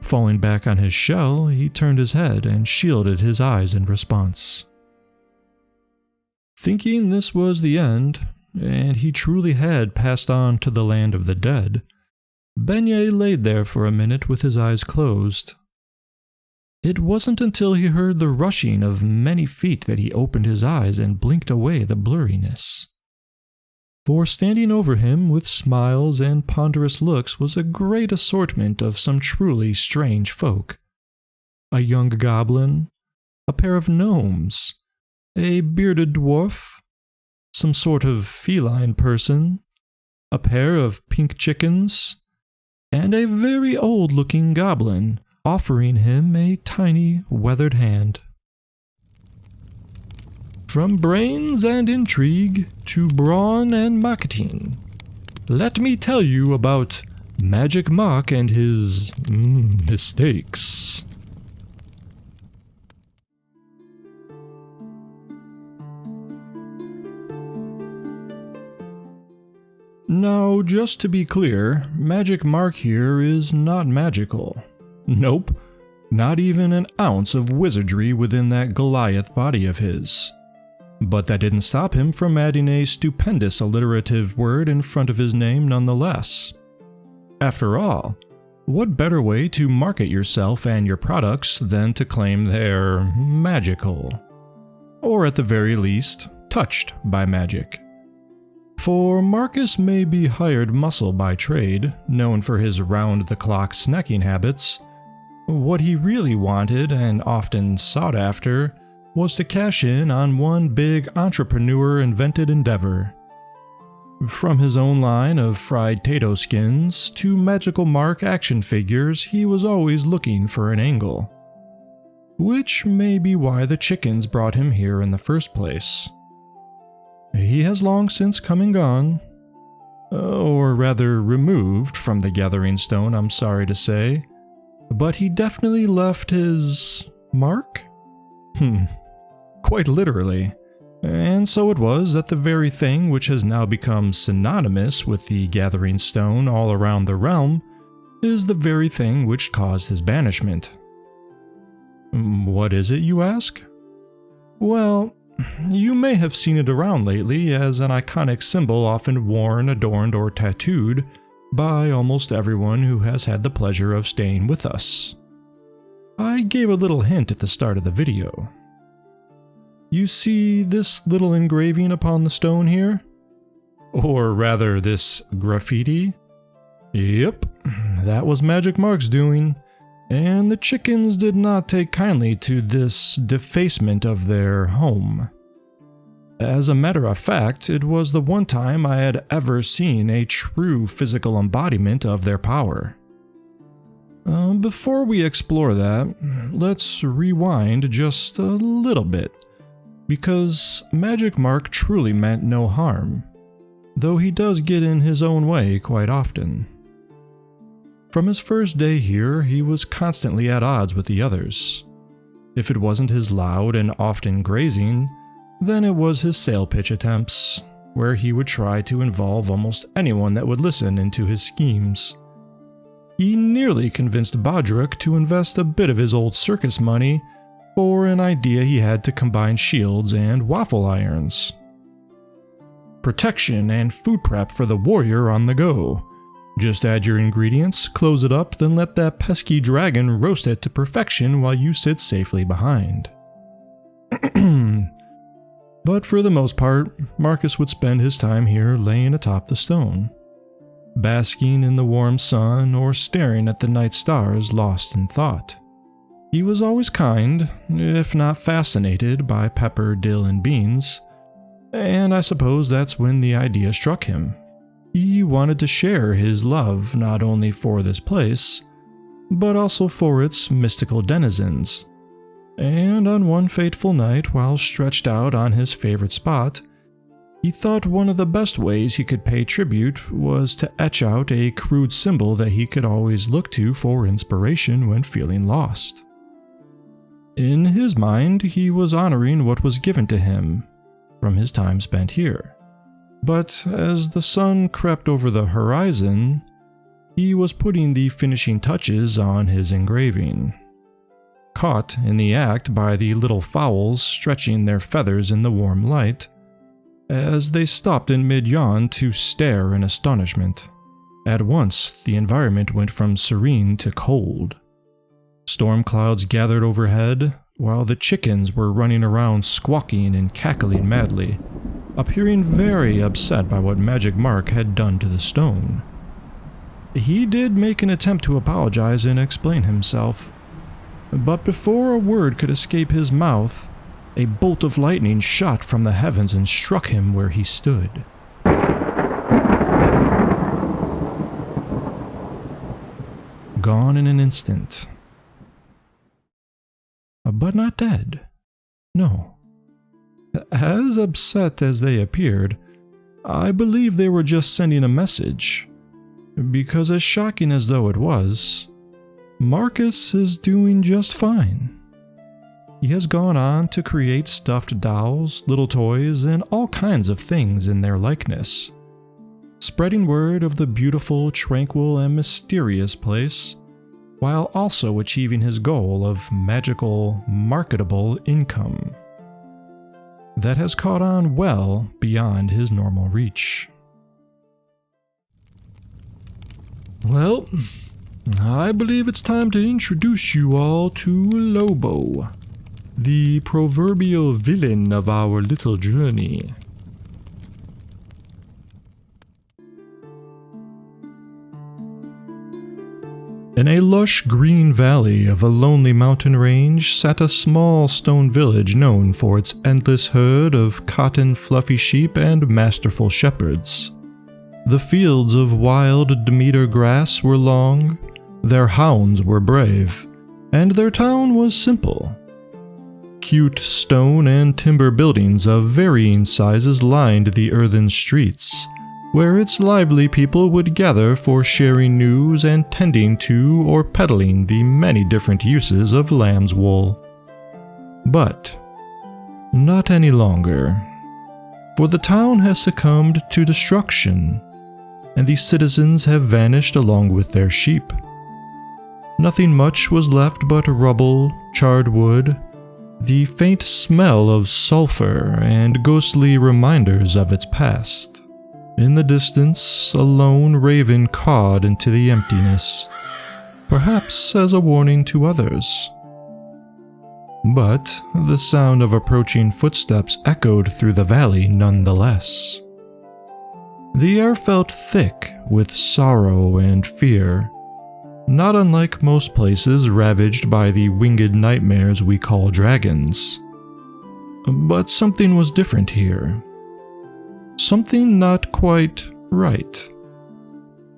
Falling back on his shell, he turned his head and shielded his eyes in response. Thinking this was the end, and he truly had passed on to the land of the dead, Beignet laid there for a minute with his eyes closed. It wasn't until he heard the rushing of many feet that he opened his eyes and blinked away the blurriness. For standing over him with smiles and ponderous looks was a great assortment of some truly strange folk. A young goblin, a pair of gnomes, a bearded dwarf, some sort of feline person, a pair of pink chickens, and a very old-looking goblin offering him a tiny, weathered hand. From brains and intrigue to brawn and marketing, let me tell you about Magic Mock and his mistakes. Now, just to be clear, Magic Mark here is not magical. Nope, not even an ounce of wizardry within that Goliath body of his. But that didn't stop him from adding a stupendous alliterative word in front of his name nonetheless. After all, What better way to market yourself and your products than to claim they're magical? Or at the very least, touched by magic. For Marcus may be hired muscle by trade, known for his round-the-clock snacking habits. What he really wanted, and often sought after, was to cash in on one big entrepreneur-invented endeavor. From his own line of fried tato skins to Magical Mark action figures, he was always looking for an angle. Which may be why the chickens brought him here in the first place. He has long since come and gone. Or rather removed from the Gathering Stone, I'm sorry to say. But he definitely left his mark? Quite literally. And so it was that the very thing which has now become synonymous with the Gathering Stone all around the realm is the very thing which caused his banishment. What is it, you ask? Well, you may have seen it around lately as an iconic symbol often worn, adorned, or tattooed by almost everyone who has had the pleasure of staying with us. I gave a little hint at the start of the video. You see this little engraving upon the stone here? Or rather, this graffiti? Yep, that was Magic Mark's doing, and the chickens did not take kindly to this defacement of their home. As a matter of fact, it was the one time I had ever seen a true physical embodiment of their power. Before we explore that, let's rewind just a little bit. Because Magic Mark truly meant no harm, though he does get in his own way quite often. From his first day here, he was constantly at odds with the others. If it wasn't his loud and often grazing, then it was his sale pitch attempts, where he would try to involve almost anyone that would listen into his schemes. He nearly convinced Badruc to invest a bit of his old circus money for an idea he had to combine shields and waffle irons. Protection and food prep for the warrior on the go. Just add your ingredients, close it up, then let that pesky dragon roast it to perfection while you sit safely behind. But for the most part, Marcus would spend his time here laying atop the stone, basking in the warm sun or staring at the night stars lost in thought. He was always kind, if not fascinated by pepper, dill, and beans, and I suppose that's when the idea struck him. He wanted to share his love not only for this place, but also for its mystical denizens. And on one fateful night, while stretched out on his favorite spot, he thought one of the best ways he could pay tribute was to etch out a crude symbol that he could always look to for inspiration when feeling lost. In his mind, he was honoring what was given to him from his time spent here. But as the sun crept over the horizon, he was putting the finishing touches on his engraving. Caught in the act by the little fowls stretching their feathers in the warm light, as they stopped in mid-yawn to stare in astonishment. At once, the environment went from serene to cold. Storm clouds gathered overhead, while the chickens were running around squawking and cackling madly, appearing very upset by what Magic Mark had done to the stone. He did make an attempt to apologize and explain himself, but before a word could escape his mouth, a bolt of lightning shot from the heavens and struck him where he stood. Gone in an instant. But not dead. No. As upset as they appeared, I believe they were just sending a message. Because as shocking as though it was, Marcus is doing just fine. He has gone on to create stuffed dolls, little toys, and all kinds of things in their likeness, spreading word of the beautiful, tranquil, and mysterious place, while also achieving his goal of magical, marketable income that has caught on well beyond his normal reach. Well, I believe it's time to introduce you all to Lobo, the proverbial villain of our little journey. In a lush green valley of a lonely mountain range sat a small stone village known for its endless herd of cotton fluffy sheep and masterful shepherds. The fields of wild Demeter grass were long, their hounds were brave, and their town was simple. Cute stone and timber buildings of varying sizes lined the earthen streets, where its lively people would gather for sharing news and tending to or peddling the many different uses of lamb's wool. But not any longer, for the town has succumbed to destruction, and the citizens have vanished along with their sheep. Nothing much was left but rubble, charred wood, the faint smell of sulfur, and ghostly reminders of its past. In the distance, a lone raven cawed into the emptiness, perhaps as a warning to others. But the sound of approaching footsteps echoed through the valley nonetheless. The air felt thick with sorrow and fear, not unlike most places ravaged by the winged nightmares we call dragons. But something was different here. Something not quite right.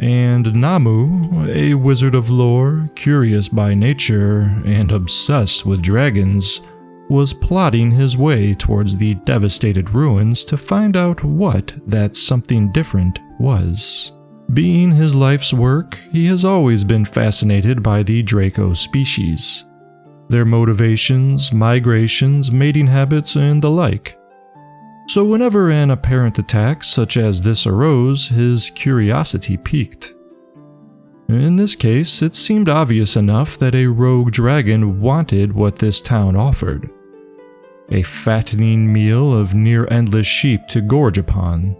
And Namu, a wizard of lore, curious by nature and obsessed with dragons, was plodding his way towards the devastated ruins to find out what that something different was. Being his life's work, he has always been fascinated by the Draco species, their motivations, migrations, mating habits, and the like. So whenever an apparent attack such as this arose, his curiosity piqued. In this case, it seemed obvious enough that a rogue dragon wanted what this town offered. A fattening meal of near-endless sheep to gorge upon.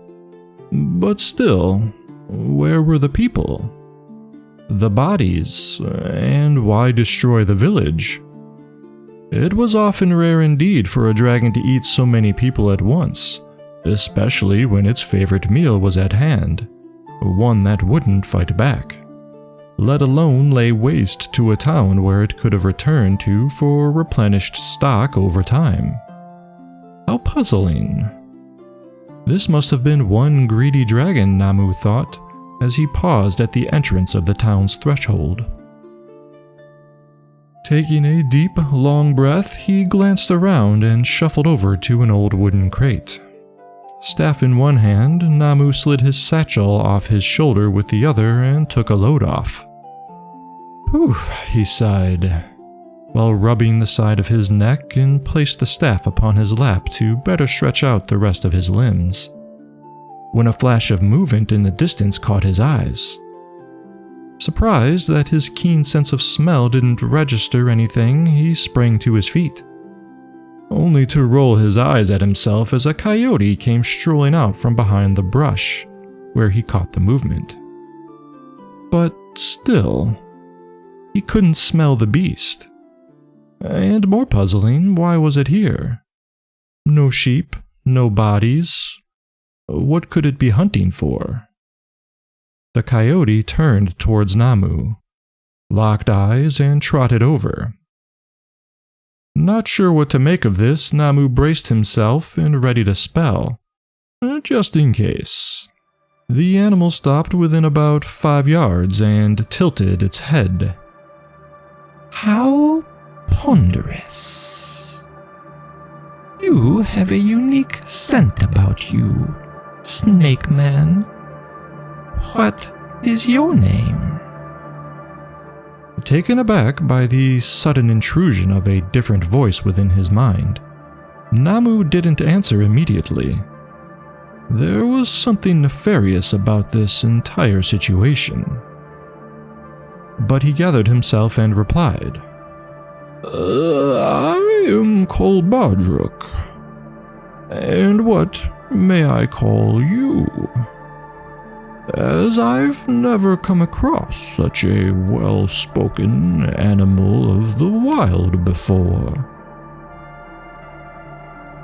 But still, where were the people? The bodies, and why destroy the village? It was often rare indeed for a dragon to eat so many people at once, especially when its favorite meal was at hand, one that wouldn't fight back, let alone lay waste to a town where it could have returned to for replenished stock over time. How puzzling. This must have been one greedy dragon, Namu thought, as he paused at the entrance of the town's threshold. Taking a deep, long breath, he glanced around and shuffled over to an old wooden crate. Staff in one hand, Namu slid his satchel off his shoulder with the other and took a load off. "Whew," he sighed, while rubbing the side of his neck and placed the staff upon his lap to better stretch out the rest of his limbs, when a flash of movement in the distance caught his eyes. Surprised that his keen sense of smell didn't register anything, he sprang to his feet, only to roll his eyes at himself as a coyote came strolling out from behind the brush, where he caught the movement. But still, he couldn't smell the beast. And more puzzling, why was it here? No sheep, no bodies. What could it be hunting for? The coyote turned towards Namu, locked eyes, and trotted over. Not sure what to make of this, Namu braced himself and readied a spell, just in case. The animal stopped within about 5 yards and tilted its head. "How ponderous. You have a unique scent about you, Snake Man. What is your name?" Taken aback by the sudden intrusion of a different voice within his mind, Namu didn't answer immediately. There was something nefarious about this entire situation. But he gathered himself and replied, "I am called Badruc. And what may I call you?" as I've never come across such a well-spoken animal of the wild before.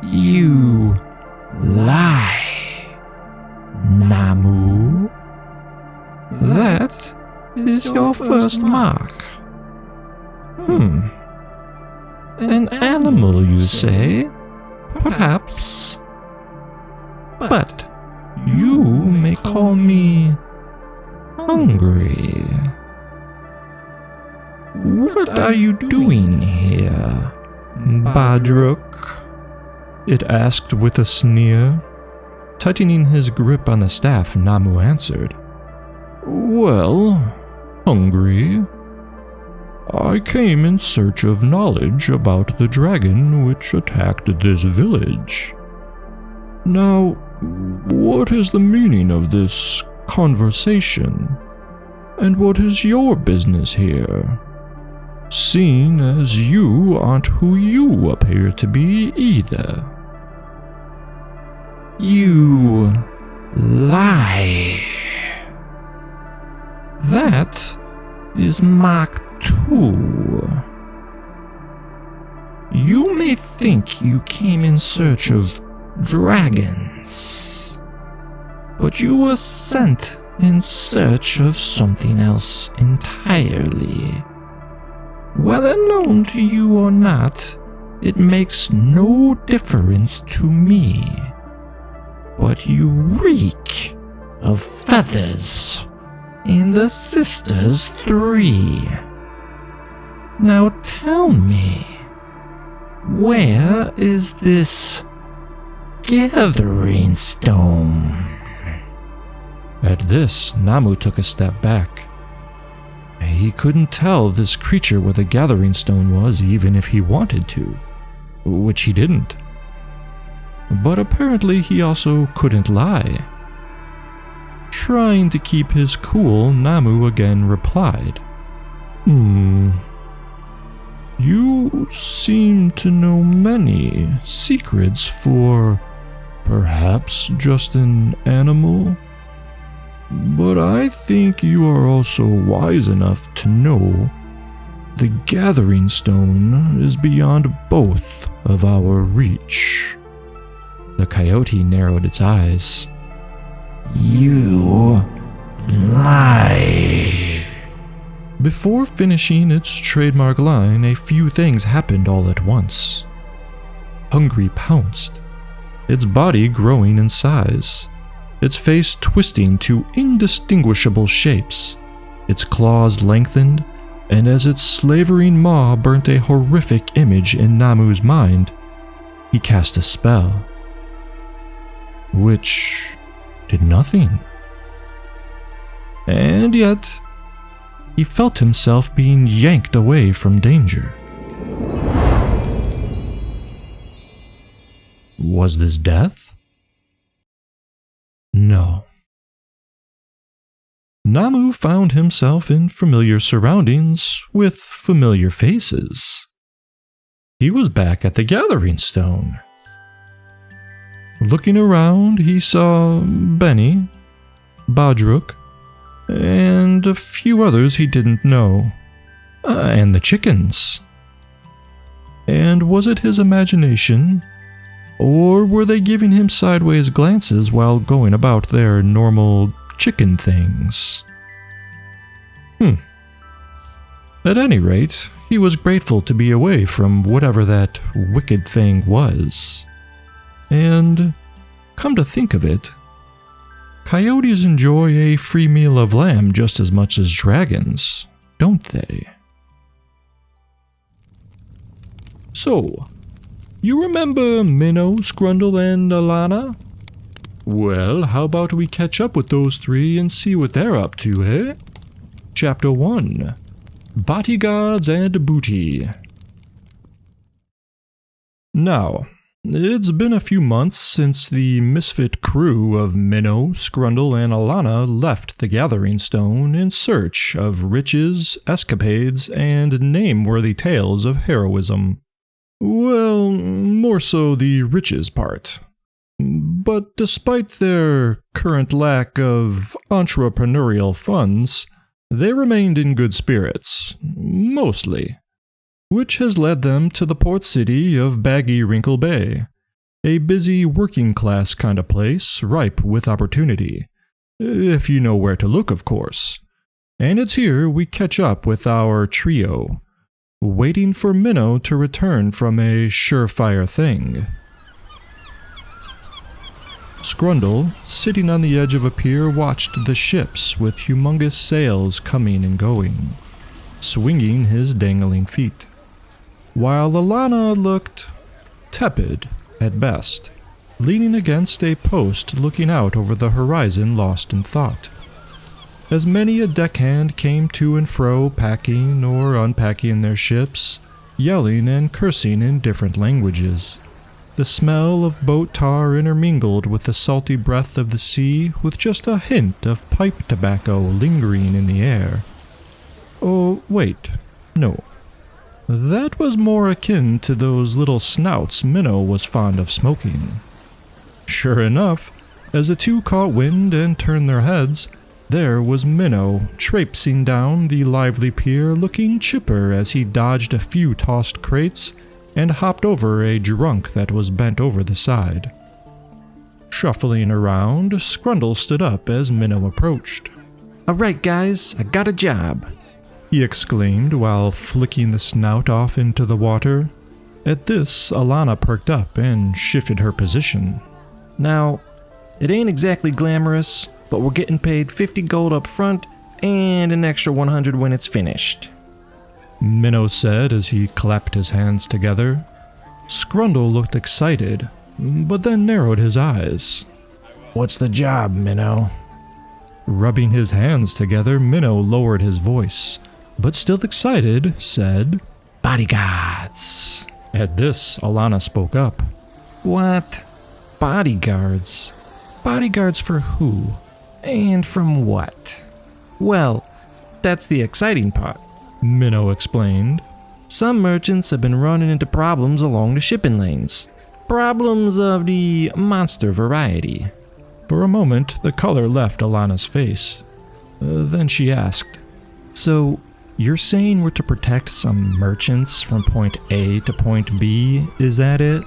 You lie, Namu. That is your first mark. An animal, you say? Perhaps. But you may call me hungry. What are you doing here, Badruc? It asked with a sneer. Tightening his grip on the staff, Namu answered. Well, hungry. I came in search of knowledge about the dragon which attacked this village. Now, what is the meaning of this conversation? And what is your business here? Seeing as you aren't who you appear to be either. You lie. That is Mark 2. You may think you came in search of dragons, but you were sent in search of something else entirely. Whether known to you or not, it makes no difference to me. But you reek of feathers and the sisters 3. Now tell me, where is this gathering stone? At this, Namu took a step back. He couldn't tell this creature where the gathering stone was even if he wanted to, which he didn't. But apparently he also couldn't lie. Trying to keep his cool, Namu again replied, You seem to know many secrets for perhaps just an animal. But I think you are also wise enough to know the gathering stone is beyond both of our reach. The coyote narrowed its eyes. You lie. Before finishing its trademark line, a few things happened all at once. Hungry pounced, its body growing in size, its face twisting to indistinguishable shapes, its claws lengthened, and as its slavering maw burnt a horrific image in Namu's mind, he cast a spell, which did nothing. And yet, he felt himself being yanked away from danger. Was this death? No. Namu found himself in familiar surroundings with familiar faces. He was back at the Gathering Stone. Looking around, he saw Benny, Badruc, and a few others he didn't know, and the chickens. And was it his imagination, or were they giving him sideways glances while going about their normal chicken things? At any rate, he was grateful to be away from whatever that wicked thing was. And, come to think of it, coyotes enjoy a free meal of lamb just as much as dragons, don't they? So, you remember Minnow, Skrundle, and Allanah? Well, how about we catch up with those 3 and see what they're up to, eh? Chapter 1, Bodyguards and Booty. Now, it's been a few months since the misfit crew of Minnow, Skrundle, and Allanah left the Gathering Stone in search of riches, escapades, and name-worthy tales of heroism. Well, more so the riches part. But despite their current lack of entrepreneurial funds, they remained in good spirits, mostly, which has led them to the port city of Baggy Wrinkle Bay, a busy working-class kind of place ripe with opportunity, if you know where to look, of course. And it's here we catch up with our trio, waiting for Minnow to return from a surefire thing. Skrundle, sitting on the edge of a pier, watched the ships with humongous sails coming and going, swinging his dangling feet, while Allanah looked tepid at best, leaning against a post looking out over the horizon lost in thought. As many a deckhand came to and fro packing or unpacking their ships, yelling and cursing in different languages. The smell of boat tar intermingled with the salty breath of the sea, with just a hint of pipe tobacco lingering in the air. Oh, wait, no. That was more akin to those little snouts Minnow was fond of smoking. Sure enough, as the two caught wind and turned their heads, there was Minnow traipsing down the lively pier, looking chipper as he dodged a few tossed crates and hopped over a drunk that was bent over the side. Shuffling around, Skrundle stood up as Minnow approached. "All right, guys, I got a job," he exclaimed while flicking the snout off into the water. At this, Allanah perked up and shifted her position. "Now, it ain't exactly glamorous, but we're getting paid 50 gold up front and an extra 100 when it's finished," Minnow said as he clapped his hands together. Skrundle looked excited, but then narrowed his eyes. "What's the job, Minnow?" Rubbing his hands together, Minnow lowered his voice, but still excited, said, "Bodyguards." At this, Allanah spoke up. "What? Bodyguards? Bodyguards for who? And from what?" "Well, that's the exciting part," Minnow explained. "Some merchants have been running into problems along the shipping lanes. Problems of the monster variety." For a moment, the color left Alannah's face. Then she asked, "So, you're saying we're to protect some merchants from point A to point B, is that it?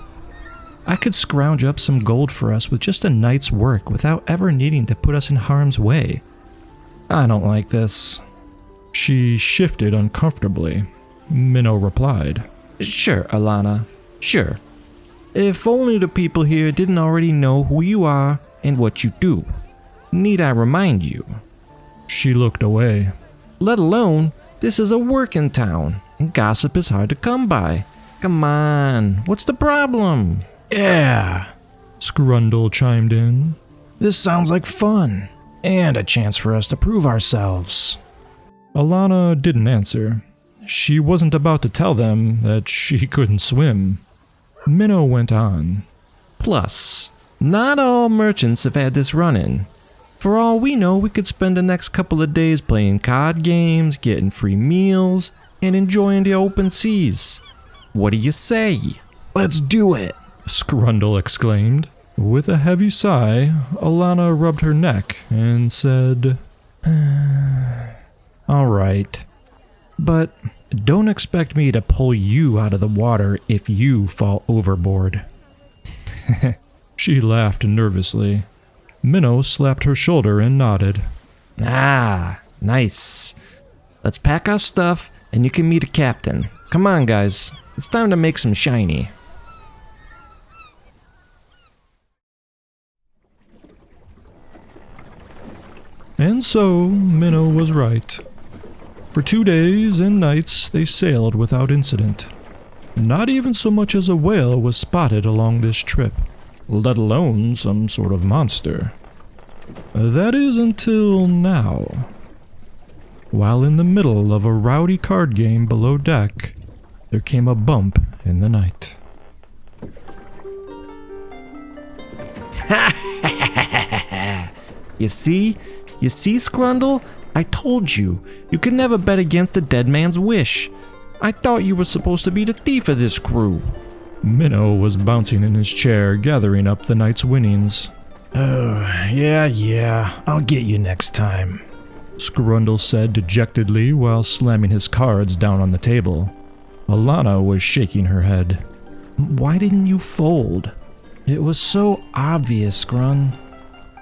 I could scrounge up some gold for us with just a night's work without ever needing to put us in harm's way." "I don't like this." She shifted uncomfortably. Minnow replied, "Sure, Allanah, sure. If only the people here didn't already know who you are and what you do. Need I remind you?" She looked away. "Let alone, this is a working town, and gossip is hard to come by. Come on, what's the problem?" "Yeah," Skrundle chimed in. "This sounds like fun, and a chance for us to prove ourselves." Allanah didn't answer. She wasn't about to tell them that she couldn't swim. Minnow went on. "Plus, not all merchants have had this run-in. For all we know, we could spend the next couple of days playing card games, getting free meals, and enjoying the open seas. What do you say?" "Let's do it," Skrundle exclaimed. With a heavy sigh, Allanah rubbed her neck and said, "All right, but don't expect me to pull you out of the water if you fall overboard." She laughed nervously. Minnow slapped her shoulder and nodded. "Ah, nice. Let's pack our stuff and you can meet a captain. Come on, guys. It's time to make some shiny." And so, Minnow was right. For 2 days and nights they sailed without incident. Not even so much as a whale was spotted along this trip, let alone some sort of monster. That is until now. While in the middle of a rowdy card game below deck, there came a bump in the night. You see, Skrundle? I told you, you could never bet against a dead man's wish. I thought you were supposed to be the thief of this crew." Minnow was bouncing in his chair, gathering up the night's winnings. Oh, yeah, I'll get you next time, Skrundle said dejectedly while slamming his cards down on the table. Allanah was shaking her head. Why didn't you fold? It was so obvious, Scrun.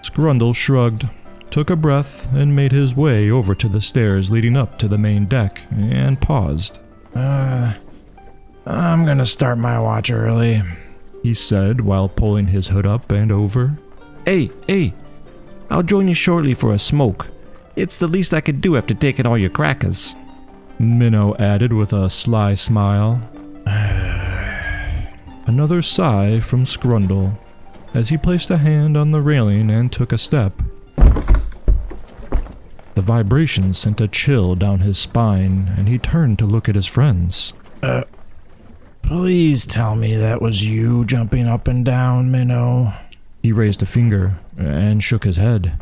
Skrundle shrugged, took a breath, and made his way over to the stairs leading up to the main deck, and paused. I'm gonna start my watch early, he said while pulling his hood up and over. Hey, I'll join you shortly for a smoke. It's the least I could do after taking all your crackers, Minnow added with a sly smile. Another sigh from Skrundle as he placed a hand on the railing and took a step. The vibration sent a chill down his spine, and he turned to look at his friends. Please tell me that was you jumping up and down, Minnow. He raised a finger and shook his head.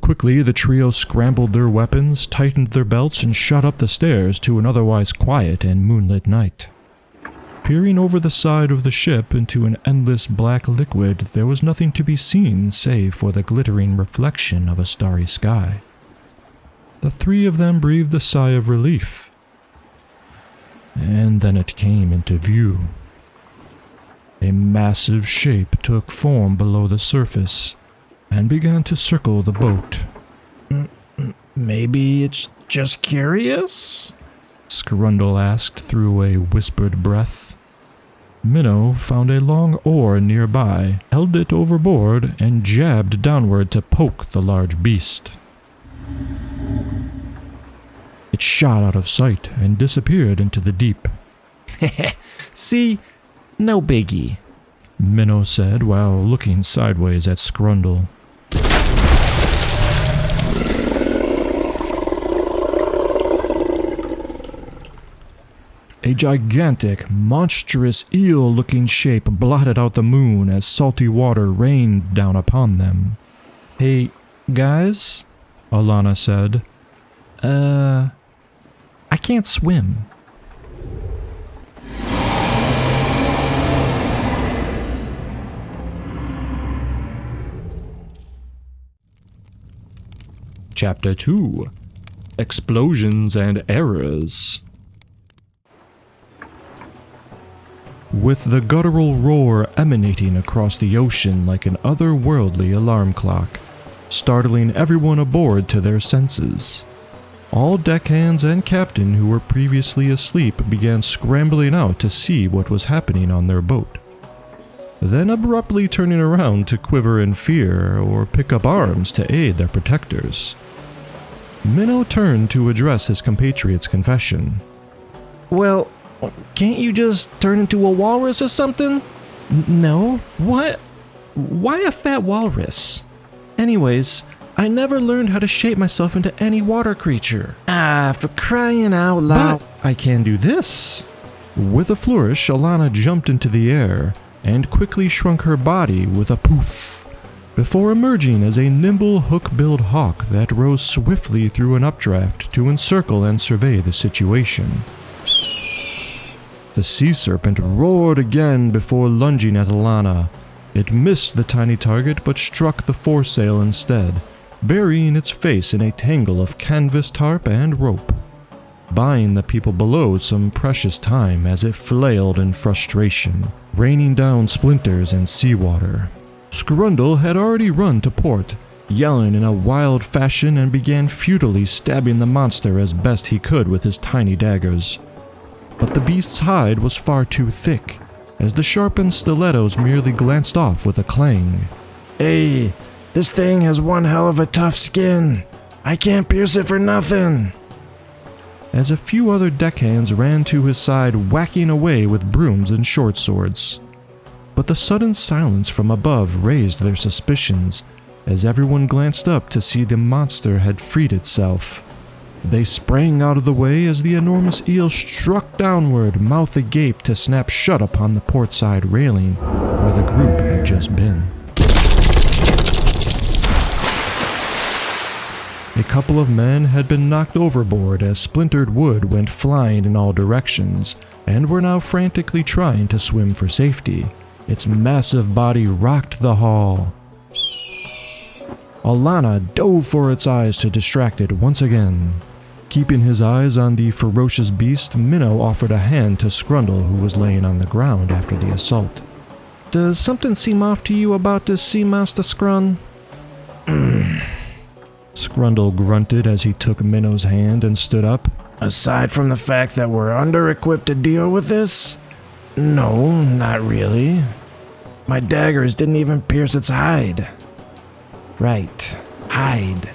Quickly, the trio scrambled their weapons, tightened their belts, and shot up the stairs to an otherwise quiet and moonlit night. Peering over the side of the ship into an endless black liquid, there was nothing to be seen save for the glittering reflection of a starry sky. The three of them breathed a sigh of relief. And then it came into view. A massive shape took form below the surface and began to circle the boat. Maybe it's just curious? Skrundle asked through a whispered breath. Minnow found a long oar nearby, held it overboard, and jabbed downward to poke the large beast. It shot out of sight and disappeared into the deep. See? No biggie, Minnow said while looking sideways at Skrundle. A gigantic, monstrous eel-looking shape blotted out the moon as salty water rained down upon them. Hey, guys? Allanah said. I can't swim. Chapter 2: Explosions and Errors. With the guttural roar emanating across the ocean like an otherworldly alarm clock, startling everyone aboard to their senses. All deckhands and captain who were previously asleep began scrambling out to see what was happening on their boat, then abruptly turning around to quiver in fear or pick up arms to aid their protectors. Minnow turned to address his compatriot's confession. Well, can't you just turn into a walrus or something? No? What? Why a fat walrus? Anyways, I never learned how to shape myself into any water creature. For crying out loud. But I can do this. With a flourish, Allanah jumped into the air and quickly shrunk her body with a poof, before emerging as a nimble hook-billed hawk that rose swiftly through an updraft to encircle and survey the situation. The sea serpent roared again before lunging at Allanah. It missed the tiny target but struck the foresail instead, burying its face in a tangle of canvas tarp and rope, buying the people below some precious time as it flailed in frustration, raining down splinters and seawater. Skrundle had already run to port, yelling in a wild fashion, and began futilely stabbing the monster as best he could with his tiny daggers. But the beast's hide was far too thick, as the sharpened stilettos merely glanced off with a clang. Hey, this thing has one hell of a tough skin. I can't pierce it for nothing. As a few other deckhands ran to his side, whacking away with brooms and short swords. But the sudden silence from above raised their suspicions, as everyone glanced up to see the monster had freed itself. They sprang out of the way as the enormous eel struck downward, mouth agape, to snap shut upon the port side railing where the group had just been. A couple of men had been knocked overboard as splintered wood went flying in all directions, and were now frantically trying to swim for safety. Its massive body rocked the hall. Allanah dove for its eyes to distract it once again. Keeping his eyes on the ferocious beast, Minnow offered a hand to Skrundle, who was laying on the ground after the assault. Does something seem off to you about this sea monster, Scrun? Skrundle grunted as he took Minnow's hand and stood up. Aside from the fact that we're under-equipped to deal with this? No, not really. My daggers didn't even pierce its hide. Right, hide.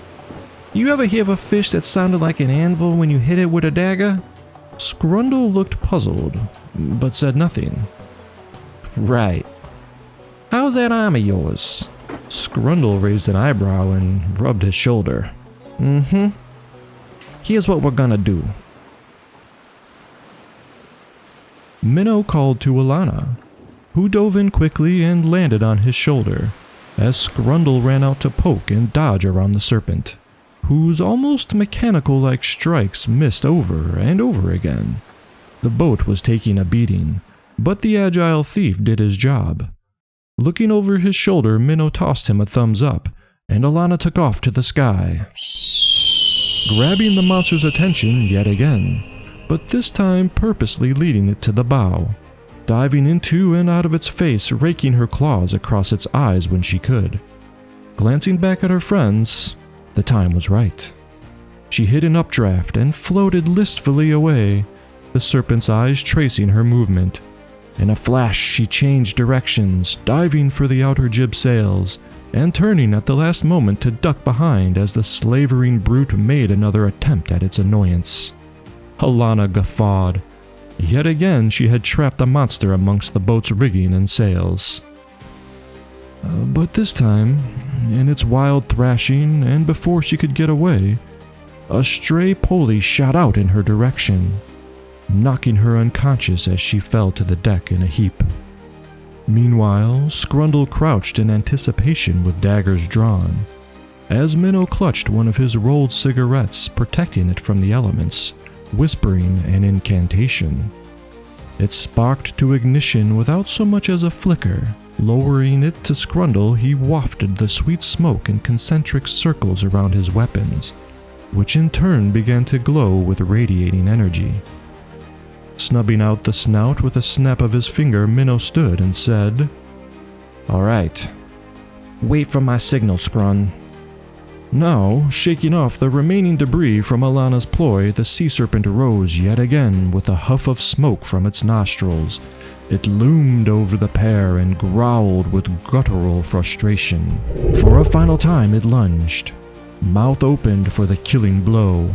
You ever hear of a fish that sounded like an anvil when you hit it with a dagger? Skrundle looked puzzled, but said nothing. Right. How's that arm of yours? Skrundle raised an eyebrow and rubbed his shoulder. Here's what we're gonna do. Minnow called to Allanah, who dove in quickly and landed on his shoulder, as Skrundle ran out to poke and dodge around the serpent, whose almost mechanical-like strikes missed over and over again. The boat was taking a beating, but the agile thief did his job. Looking over his shoulder, Minnow tossed him a thumbs up, and Allanah took off to the sky, grabbing the monster's attention yet again, but this time purposely leading it to the bow, diving into and out of its face, raking her claws across its eyes when she could. Glancing back at her friends, the time was right. She hit an updraft and floated listfully away, the serpent's eyes tracing her movement. In a flash, she changed directions, diving for the outer jib sails, and turning at the last moment to duck behind as the slavering brute made another attempt at its annoyance. Allanah guffawed. Yet again she had trapped the monster amongst the boat's rigging and sails. But this time, in its wild thrashing, and before she could get away, a stray pulley shot out in her direction, knocking her unconscious as she fell to the deck in a heap. Meanwhile, Skrundle crouched in anticipation with daggers drawn, as Minnow clutched one of his rolled cigarettes, protecting it from the elements, whispering an incantation. It sparked to ignition without so much as a flicker. Lowering it to Skrundle, he wafted the sweet smoke in concentric circles around his weapons, which in turn began to glow with radiating energy. Snubbing out the snout with a snap of his finger, Minnow stood and said, "All right. Wait for my signal, Scrun." Now, shaking off the remaining debris from Allannah's ploy, the sea serpent rose yet again with a huff of smoke from its nostrils. It loomed over the pair and growled with guttural frustration. For a final time it lunged, mouth opened for the killing blow.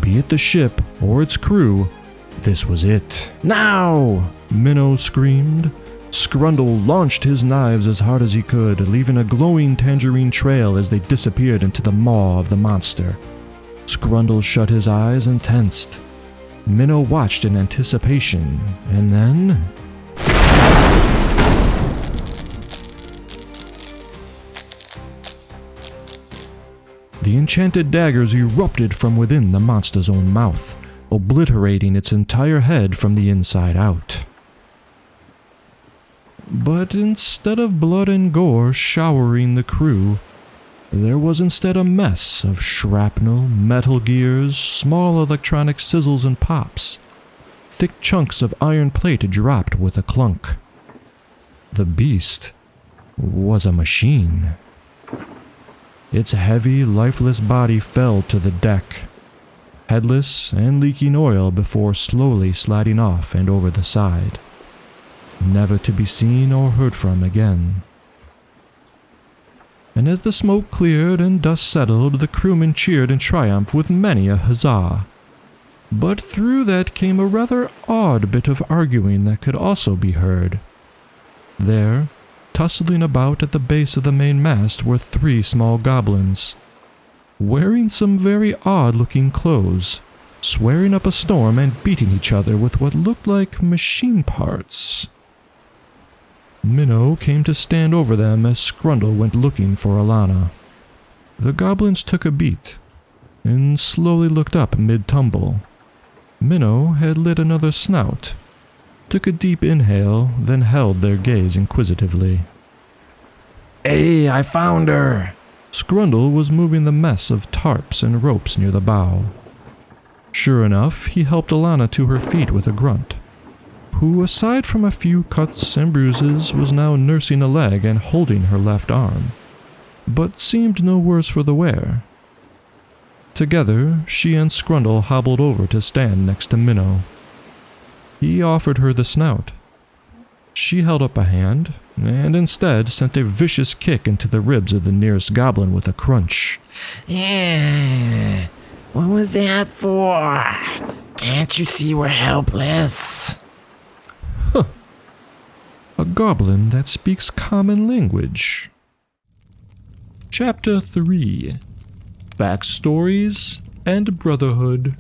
Be it the ship or its crew, this was it. Now! Minnow screamed. Skrundle launched his knives as hard as he could, leaving a glowing tangerine trail as they disappeared into the maw of the monster. Skrundle shut his eyes and tensed. Minnow watched in anticipation, and then... the enchanted daggers erupted from within the monster's own mouth, obliterating its entire head from the inside out. But instead of blood and gore showering the crew, there was instead a mess of shrapnel, metal gears, small electronic sizzles and pops. Thick chunks of iron plate dropped with a clunk. The beast was a machine. Its heavy, lifeless body fell to the deck, headless and leaking oil before slowly sliding off and over the side, never to be seen or heard from again. And as the smoke cleared and dust settled, the crewmen cheered in triumph with many a huzzah. But through that came a rather odd bit of arguing that could also be heard. There, tussling about at the base of the main mast, were 3 small goblins, wearing some very odd-looking clothes, swearing up a storm and beating each other with what looked like machine parts. Minnow came to stand over them as Skrundle went looking for Allanah. The goblins took a beat, and slowly looked up mid-tumble. Minnow had lit another snout, took a deep inhale, then held their gaze inquisitively. Hey, I found her! Skrundle was moving the mess of tarps and ropes near the bow. Sure enough, he helped Allanah to her feet with a grunt, who, aside from a few cuts and bruises, was now nursing a leg and holding her left arm, but seemed no worse for the wear. Together, she and Skrundle hobbled over to stand next to Minnow. He offered her the snout. She held up a hand, and instead sent a vicious kick into the ribs of the nearest goblin with a crunch. Yeah, what was that for? Can't you see we're helpless? Huh. A goblin that speaks common language. Chapter 3. Backstories and Brotherhood.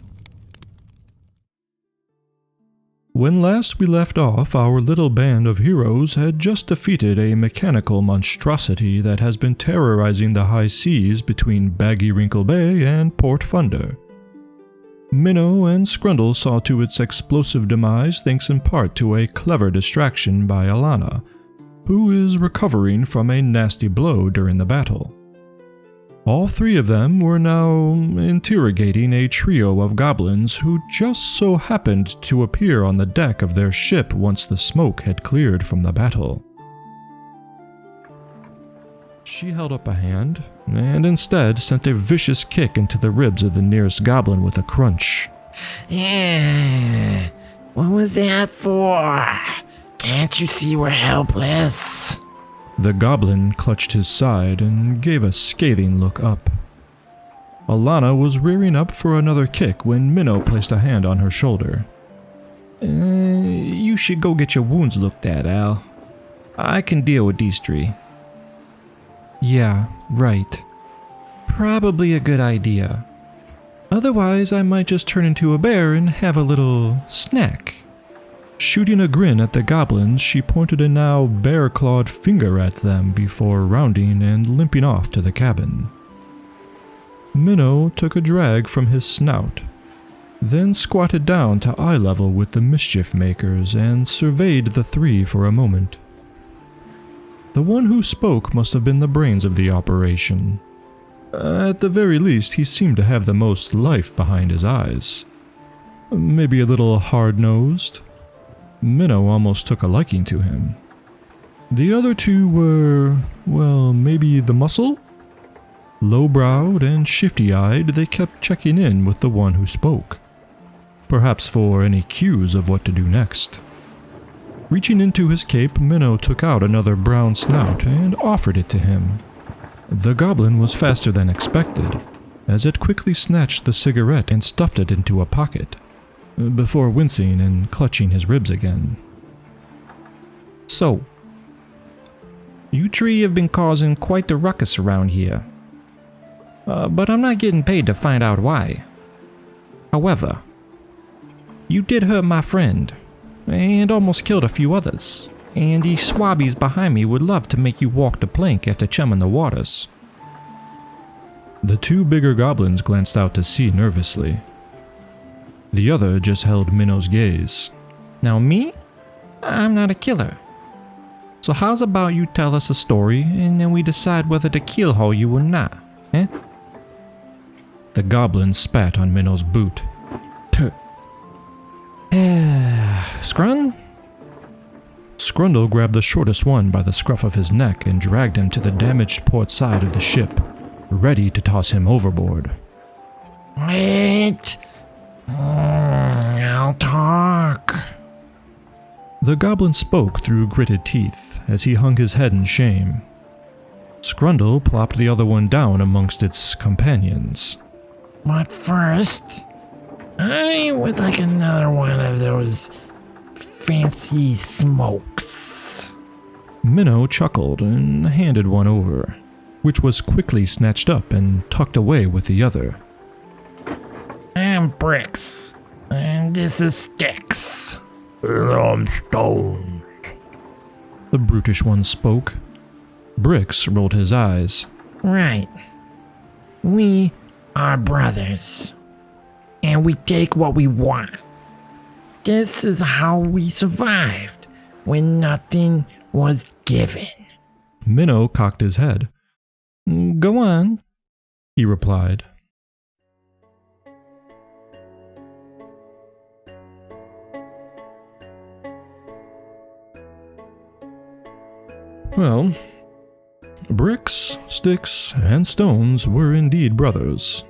When last we left off, our little band of heroes had just defeated a mechanical monstrosity that has been terrorizing the high seas between Baggy Wrinkle Bay and Port Thunder. Minnow and Skrundle saw to its explosive demise thanks in part to a clever distraction by Allanah, who is recovering from a nasty blow during the battle. All three of them were now interrogating a trio of goblins who just so happened to appear on the deck of their ship once the smoke had cleared from the battle. She held up a hand, and instead sent a vicious kick into the ribs of the nearest goblin with a crunch. Yeah, what was that for? Can't you see we're helpless? The goblin clutched his side and gave a scathing look up. Allanah was rearing up for another kick when Minnow placed a hand on her shoulder. You should go get your wounds looked at, Al. I can deal with these three. Yeah, right. Probably a good idea. Otherwise, I might just turn into a bear and have a little snack. Shooting a grin at the goblins, she pointed a now bear-clawed finger at them before rounding and limping off to the cabin. Minnow took a drag from his snout, then squatted down to eye level with the mischief makers and surveyed the three for a moment. The one who spoke must have been the brains of the operation. At the very least, he seemed to have the most life behind his eyes. Maybe a little hard-nosed. Minnow almost took a liking to him. The other two were, well, maybe the muscle? Low-browed and shifty-eyed, they kept checking in with the one who spoke, perhaps for any cues of what to do next. Reaching into his cape, Minnow took out another brown snout and offered it to him. The goblin was faster than expected, as it quickly snatched the cigarette and stuffed it into a pocket, before wincing and clutching his ribs again. So, you three have been causing quite the ruckus around here. But I'm not getting paid to find out why. However, you did hurt my friend, and almost killed a few others, and these swabbies behind me would love to make you walk the plank after chumming the waters. The two bigger goblins glanced out to sea nervously. The other just held Minnow's gaze. Now me? I'm not a killer. So how's about you tell us a story and then we decide whether to keelhaul you or not, eh? The goblin spat on Minnow's boot. Scrun? Skrundle grabbed the shortest one by the scruff of his neck and dragged him to the damaged port side of the ship, ready to toss him overboard. Wait! I'll talk. The goblin spoke through gritted teeth as he hung his head in shame. Skrundle plopped the other one down amongst its companions. But first, I would like another one of those fancy smokes. Minnow chuckled and handed one over, which was quickly snatched up and tucked away with the other. I'm bricks, and this is sticks. And I'm stones. The brutish one spoke. Bricks rolled his eyes. Right. We are brothers, and we take what we want. This is how we survived when nothing was given. Minnow cocked his head. Go on, He replied. Well, bricks, sticks, and stones were indeed brothers.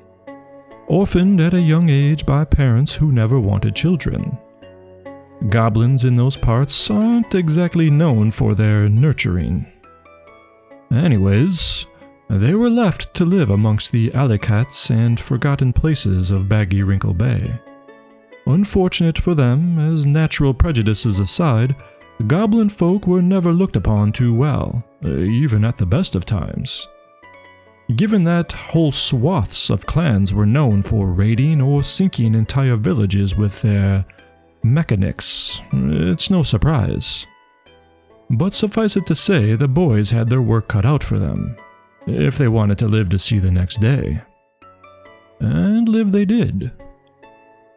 Orphaned at a young age by parents who never wanted children. Goblins in those parts aren't exactly known for their nurturing. Anyways, they were left to live amongst the alley-cats and forgotten places of Baggy Wrinkle Bay. Unfortunate for them, as natural prejudices aside, goblin folk were never looked upon too well, even at the best of times. Given that whole swaths of clans were known for raiding or sinking entire villages with their mechanics, it's no surprise. But suffice it to say, the boys had their work cut out for them, if they wanted to live to see the next day. And live they did,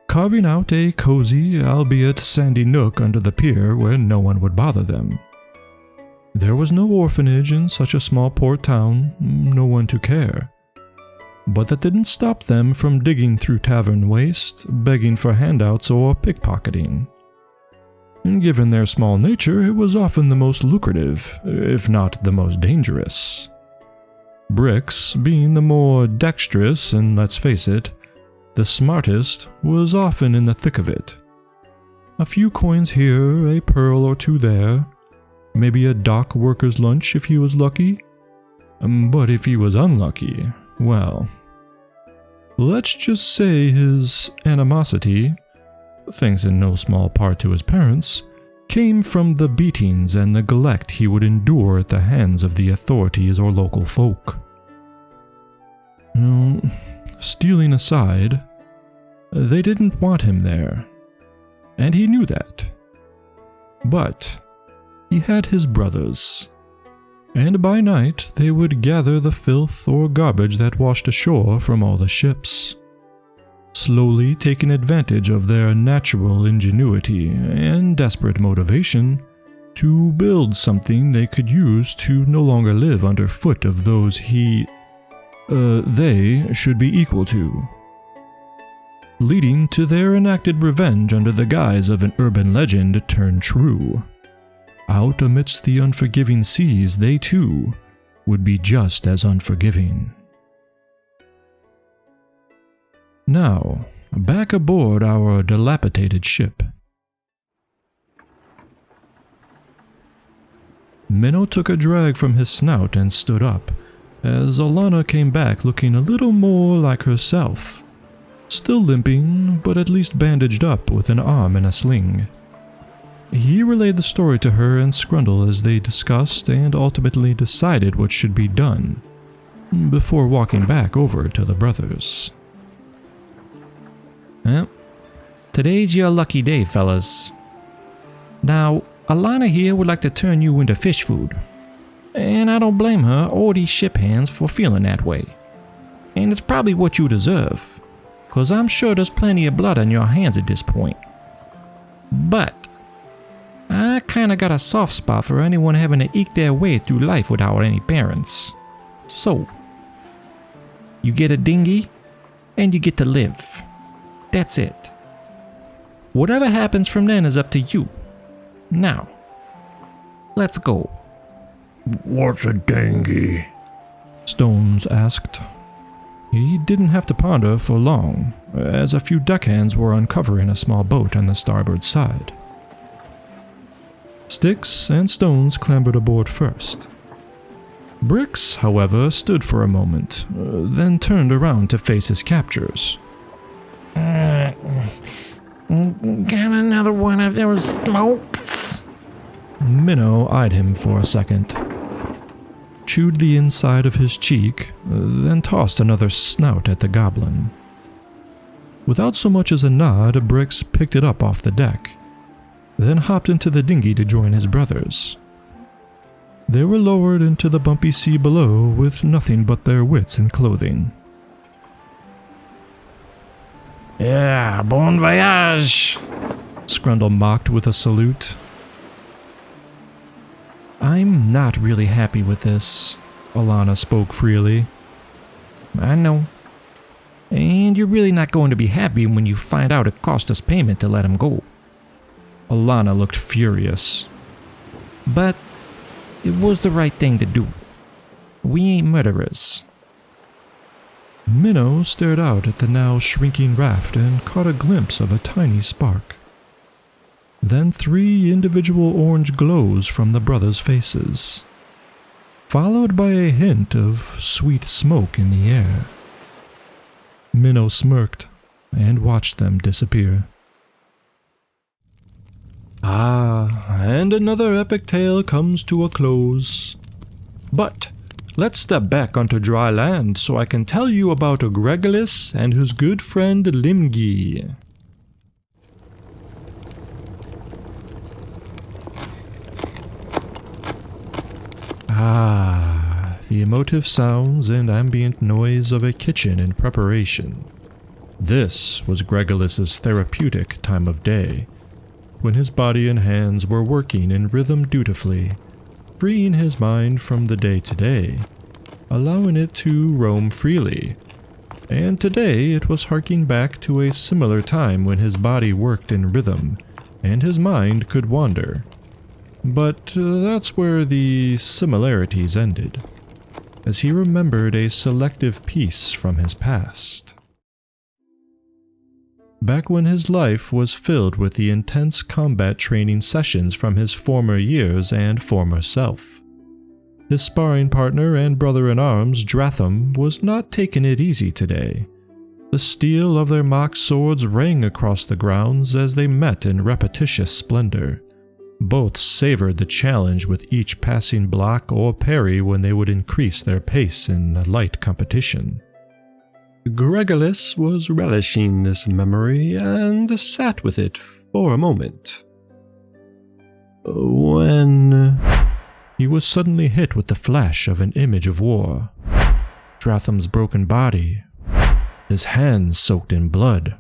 carving out a cozy, albeit sandy nook under the pier where no one would bother them. There was no orphanage in such a small port town, no one to care. But that didn't stop them from digging through tavern waste, begging for handouts, or pickpocketing. And given their small nature, it was often the most lucrative, if not the most dangerous. Bricks, being the more dexterous and, let's face it, the smartest, was often in the thick of it. A few coins here, a pearl or two there, maybe a dock worker's lunch if he was lucky. But if he was unlucky, well, let's just say his animosity, thanks in no small part to his parents, came from the beatings and neglect he would endure at the hands of the authorities or local folk. Stealing aside, they didn't want him there, and he knew that. But he had his brothers, and by night they would gather the filth or garbage that washed ashore from all the ships, slowly taking advantage of their natural ingenuity and desperate motivation to build something they could use to no longer live under foot of those they should be equal to, leading to their enacted revenge under the guise of an urban legend turned true. Out amidst the unforgiving seas, they too would be just as unforgiving. Now, back aboard our dilapidated ship. Minnow took a drag from his snout and stood up, as Allanah came back looking a little more like herself, still limping, but at least bandaged up with an arm in a sling. He relayed the story to her and Skrundle as they discussed and ultimately decided what should be done, before walking back over to the brothers. Well, today's your lucky day, fellas. Now, Allanah here would like to turn you into fish food, and I don't blame her or these ship hands for feeling that way. And it's probably what you deserve, cause I'm sure there's plenty of blood on your hands at this point. But I kinda got a soft spot for anyone having to eke their way through life without any parents. So, you get a dinghy, and you get to live. That's it. Whatever happens from then is up to you. Now, let's go. What's a dinghy? Stones asked. He didn't have to ponder for long, as a few deckhands were uncovering a small boat on the starboard side. Sticks and Stones clambered aboard first. Bricks, however, stood for a moment, then turned around to face his captors. Got another one of those smokes? Minnow eyed him for a second, chewed the inside of his cheek, then tossed another snout at the goblin. Without so much as a nod, Bricks picked it up off the deck, then hopped into the dinghy to join his brothers. They were lowered into the bumpy sea below with nothing but their wits and clothing. Yeah, bon voyage. Skrundle mocked with a salute. I'm not really happy with this, Allanah spoke freely. I know. And you're really not going to be happy when you find out it cost us payment to let him go. Allanah looked furious. But it was the right thing to do. We ain't murderers. Minnow stared out at the now shrinking raft and caught a glimpse of a tiny spark. Then 3 individual orange glows from the brothers' faces, followed by a hint of sweet smoke in the air. Minnow smirked and watched them disappear. And another epic tale comes to a close. But let's step back onto dry land so I can tell you about Gregolas and his good friend Limgi. The emotive sounds and ambient noise of a kitchen in preparation. This was Gregolas's therapeutic time of day, when his body and hands were working in rhythm dutifully, freeing his mind from the day-to-day, allowing it to roam freely. And today it was harking back to a similar time when his body worked in rhythm, and his mind could wander. But that's where the similarities ended, as he remembered a selective piece from his past. Back when his life was filled with the intense combat training sessions from his former years and former self. His sparring partner and brother-in-arms, Dratham, was not taking it easy today. The steel of their mock swords rang across the grounds as they met in repetitious splendor. Both savored the challenge with each passing block or parry when they would increase their pace in light competition. Gregolas was relishing this memory and sat with it for a moment, when he was suddenly hit with the flash of an image of war. Dratham's broken body, his hands soaked in blood.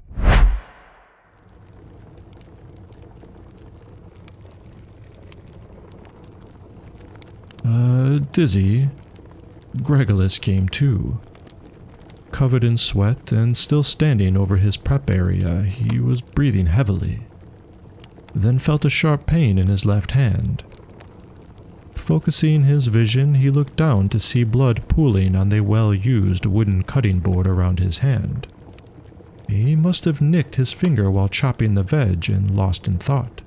Dizzy, Gregolas came to. Covered in sweat and still standing over his prep area, he was breathing heavily, then felt a sharp pain in his left hand. Focusing his vision, he looked down to see blood pooling on the well-used wooden cutting board around his hand. He must have nicked his finger while chopping the veg and lost in thought.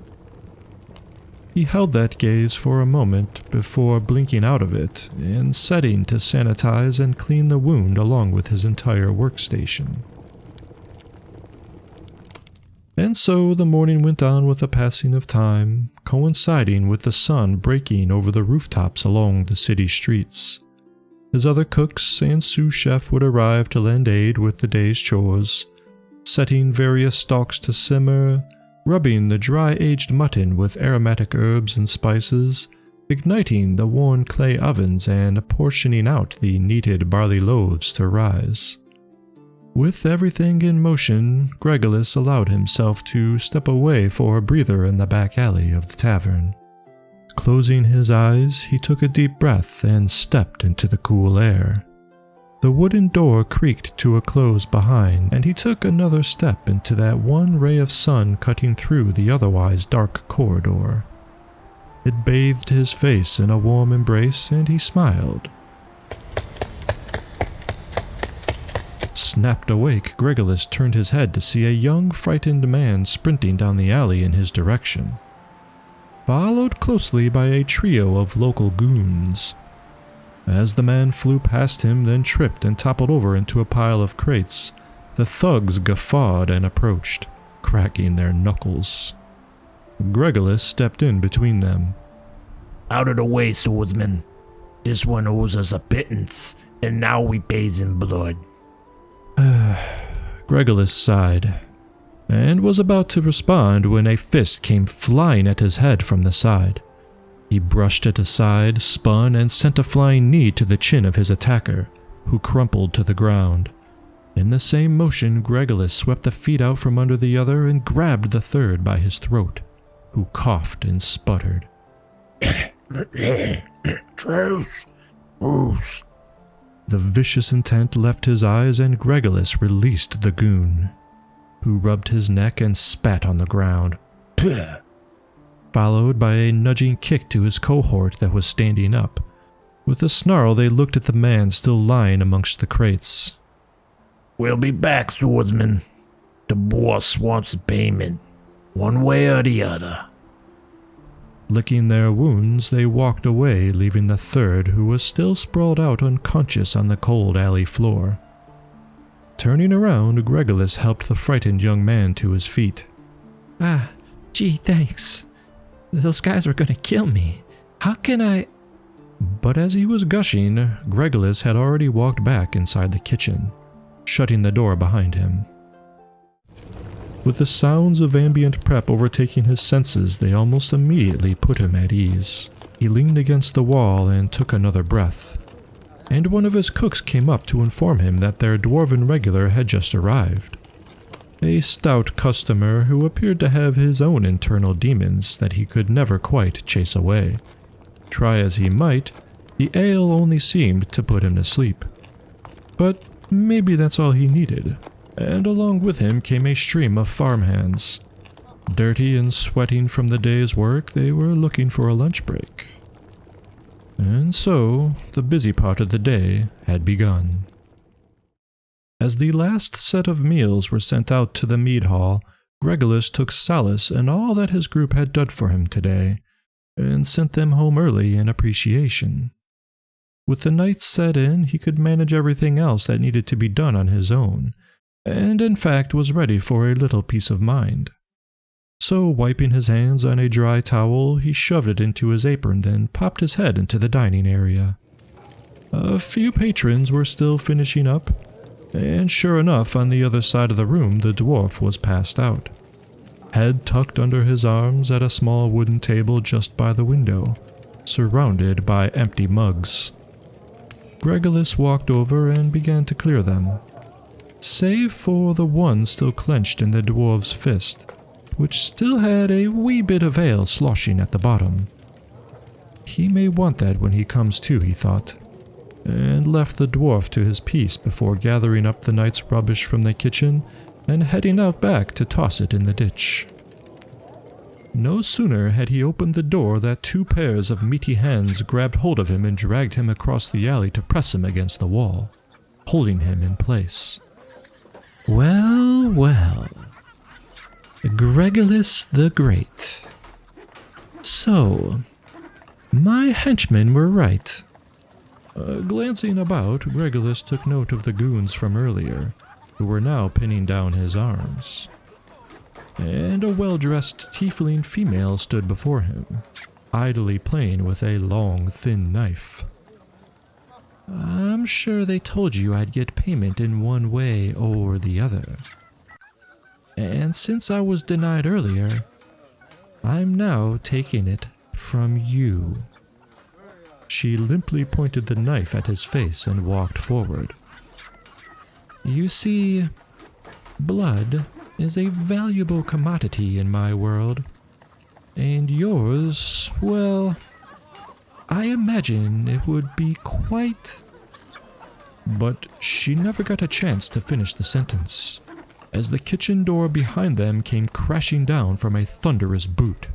He held that gaze for a moment before blinking out of it and setting to sanitize and clean the wound along with his entire workstation. And so the morning went on with the passing of time, coinciding with the sun breaking over the rooftops along the city streets. His other cooks and sous chef would arrive to lend aid with the day's chores, setting various stalks to simmer, rubbing the dry-aged mutton with aromatic herbs and spices, igniting the worn clay ovens and portioning out the kneaded barley loaves to rise. With everything in motion, Gregolas allowed himself to step away for a breather in the back alley of the tavern. Closing his eyes, he took a deep breath and stepped into the cool air. The wooden door creaked to a close behind, and he took another step into that one ray of sun cutting through the otherwise dark corridor. It bathed his face in a warm embrace, and he smiled. Snapped awake, Gregolas turned his head to see a young, frightened man sprinting down the alley in his direction, followed closely by a trio of local goons. As the man flew past him, then tripped and toppled over into a pile of crates, the thugs guffawed and approached, cracking their knuckles. Gregolas stepped in between them. Out of the way, swordsman. This one owes us a pittance, and now we pays in blood. Gregolas sighed, and was about to respond when a fist came flying at his head from the side. He brushed it aside, spun, and sent a flying knee to the chin of his attacker, who crumpled to the ground. In the same motion, Gregolas swept the feet out from under the other and grabbed the third by his throat, who coughed and sputtered. Truce! Moose! The vicious intent left his eyes and Gregolas released the goon, who rubbed his neck and spat on the ground, followed by a nudging kick to his cohort that was standing up. With a snarl, they looked at the man still lying amongst the crates. We'll be back, swordsman. The boss wants payment, one way or the other. Licking their wounds, they walked away, leaving the third, who was still sprawled out unconscious on the cold alley floor. Turning around, Gregolas helped the frightened young man to his feet. Gee, thanks. Those guys were gonna kill me. How can I... But as he was gushing, Gregolas had already walked back inside the kitchen, shutting the door behind him. With the sounds of ambient prep overtaking his senses, they almost immediately put him at ease. He leaned against the wall and took another breath, and one of his cooks came up to inform him that their dwarven regular had just arrived. A stout customer who appeared to have his own internal demons that he could never quite chase away. Try as he might, the ale only seemed to put him to sleep. But maybe that's all he needed. And along with him came a stream of farmhands. Dirty and sweating from the day's work, they were looking for a lunch break. And so, the busy part of the day had begun. As the last set of meals were sent out to the mead hall, Gregolas took solace in all that his group had done for him today, and sent them home early in appreciation. With the night set in, he could manage everything else that needed to be done on his own, and in fact was ready for a little peace of mind. So, wiping his hands on a dry towel, he shoved it into his apron, then popped his head into the dining area. A few patrons were still finishing up, and sure enough, on the other side of the room, the dwarf was passed out, head tucked under his arms at a small wooden table just by the window, surrounded by empty mugs. Gregolas walked over and began to clear them, save for the one still clenched in the dwarf's fist, which still had a wee bit of ale sloshing at the bottom. He may want that when he comes to, he thought, and left the dwarf to his peace before gathering up the night's rubbish from the kitchen and heading out back to toss it in the ditch. No sooner had he opened the door that two pairs of meaty hands grabbed hold of him and dragged him across the alley to press him against the wall, holding him in place. Well, well. Gregolas the Great. So, my henchmen were right. Glancing about, Gregolas took note of the goons from earlier, who were now pinning down his arms. And a well-dressed tiefling female stood before him, idly playing with a long, thin knife. I'm sure they told you I'd get payment in one way or the other. And since I was denied earlier, I'm now taking it from you. She limply pointed the knife at his face and walked forward. You see, blood is a valuable commodity in my world, and yours, well, I imagine it would be quite... But she never got a chance to finish the sentence, as the kitchen door behind them came crashing down from a thunderous boot.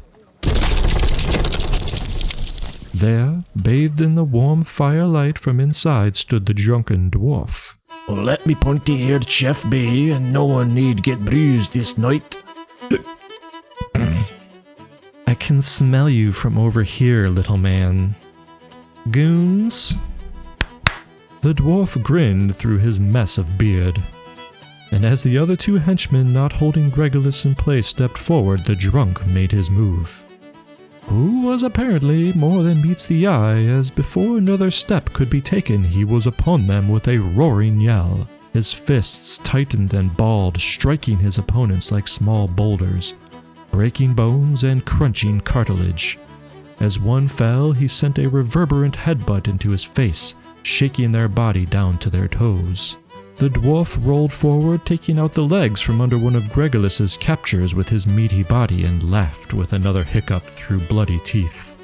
There, bathed in the warm firelight from inside, stood the drunken dwarf. Well, let me pointy-eared chef be, and no one need get bruised this night. I can smell you from over here, little man. Goons? The dwarf grinned through his mess of beard, and as the other two henchmen not holding Gregolas in place stepped forward, the drunk made his move, who was apparently more than meets the eye, as before another step could be taken, he was upon them with a roaring yell. His fists tightened and balled, striking his opponents like small boulders, breaking bones and crunching cartilage. As one fell, he sent a reverberant headbutt into his face, shaking their body down to their toes. The dwarf rolled forward, taking out the legs from under one of Gregolas's captures with his meaty body, and laughed with another hiccup through bloody teeth.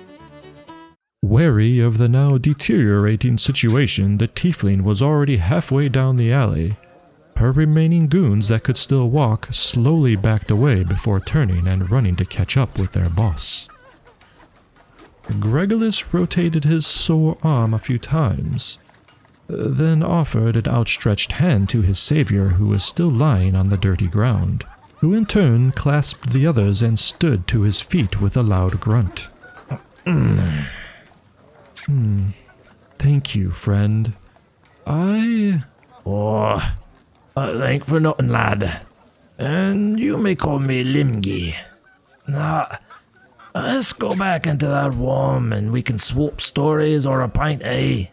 Wary of the now deteriorating situation, the tiefling was already halfway down the alley. Her remaining goons that could still walk slowly backed away before turning and running to catch up with their boss. Gregolas rotated his sore arm a few times, then offered an outstretched hand to his savior, who was still lying on the dirty ground, who in turn clasped the others and stood to his feet with a loud grunt. Thank you, friend. Thank for nothing, lad. And you may call me Limgi. Now, let's go back into that warm and we can swap stories or a pint, eh?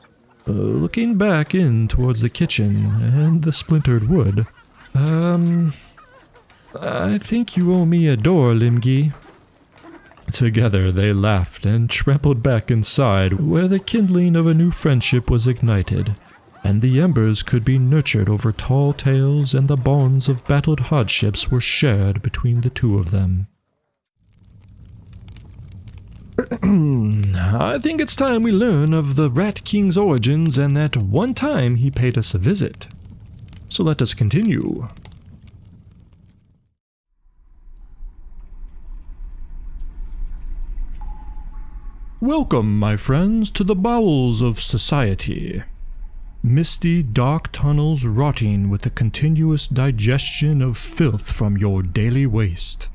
Looking back in towards the kitchen and the splintered wood, I think you owe me a door, Limgi. Together they laughed and trampled back inside, where the kindling of a new friendship was ignited, and the embers could be nurtured over tall tales, and the bonds of battled hardships were shared between the two of them. I think it's time we learn of the Rat King's origins and that one time he paid us a visit. So let us continue. Welcome, my friends, to the bowels of society. Misty, dark tunnels rotting with the continuous digestion of filth from your daily waste,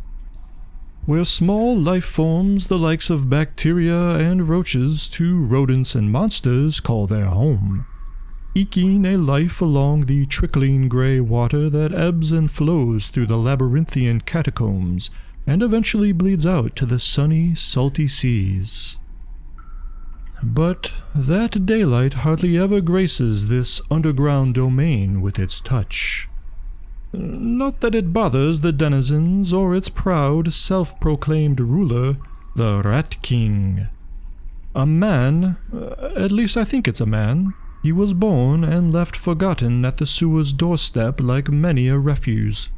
where small life forms, the likes of bacteria and roaches to rodents and monsters, call their home, eking a life along the trickling gray water that ebbs and flows through the labyrinthian catacombs and eventually bleeds out to the sunny, salty seas. But that daylight hardly ever graces this underground domain with its touch. Not that it bothers the denizens or its proud, self-proclaimed ruler, the Rat King. A man, at least I think it's a man, he was born and left forgotten at the sewer's doorstep like many a refuse.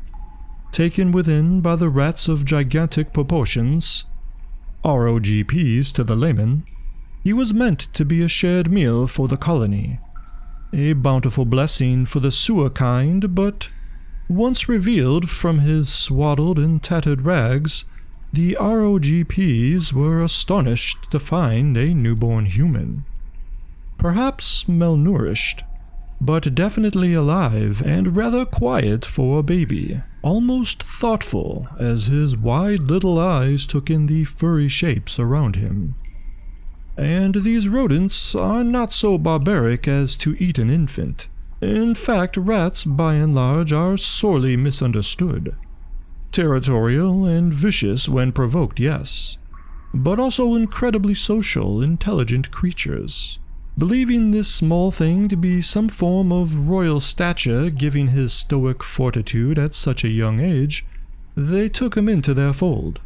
Taken within by the rats of gigantic proportions, ROGPs to the layman, he was meant to be a shared meal for the colony. A bountiful blessing for the sewer kind, but once revealed from his swaddled and tattered rags, the ROGPs were astonished to find a newborn human. Perhaps malnourished, but definitely alive and rather quiet for a baby, almost thoughtful as his wide little eyes took in the furry shapes around him. And these rodents are not so barbaric as to eat an infant. In fact, rats, by and large, are sorely misunderstood. Territorial and vicious when provoked, yes, but also incredibly social, intelligent creatures. Believing this small thing to be some form of royal stature, giving his stoic fortitude at such a young age, they took him into their fold,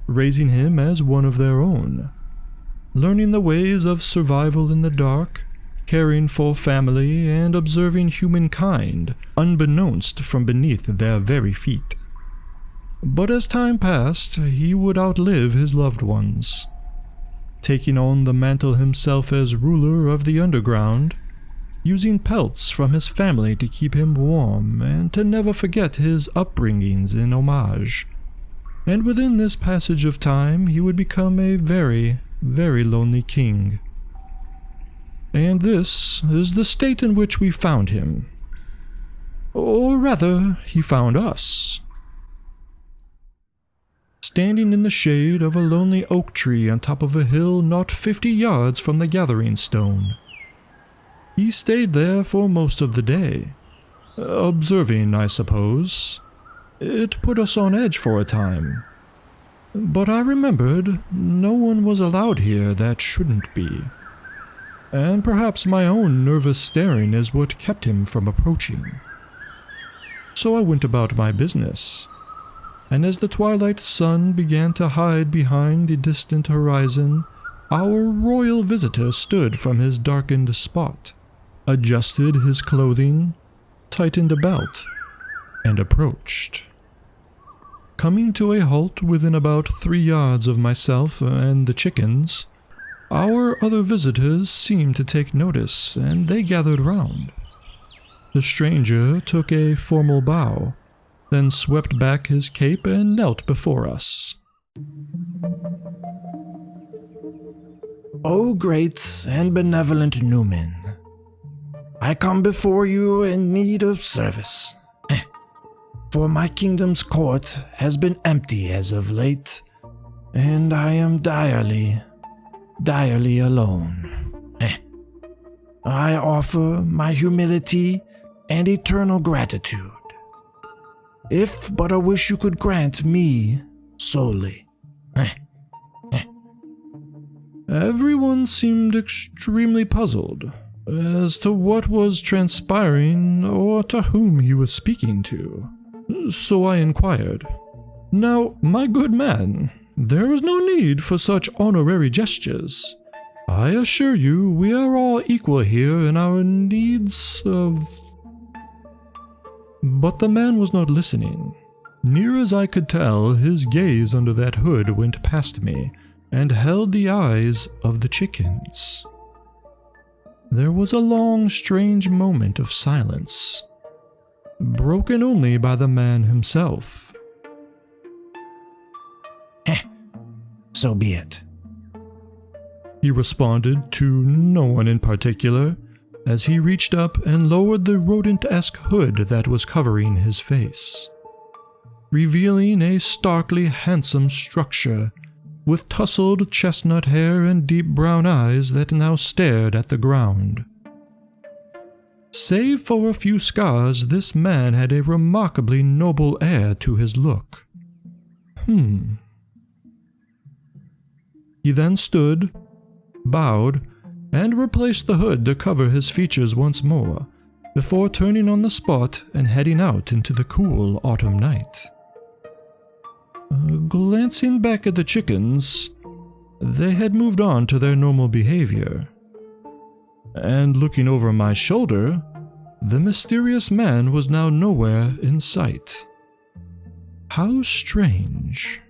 raising him as one of their own, learning the ways of survival in the dark, caring for family, and observing humankind, unbeknownst from beneath their very feet. But as time passed, he would outlive his loved ones, taking on the mantle himself as ruler of the underground, using pelts from his family to keep him warm and to never forget his upbringings in homage. And within this passage of time, he would become a very, very lonely king. And this is the state in which we found him. Or rather, he found us. Standing in the shade of a lonely oak tree on top of a hill not 50 yards from the gathering stone. He stayed there for most of the day, observing, I suppose. It put us on edge for a time. But I remembered no one was allowed here that shouldn't be. And perhaps my own nervous staring is what kept him from approaching. So I went about my business, and as the twilight sun began to hide behind the distant horizon, our royal visitor stood from his darkened spot, adjusted his clothing, tightened a belt, and approached. Coming to a halt within about 3 yards of myself and the chickens, our other visitors seemed to take notice, and they gathered round. The stranger took a formal bow, then swept back his cape and knelt before us. O great and benevolent Numen, I come before you in need of service. For my kingdom's court has been empty as of late, and I am direly alone. I offer my humility and eternal gratitude, if but I wish you could grant me solely. Everyone seemed extremely puzzled as to what was transpiring or to whom he was speaking to. So I inquired, "Now, my good man, there is no need for such honorary gestures. I assure you we are all equal here in our needs of..." But the man was not listening. Near as I could tell, his gaze under that hood went past me and held the eyes of the chickens. There was a long, strange moment of silence, broken only by the man himself. So be it. He responded to no one in particular as he reached up and lowered the rodent-esque hood that was covering his face, revealing a starkly handsome structure with tousled chestnut hair and deep brown eyes that now stared at the ground. Save for a few scars, this man had a remarkably noble air to his look. He then stood, bowed, and replaced the hood to cover his features once more, before turning on the spot and heading out into the cool autumn night. Glancing back at the chickens, they had moved on to their normal behavior. And looking over my shoulder, the mysterious man was now nowhere in sight. How strange.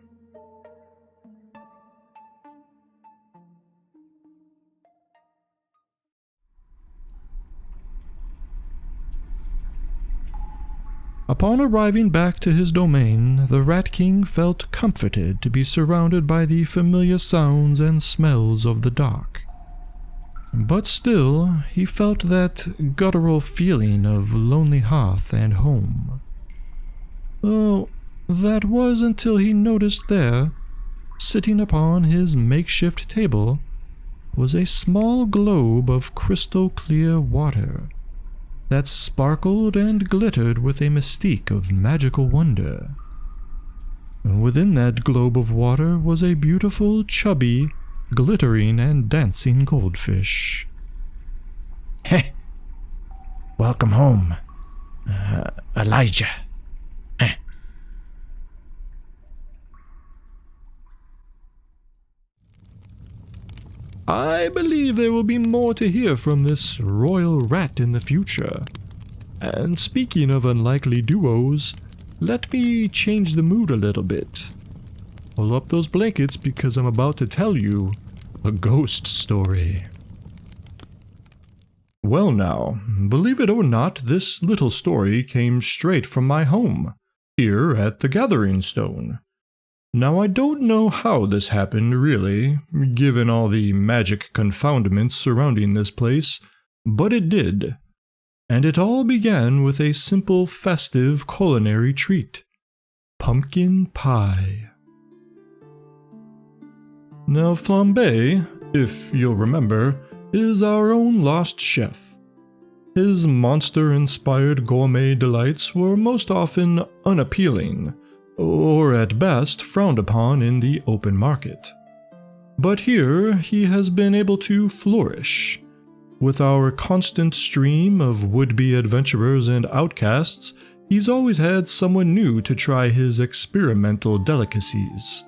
Upon arriving back to his domain, the Rat King felt comforted to be surrounded by the familiar sounds and smells of the dock. But still, he felt that guttural feeling of lonely hearth and home. Oh, that was until he noticed there, sitting upon his makeshift table, was a small globe of crystal-clear water that sparkled and glittered with a mystique of magical wonder. Within that globe of water was a beautiful, chubby, glittering and dancing goldfish. Welcome home, Elijah. I believe there will be more to hear from this royal rat in the future. And speaking of unlikely duos, let me change the mood a little bit. Pull up those blankets because I'm about to tell you a ghost story. Well now, believe it or not, this little story came straight from my home, here at the Gathering Stone. Now I don't know how this happened really, given all the magic confoundments surrounding this place, but it did. And it all began with a simple festive culinary treat: pumpkin pie. Now Flambe, if you'll remember, is our own lost chef. His monster-inspired gourmet delights were most often unappealing, or at best frowned upon in the open market. But here he has been able to flourish. With our constant stream of would-be adventurers and outcasts, he's always had someone new to try his experimental delicacies.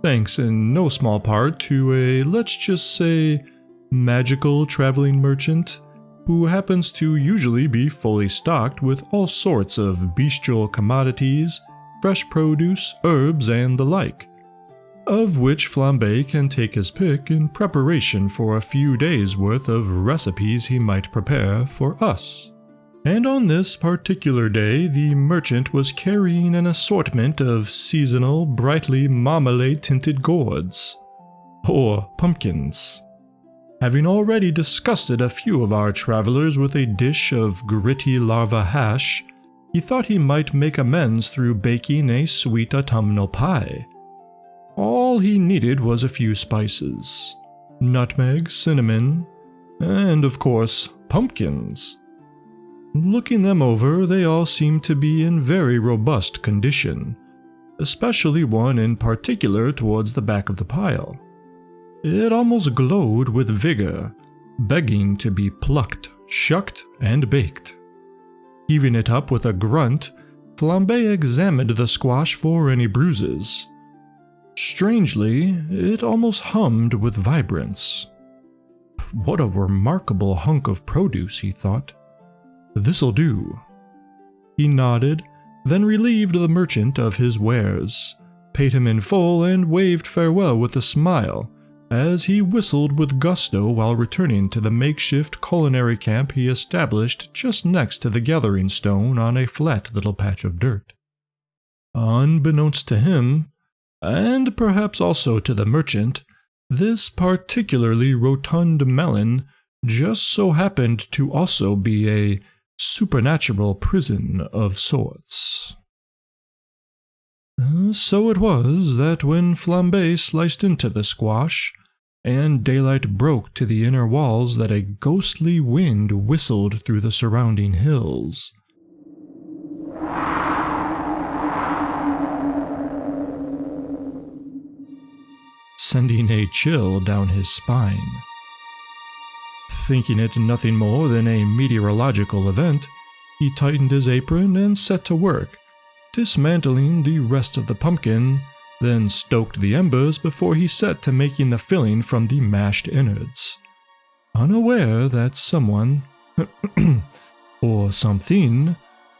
Thanks in no small part to a, let's just say, magical traveling merchant who happens to usually be fully stocked with all sorts of bestial commodities, fresh produce, herbs, and the like, of which Flambe can take his pick in preparation for a few days' worth of recipes he might prepare for us. And on this particular day, the merchant was carrying an assortment of seasonal, brightly marmalade-tinted gourds, or pumpkins. Having already disgusted a few of our travelers with a dish of gritty larva hash, he thought he might make amends through baking a sweet autumnal pie. All he needed was a few spices: nutmeg, cinnamon, and, of course, pumpkins. Looking them over, they all seemed to be in very robust condition, especially one in particular towards the back of the pile. It almost glowed with vigor, begging to be plucked, shucked, and baked. Heaving it up with a grunt, Flambe examined the squash for any bruises. Strangely, it almost hummed with vibrance. What a remarkable hunk of produce, he thought. This'll do. He nodded, then relieved the merchant of his wares, paid him in full, and waved farewell with a smile, as he whistled with gusto while returning to the makeshift culinary camp he established just next to the gathering stone on a flat little patch of dirt. Unbeknownst to him, and perhaps also to the merchant, this particularly rotund melon just so happened to also be a supernatural prison of sorts. So it was that when Flambe sliced into the squash, and daylight broke to the inner walls, that a ghostly wind whistled through the surrounding hills. Sending a chill down his spine. Thinking it nothing more than a meteorological event, he tightened his apron and set to work, dismantling the rest of the pumpkin, then stoked the embers before he set to making the filling from the mashed innards, unaware that someone, or something,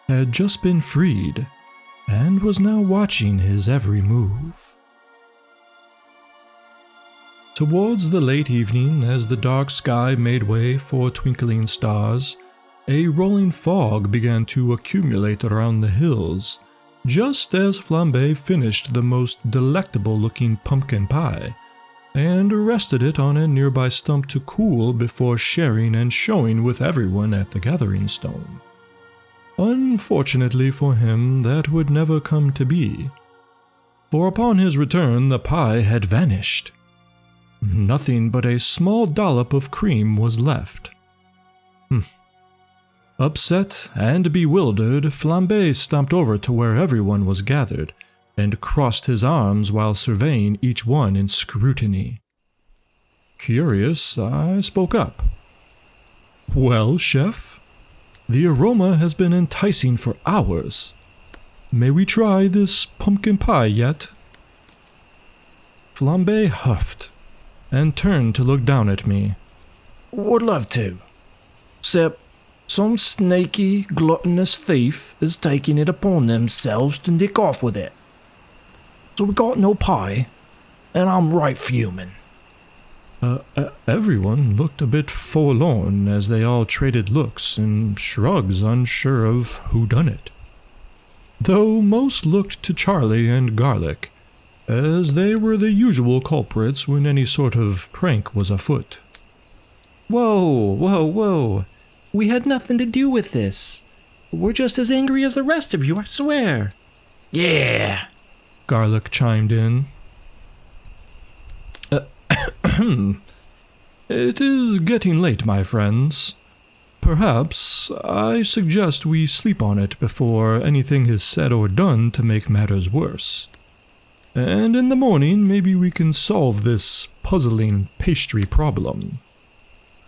had just been freed, and was now watching his every move. Towards the late evening, as the dark sky made way for twinkling stars, a rolling fog began to accumulate around the hills, just as Flambe finished the most delectable-looking pumpkin pie, and rested it on a nearby stump to cool before sharing and showing with everyone at the gathering stone. Unfortunately for him, that would never come to be, for upon his return the pie had vanished. Nothing but a small dollop of cream was left. Upset and bewildered, Flambe stomped over to where everyone was gathered, and crossed his arms while surveying each one in scrutiny. Curious, I spoke up. "Well, chef, the aroma has been enticing for hours. May we try this pumpkin pie yet?" Flambe huffed, and turned to look down at me. "Would love to. 'Cept some snaky, gluttonous thief is taking it upon themselves to nick off with it. So we got no pie, and I'm right fuming." Everyone looked a bit forlorn as they all traded looks and shrugs, unsure of who done it. Though most looked to Charlie and Garlic, as they were the usual culprits when any sort of prank was afoot. Whoa. We had nothing to do with this. We're just as angry as the rest of you, I swear. "Yeah," Garlic chimed in. It is getting late, my friends. Perhaps I suggest we sleep on it before anything is said or done to make matters worse. And in the morning, maybe we can solve this puzzling pastry problem.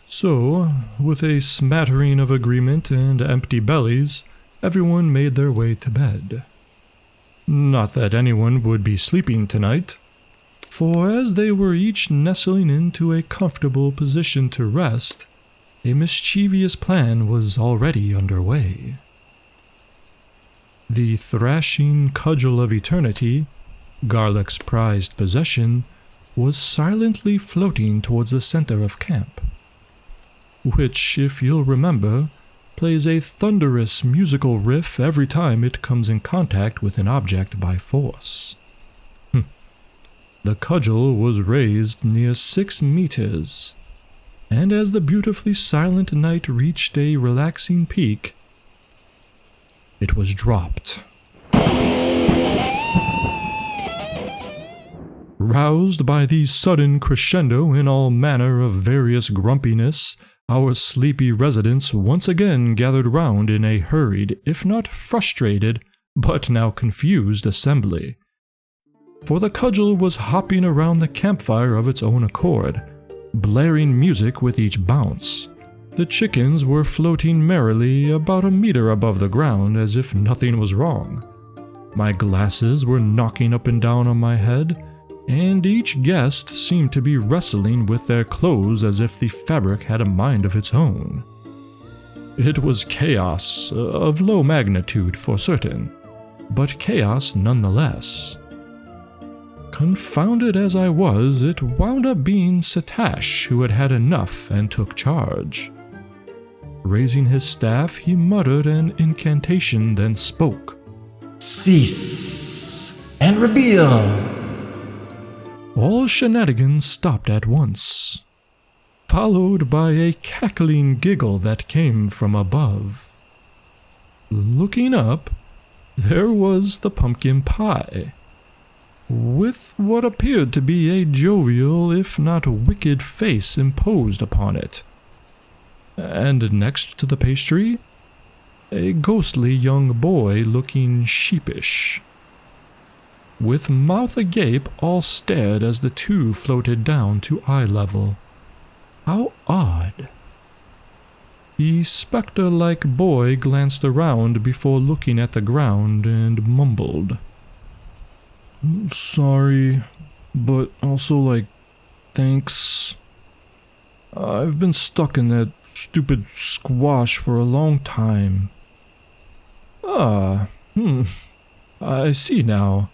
So, with a smattering of agreement and empty bellies, everyone made their way to bed. Not that anyone would be sleeping tonight, for as they were each nestling into a comfortable position to rest, a mischievous plan was already underway. The thrashing cudgel of eternity, Garlick's prized possession, was silently floating towards the center of camp, which, if you'll remember, plays a thunderous musical riff every time it comes in contact with an object by force. The cudgel was raised near 6 meters, and as the beautifully silent night reached a relaxing peak, it was dropped. Roused by the sudden crescendo in all manner of various grumpiness, our sleepy residents once again gathered round in a hurried, if not frustrated, but now confused assembly. For the cudgel was hopping around the campfire of its own accord, blaring music with each bounce. The chickens were floating merrily about a meter above the ground as if nothing was wrong. My glasses were knocking up and down on my head, and each guest seemed to be wrestling with their clothes as if the fabric had a mind of its own. It was chaos, of low magnitude for certain, but chaos nonetheless. Confounded as I was, it wound up being Setash who had had enough and took charge. Raising his staff, he muttered an incantation, then spoke. Cease and reveal! All shenanigans stopped at once, followed by a cackling giggle that came from above. Looking up, there was the pumpkin pie, with what appeared to be a jovial, if not wicked face imposed upon it. And next to the pastry, a ghostly young boy looking sheepish. With mouth agape, all stared as the two floated down to eye level. How odd. The spectre-like boy glanced around before looking at the ground and mumbled. Sorry, but also, thanks. I've been stuck in that stupid squash for a long time. I see now.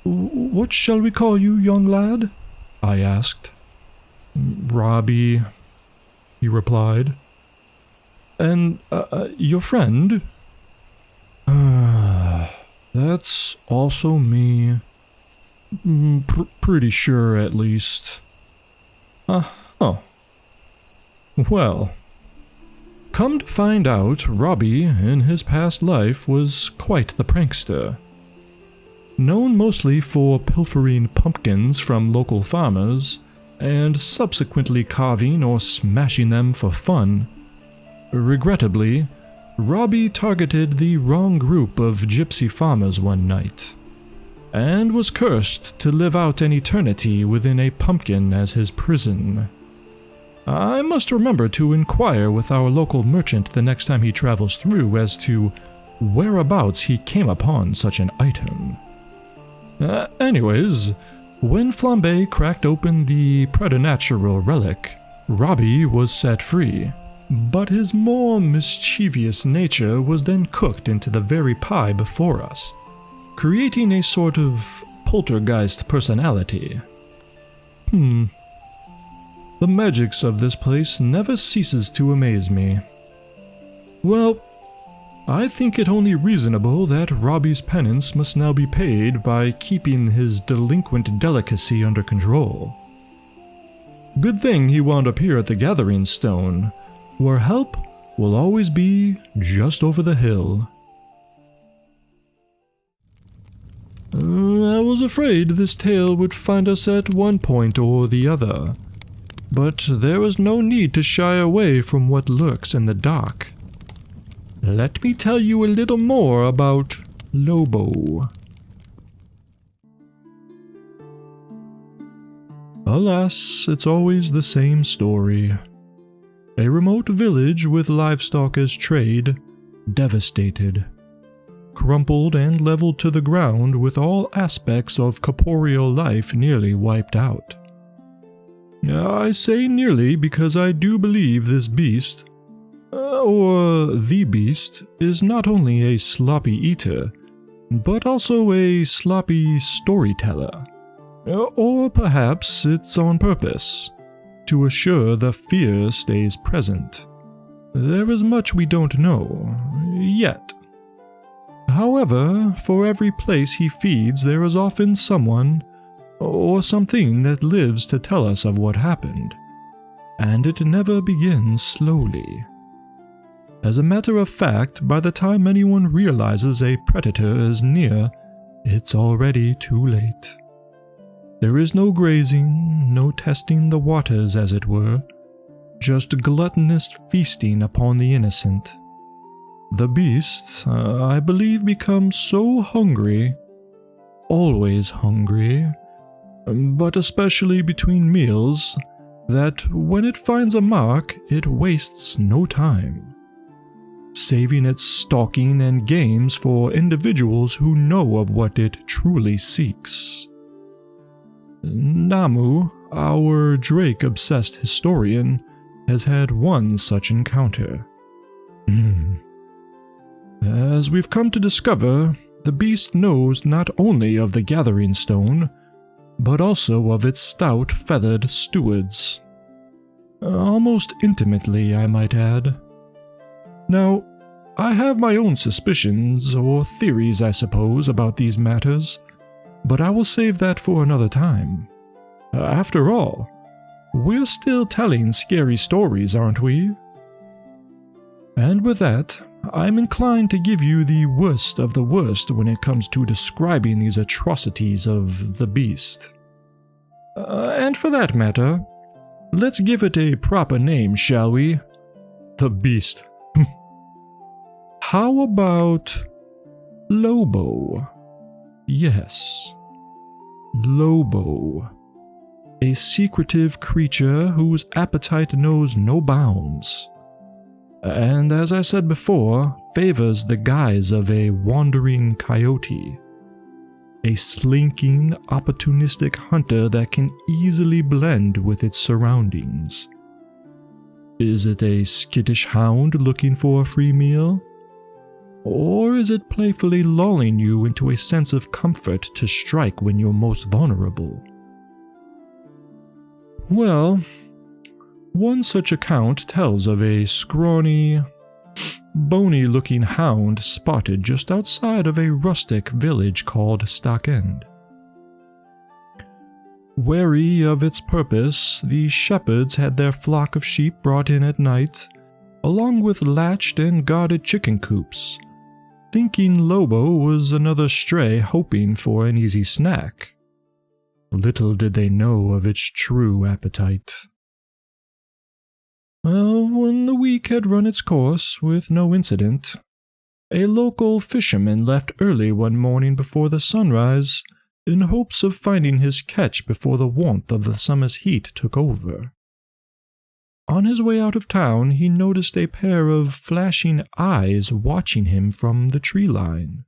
What shall we call you, young lad? I asked. Robbie, he replied. And, your friend? That's also me. Pretty sure, at least. Oh. Well, come to find out, Robbie, in his past life, was quite the prankster. Known mostly for pilfering pumpkins from local farmers, and subsequently carving or smashing them for fun. Regrettably, Robbie targeted the wrong group of gypsy farmers one night, and was cursed to live out an eternity within a pumpkin as his prison. I must remember to inquire with our local merchant the next time he travels through as to whereabouts he came upon such an item. Anyways, when Flambe cracked open the preternatural relic, Robbie was set free, but his more mischievous nature was then cooked into the very pie before us, creating a sort of poltergeist personality. The magics of this place never ceases to amaze me. Well, I think it only reasonable that Robbie's penance must now be paid by keeping his delinquent delicacy under control. Good thing he wound up here at the Gathering Stone, where help will always be just over the hill. I was afraid this tale would find us at one point or the other, but there is no need to shy away from what lurks in the dark. Let me tell you a little more about Lobo. Alas, it's always the same story. A remote village with livestock as trade, devastated. Crumpled and leveled to the ground with all aspects of corporeal life nearly wiped out. I say nearly because I do believe this beast, or the beast, is not only a sloppy eater, but also a sloppy storyteller. Or perhaps it's on purpose, to assure the fear stays present. There is much we don't know, yet. However, for every place he feeds there is often someone, or something that lives to tell us of what happened, and it never begins slowly. As a matter of fact, by the time anyone realizes a predator is near, it's already too late. There is no grazing, no testing the waters as it were, just gluttonous feasting upon the innocent. The beasts, I believe, become so hungry, always hungry, but especially between meals, that when it finds a mark, it wastes no time, saving its stalking and games for individuals who know of what it truly seeks. Namu, our Drake-obsessed historian, has had one such encounter. As we've come to discover, the beast knows not only of the Gathering Stone, but also of its stout feathered stewards. Almost intimately, I might add. Now, I have my own suspicions, or theories I suppose, about these matters, but I will save that for another time. After all, we're still telling scary stories, aren't we? And with that, I'm inclined to give you the worst of the worst when it comes to describing these atrocities of the beast. And for that matter, let's give it a proper name, shall we? The beast. How about Lobo? Yes, Lobo. A secretive creature whose appetite knows no bounds, and as I said before, favors the guise of a wandering coyote. A slinking, opportunistic hunter that can easily blend with its surroundings. Is it a skittish hound looking for a free meal? Or is it playfully lulling you into a sense of comfort to strike when you're most vulnerable? Well, one such account tells of a scrawny, bony-looking hound spotted just outside of a rustic village called Stockend. Wary of its purpose, the shepherds had their flock of sheep brought in at night, along with latched and guarded chicken coops, thinking Lobo was another stray hoping for an easy snack. Little did they know of its true appetite. Well, when the week had run its course with no incident, a local fisherman left early one morning before the sunrise in hopes of finding his catch before the warmth of the summer's heat took over. On his way out of town, he noticed a pair of flashing eyes watching him from the tree line.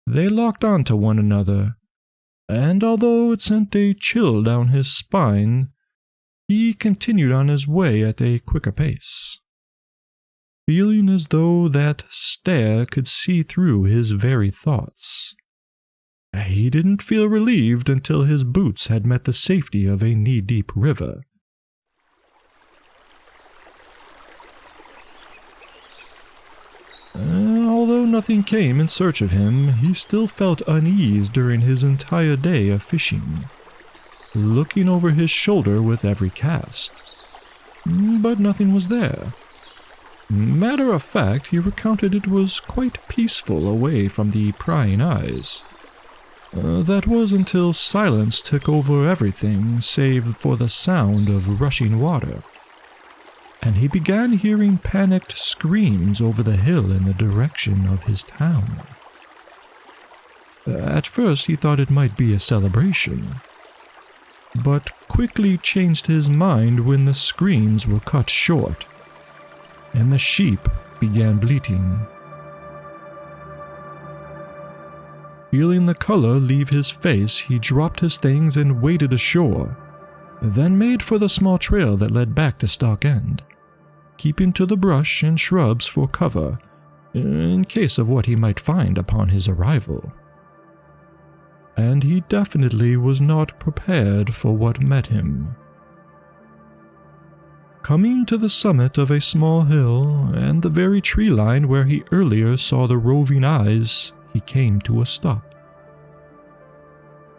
They locked onto one another, and although it sent a chill down his spine, he continued on his way at a quicker pace, feeling as though that stare could see through his very thoughts. He didn't feel relieved until his boots had met the safety of a knee-deep river. Although nothing came in search of him, he still felt unease during his entire day of fishing, looking over his shoulder with every cast. But nothing was there. Matter of fact, he recounted it was quite peaceful away from the prying eyes. That was until silence took over everything save for the sound of rushing water, and he began hearing panicked screams over the hill in the direction of his town. At first he thought it might be a celebration, but quickly changed his mind when the screams were cut short, and the sheep began bleating. Feeling the color leave his face, he dropped his things and waded ashore, then made for the small trail that led back to Stock End, keeping to the brush and shrubs for cover in case of what he might find upon his arrival. And he definitely was not prepared for what met him. Coming to the summit of a small hill and the very tree line where he earlier saw the roving eyes, he came to a stop.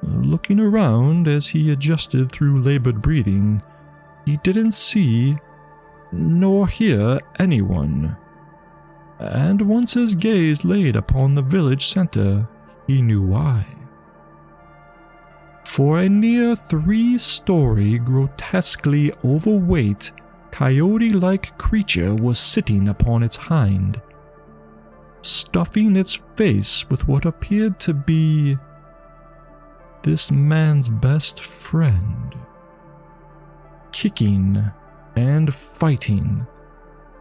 Looking around as he adjusted through labored breathing, he didn't see nor hear anyone. And once his gaze laid upon the village center, he knew why. For a near 3-story, grotesquely overweight, coyote-like creature was sitting upon its hind, stuffing its face with what appeared to be this man's best friend. Kicking and fighting,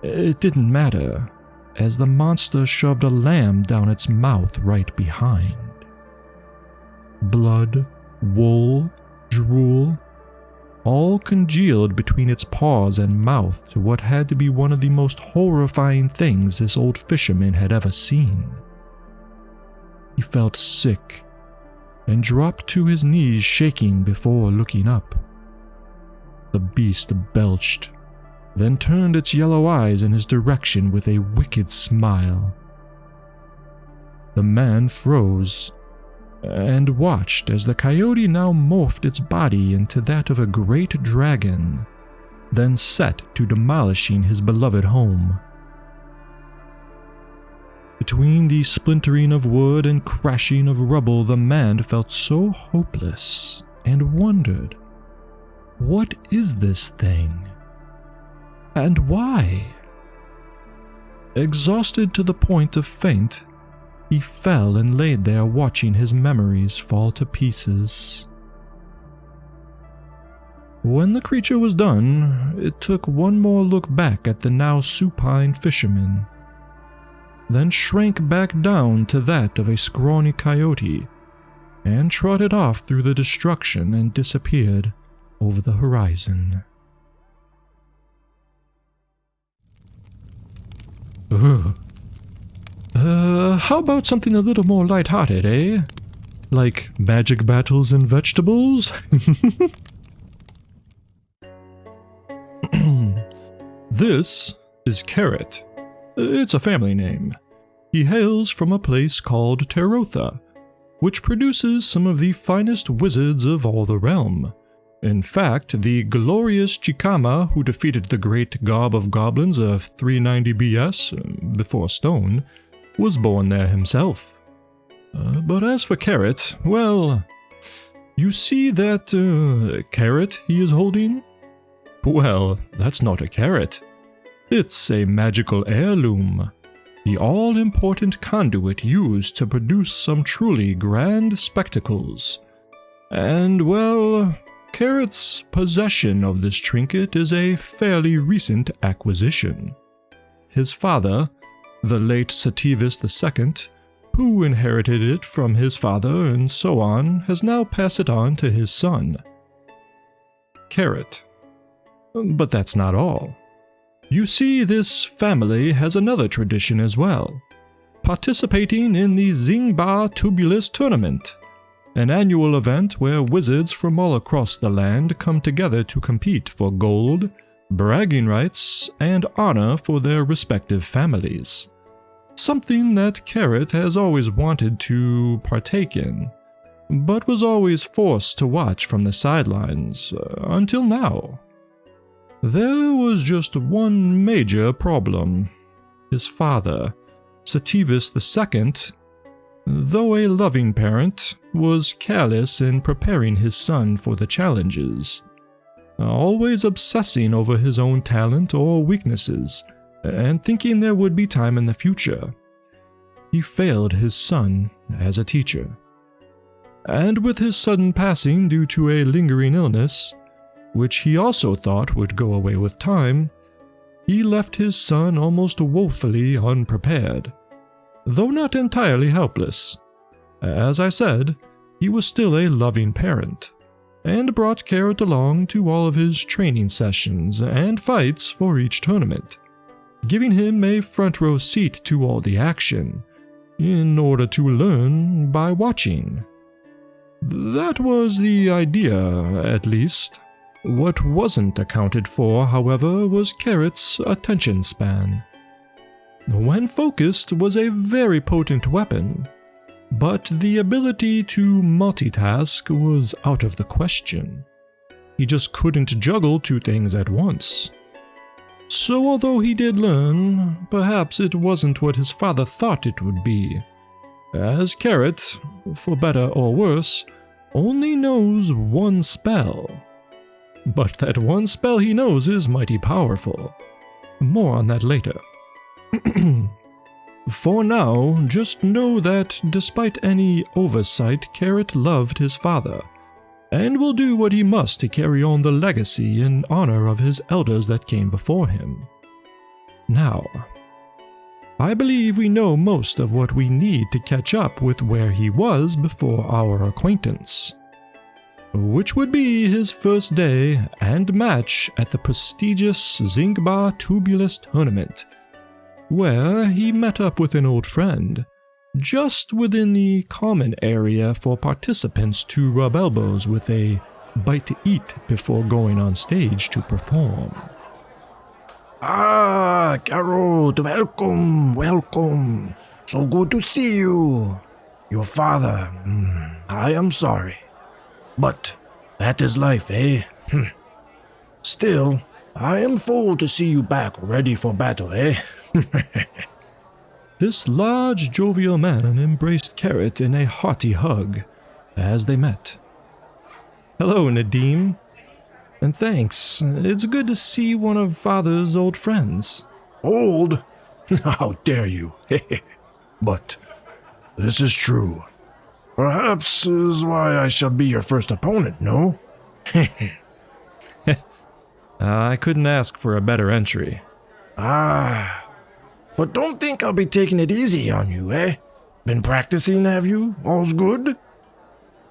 it didn't matter, as the monster shoved a lamb down its mouth right behind. Blood, wool, drool, all congealed between its paws and mouth to what had to be one of the most horrifying things this old fisherman had ever seen. He felt sick and dropped to his knees, shaking before looking up. The beast belched, then turned its yellow eyes in his direction with a wicked smile. The man froze and watched as the coyote now morphed its body into that of a great dragon, then set to demolishing his beloved home. Between the splintering of wood and crashing of rubble, the man felt so hopeless and wondered, what is this thing? And why? Exhausted to the point of faint, he fell and laid there watching his memories fall to pieces. When the creature was done, it took one more look back at the now supine fisherman, then shrank back down to that of a scrawny coyote, and trotted off through the destruction and disappeared over the horizon. How about something a little more lighthearted, eh? Like magic battles and vegetables? This is Carrot. It's a family name. He hails from a place called Terotha, which produces some of the finest wizards of all the realm. In fact, the glorious Chikama, who defeated the great gob of goblins of 390 BS, before stone, was born there himself. But as for Carrot, well, you see that carrot he is holding? Well, that's not a carrot. It's a magical heirloom, the all-important conduit used to produce some truly grand spectacles. And, well, Carrot's possession of this trinket is a fairly recent acquisition. His father, the late Setash II, who inherited it from his father and so on, has now passed it on to his son, Carrot. But that's not all. You see, this family has another tradition as well, participating in the Zingba Tubulus Tournament, an annual event where wizards from all across the land come together to compete for gold, bragging rights, and honor for their respective families. Something that Carrot has always wanted to partake in, but was always forced to watch from the sidelines, until now. There was just one major problem. His father, Setash II, though a loving parent, was careless in preparing his son for the challenges, always obsessing over his own talent or weaknesses, and thinking there would be time in the future. He failed his son as a teacher. And with his sudden passing due to a lingering illness, which he also thought would go away with time, he left his son almost woefully unprepared, though not entirely helpless. As I said, he was still a loving parent, and brought Carrot along to all of his training sessions and fights for each tournament, giving him a front row seat to all the action, in order to learn by watching. That was the idea, at least. What wasn't accounted for, however, was Carrot's attention span. When focused was a very potent weapon, but the ability to multitask was out of the question. He just couldn't juggle two things at once. So although he did learn, perhaps it wasn't what his father thought it would be, as Carrot, for better or worse, only knows one spell. But that one spell he knows is mighty powerful. More on that later. For now, just know that despite any oversight, Carrot loved his father, and will do what he must to carry on the legacy in honor of his elders that came before him. Now, I believe we know most of what we need to catch up with where he was before our acquaintance, which would be his first day and match at the prestigious Zingbar Tubulus tournament, where he met up with an old friend, just within the common area for participants to rub elbows with a bite to eat before going on stage to perform. Ah, Carrot, welcome. So good to see you. Your father, I am sorry. But that is life, eh? Still, I am full to see you back ready for battle, eh? This large, jovial man embraced Carrot in a hearty hug as they met. Hello, Nadim. And thanks. It's good to see one of Father's old friends. Old? How dare you? But this is true. Perhaps is why I shall be your first opponent, no? I couldn't ask for a better entry. But don't think I'll be taking it easy on you, eh? Been practicing, have you? All's good?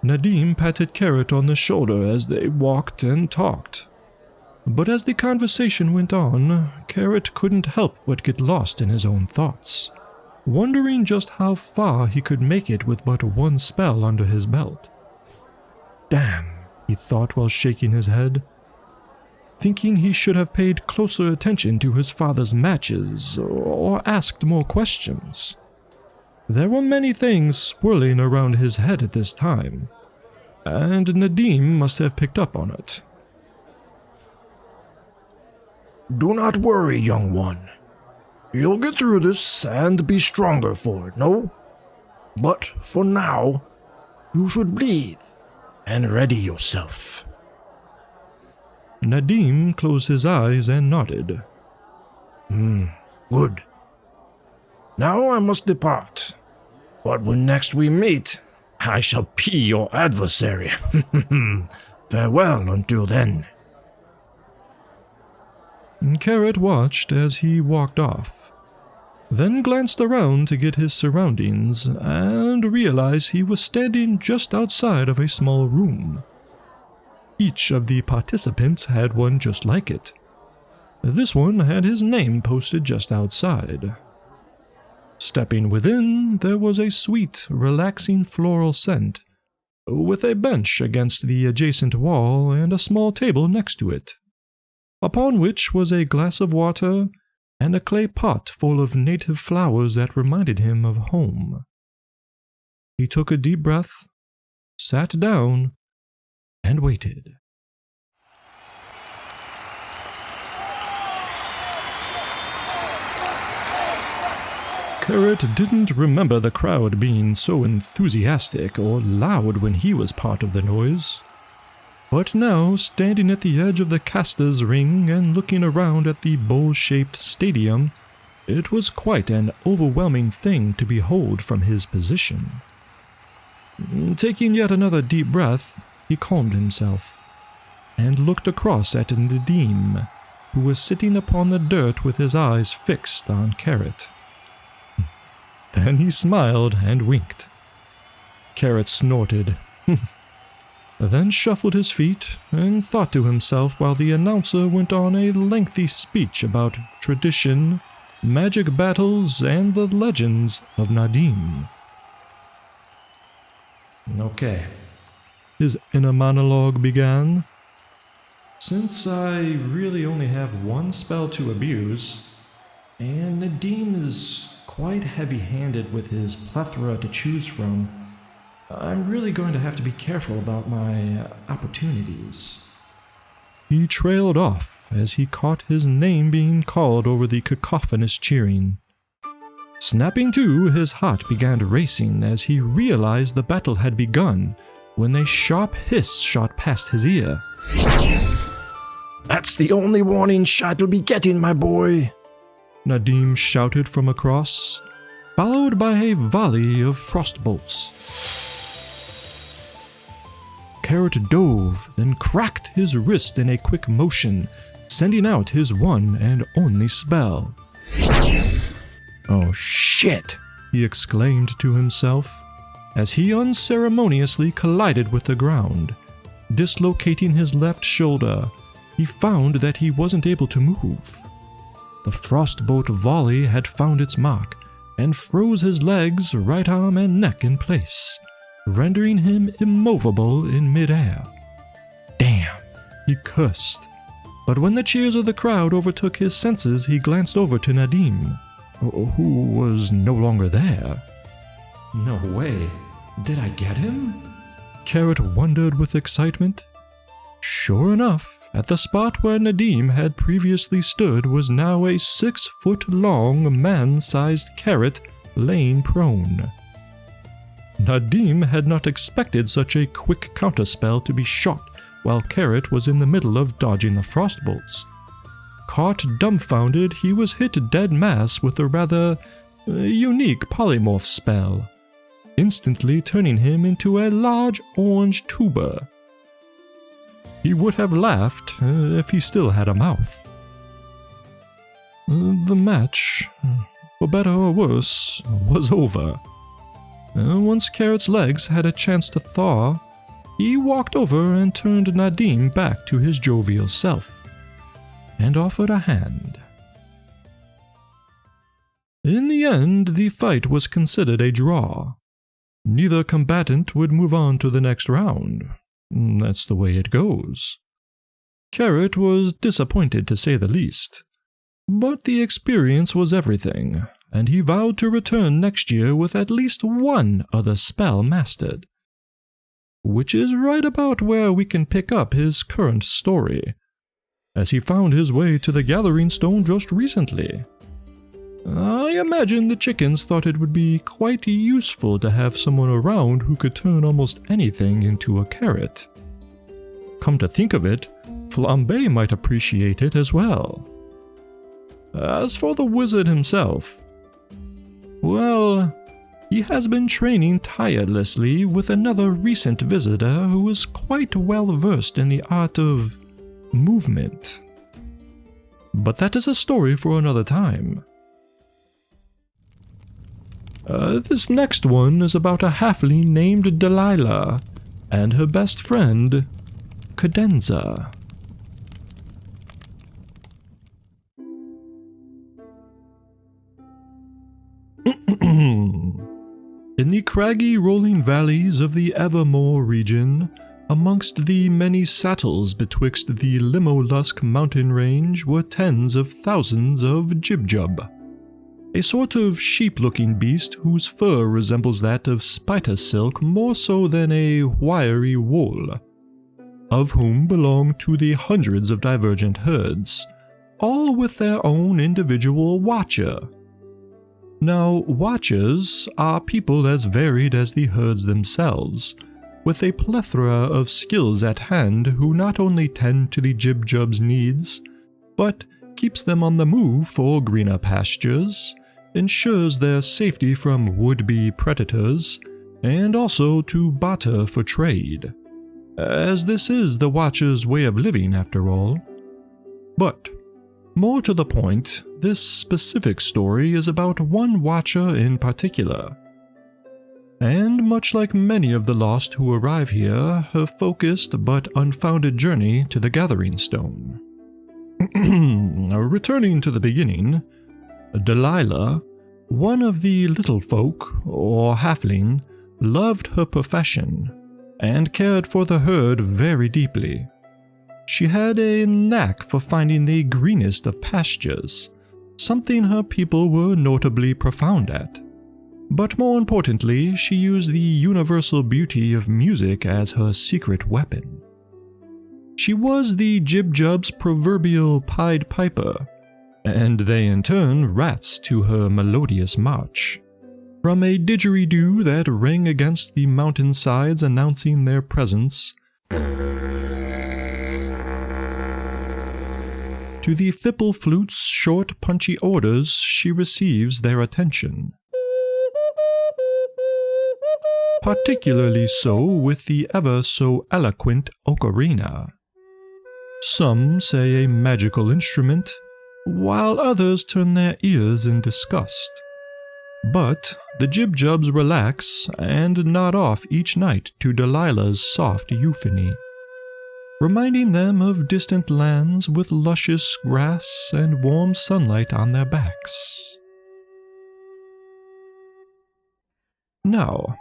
Nadim patted Carrot on the shoulder as they walked and talked. But as the conversation went on, Carrot couldn't help but get lost in his own thoughts, wondering just how far he could make it with but one spell under his belt. Damn, he thought while shaking his head, thinking he should have paid closer attention to his father's matches or asked more questions. There were many things swirling around his head at this time, and Nadim must have picked up on it. Do not worry, young one. You'll get through this and be stronger for it, no? But for now, you should breathe and ready yourself. Nadim closed his eyes and nodded. Good. Now I must depart. But when next we meet, I shall be your adversary. Farewell until then. Carrot watched as he walked off, then glanced around to get his surroundings and realized he was standing just outside of a small room. Each of the participants had one just like it. This one had his name posted just outside. Stepping within, there was a sweet, relaxing floral scent, with a bench against the adjacent wall and a small table next to it, upon which was a glass of water and a clay pot full of native flowers that reminded him of home. He took a deep breath, sat down, and waited. Carrot didn't remember the crowd being so enthusiastic or loud when he was part of the noise. But now, standing at the edge of the caster's ring and looking around at the bowl-shaped stadium, it was quite an overwhelming thing to behold from his position. Taking yet another deep breath, he calmed himself, and looked across at Nadim, who was sitting upon the dirt with his eyes fixed on Carrot. Then he smiled and winked. Carrot snorted. then shuffled his feet and thought to himself while the announcer went on a lengthy speech about tradition, magic battles, and the legends of Nadim. Okay, His inner monologue began. since I really only have one spell to abuse, and Nadim is quite heavy-handed with his plethora to choose from, I'm really going to have to be careful about my opportunities. He trailed off as he caught his name being called over the cacophonous cheering. Snapping to, his heart began racing as he realized the battle had begun when a sharp hiss shot past his ear. That's the only warning shot you'll be getting, my boy. Nadim shouted from across, followed by a volley of frostbolts. Carrot dove, then cracked his wrist in a quick motion, sending out his one and only spell. "Oh shit!" he exclaimed to himself, as he unceremoniously collided with the ground. Dislocating his left shoulder, he found that he wasn't able to move. The frostbolt volley had found its mark and froze his legs, right arm, and neck in place, rendering him immovable in midair. Damn, he cursed. But when the cheers of the crowd overtook his senses, he glanced over to Nadim, who was no longer there. No way. Did I get him? Carrot wondered with excitement. Sure enough, at the spot where Nadim had previously stood was now a 6-foot-long, man-sized Carrot laying prone. Nadim had not expected such a quick counterspell to be shot while Carrot was in the middle of dodging the frostbolts. Caught dumbfounded, he was hit dead mass with a rather unique polymorph spell, instantly turning him into a large orange tuber. He would have laughed if he still had a mouth. The match, for better or worse, was over. Once Carrot's legs had a chance to thaw, he walked over and turned Nadim back to his jovial self, and offered a hand. In the end, the fight was considered a draw. Neither combatant would move on to the next round. That's the way it goes. Carrot was disappointed to say the least, but the experience was everything, and he vowed to return next year with at least one other spell mastered. Which is right about where we can pick up his current story, as he found his way to the Gathering Stone just recently. I imagine the chickens thought it would be quite useful to have someone around who could turn almost anything into a carrot. Come to think of it, Flambe might appreciate it as well. As for the wizard himself, well, he has been training tirelessly with another recent visitor who is quite well versed in the art of movement. But that is a story for another time. This next one is about a halfling named Delilah and her best friend, Cadenza. In the craggy rolling valleys of the Evermore region, amongst the many sattles betwixt the Limolusk mountain range, were tens of thousands of Jibjub, a sort of sheep-looking beast whose fur resembles that of spider silk more so than a wiry wool, of whom belong to the hundreds of divergent herds, all with their own individual watcher. Now, watchers are people as varied as the herds themselves, with a plethora of skills at hand who not only tend to the Jibjub's needs, but keeps them on the move for greener pastures, ensures their safety from would-be predators, and also to barter for trade, as this is the Watcher's way of living after all. But, more to the point, this specific story is about one Watcher in particular. And much like many of the lost who arrive here, her focused but unfounded journey to the Gathering Stone. Returning to the beginning, Delilah, one of the little folk, or halfling, loved her profession and cared for the herd very deeply. She had a knack for finding the greenest of pastures, something her people were notably profound at. But more importantly, she used the universal beauty of music as her secret weapon. She was the Jib-Jub's proverbial Pied Piper, and they in turn rats to her melodious march. From a didgeridoo that rang against the mountainsides announcing their presence, to the Fipple Flute's short punchy orders, she receives their attention. Particularly so with the ever so eloquent ocarina. Some say a magical instrument, while others turn their ears in disgust. But the Jib-Jubs relax and nod off each night to Delilah's soft euphony, reminding them of distant lands with luscious grass and warm sunlight on their backs. Now,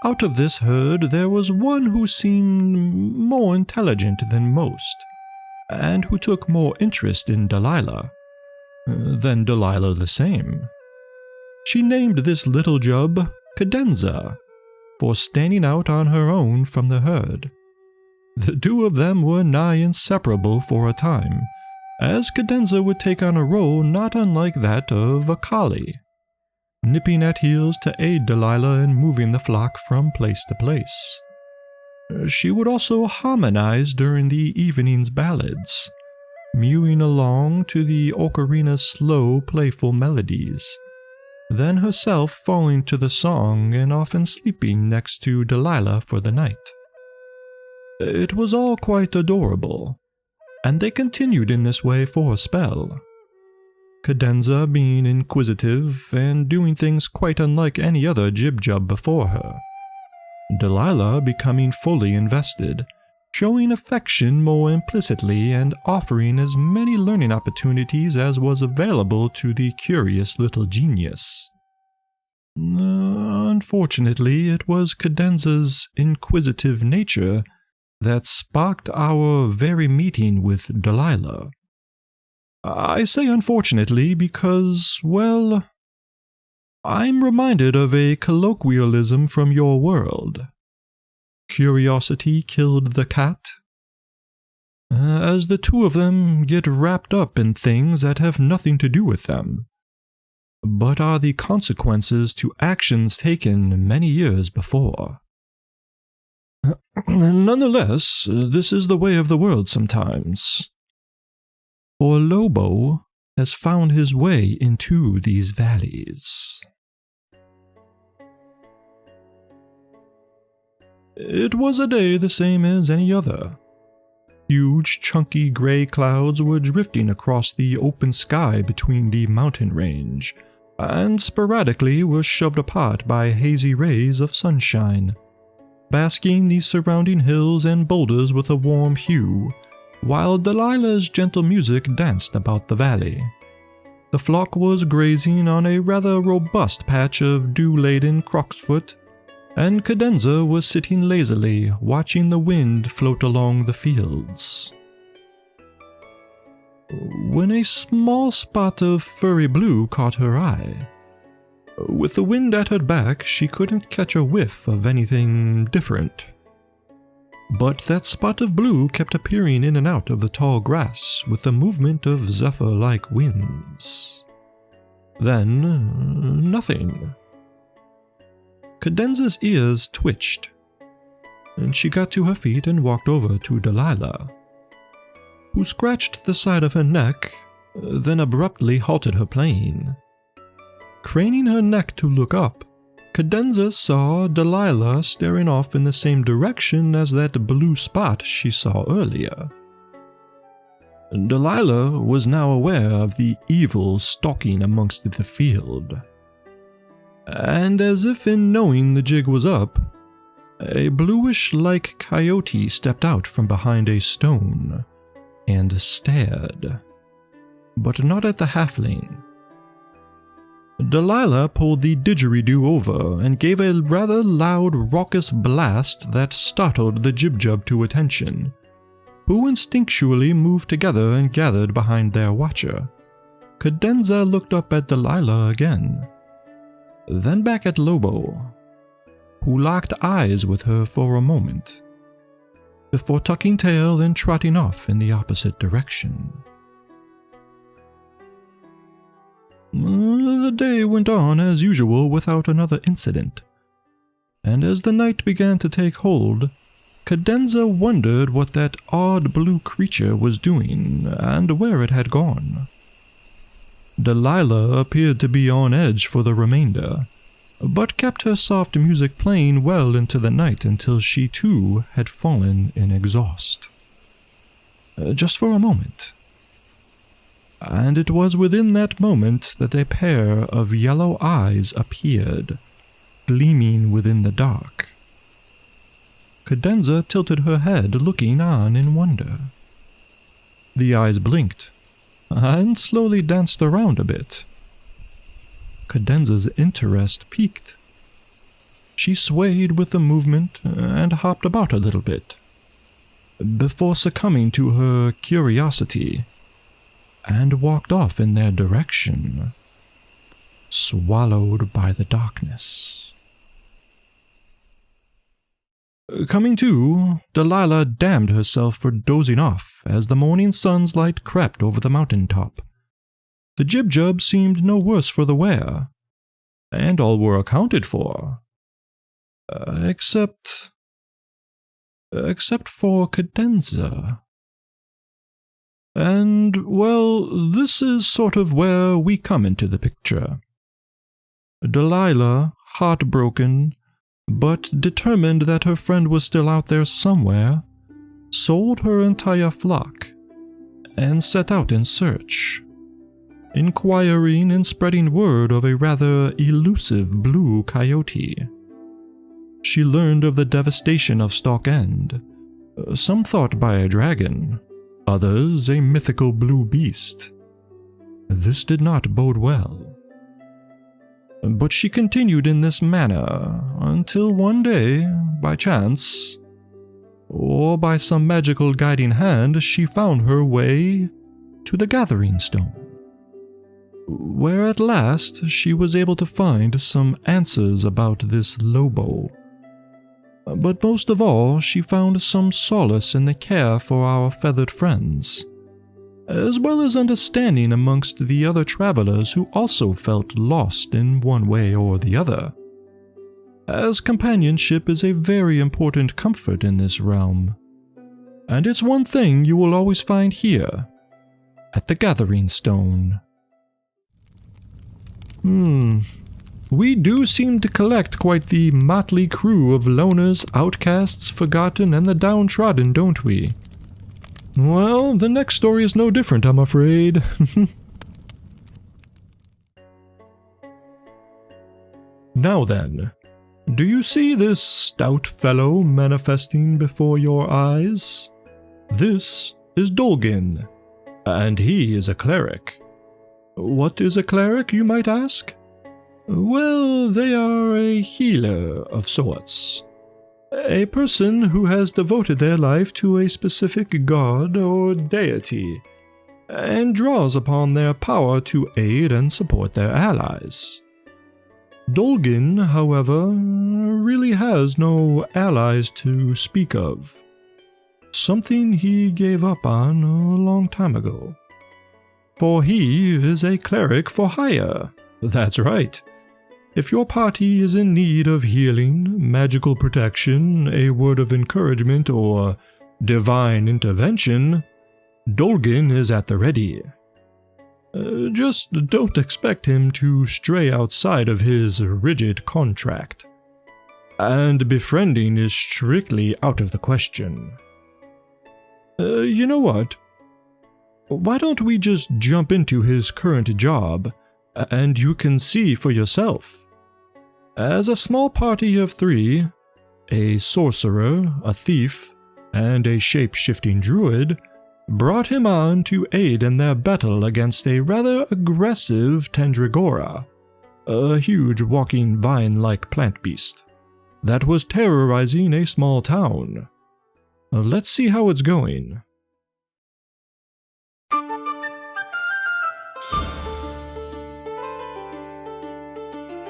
out of this herd there was one who seemed more intelligent than most, and who took more interest in Delilah than Delilah the same. She named this little Jub Cadenza, for standing out on her own from the herd. The two of them were nigh inseparable for a time, as Cadenza would take on a role not unlike that of a collie, nipping at heels to aid Delilah in moving the flock from place to place. She would also harmonize during the evening's ballads, mewing along to the ocarina's slow, playful melodies, then herself falling to the song and often sleeping next to Delilah for the night. It was all quite adorable, and they continued in this way for a spell. Cadenza being inquisitive and doing things quite unlike any other Jib-Jub before her. Delilah becoming fully invested, showing affection more implicitly and offering as many learning opportunities as was available to the curious little genius. Unfortunately, it was Cadenza's inquisitive nature that sparked our very meeting with Delilah. I say unfortunately because, well, I'm reminded of a colloquialism from your world. Curiosity killed the cat. As the two of them get wrapped up in things that have nothing to do with them, but are the consequences to actions taken many years before. Nonetheless, this is the way of the world sometimes. For Lobo has found his way into these valleys. It was a day the same as any other. Huge, chunky gray clouds were drifting across the open sky between the mountain range, and sporadically were shoved apart by hazy rays of sunshine, basking the surrounding hills and boulders with a warm hue, while Delilah's gentle music danced about the valley. The flock was grazing on a rather robust patch of dew-laden crocusfoot, and Cadenza was sitting lazily, watching the wind float along the fields, when a small spot of furry blue caught her eye. With the wind at her back, she couldn't catch a whiff of anything different. But that spot of blue kept appearing in and out of the tall grass with the movement of zephyr-like winds. Then, nothing. Cadenza's ears twitched, and she got to her feet and walked over to Delilah, who scratched the side of her neck, then abruptly halted her playing. Craning her neck to look up, Cadenza saw Delilah staring off in the same direction as that blue spot she saw earlier. Delilah was now aware of the evil stalking amongst the field. and as if in knowing the jig was up, a bluish-like coyote stepped out from behind a stone and stared, but not at the halfling. Delilah pulled the didgeridoo over and gave a rather loud, raucous blast that startled the Jibjub to attention, who instinctually moved together and gathered behind their watcher. Cadenza looked up at Delilah again, then back at Lobo, who locked eyes with her for a moment, before tucking tail and trotting off in the opposite direction. The day went on as usual without another incident, and as the night began to take hold, Cadenza wondered what that odd blue creature was doing and where it had gone. Delilah appeared to be on edge for the remainder, but kept her soft music playing well into the night until she too had fallen in exhaust. Just for a moment. And it was within that moment that a pair of yellow eyes appeared, gleaming within the dark. Cadenza tilted her head, looking on in wonder. The eyes blinked, and slowly danced around a bit. Cadenza's interest piqued. She swayed with the movement and hopped about a little bit, before succumbing to her curiosity, and walked off in their direction, swallowed by the darkness. Coming to, Delilah damned herself for dozing off as the morning sun's light crept over the mountain top. The Jibjub seemed no worse for the wear, and all were accounted for, except for Cadenza. And, well, this is sort of where we come into the picture. Delilah, heartbroken, but determined that her friend was still out there somewhere, sold her entire flock and set out in search, inquiring and spreading word of a rather elusive blue coyote. She learned of the devastation of Stalk End, some thought by a dragon, others a mythical blue beast. This did not bode well. But she continued in this manner until one day, by chance, or by some magical guiding hand, she found her way to the Gathering Stone, where at last she was able to find some answers about this Lobo. But most of all, she found some solace in the care for our feathered friends, as well as understanding amongst the other travelers who also felt lost in one way or the other, as companionship is a very important comfort in this realm, and it's one thing you will always find here, at the Gathering Stone. We do seem to collect quite the motley crew of loners, outcasts, forgotten, and the downtrodden, don't we? Well, the next story is no different, I'm afraid. Now then, do you see this stout fellow manifesting before your eyes? This is Dolgin, and he is a cleric. What is a cleric, you might ask? Well, they are a healer of sorts. A person who has devoted their life to a specific god or deity, and draws upon their power to aid and support their allies. Dolgin, however, really has no allies to speak of. Something he gave up on a long time ago. For he is a cleric for hire. That's right. If your party is in need of healing, magical protection, a word of encouragement, or divine intervention, Dolgin is at the ready. Just don't expect him to stray outside of his rigid contract. And befriending is strictly out of the question. You know what? Why don't we just jump into his current job, and you can see for yourself? as a small party of 3, a sorcerer, a thief, and a shape-shifting druid, brought him on to aid in their battle against a rather aggressive Tendragora, a huge walking vine-like plant beast that was terrorizing a small town. Let's see how it's going.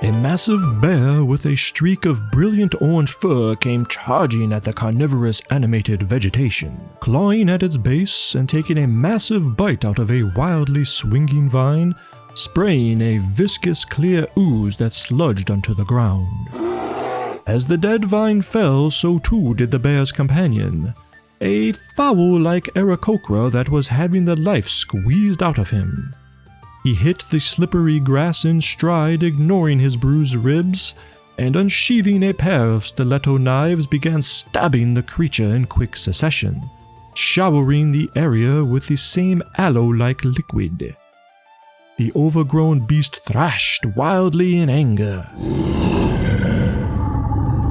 A massive bear with a streak of brilliant orange fur came charging at the carnivorous animated vegetation, clawing at its base and taking a massive bite out of a wildly swinging vine, spraying a viscous clear ooze that sludged onto the ground. As the dead vine fell, so too did the bear's companion, a fowl like Aarakocra that was having the life squeezed out of him. He hit the slippery grass in stride, ignoring his bruised ribs, and unsheathing a pair of stiletto knives began stabbing the creature in quick succession, showering the area with the same aloe-like liquid. The overgrown beast thrashed wildly in anger.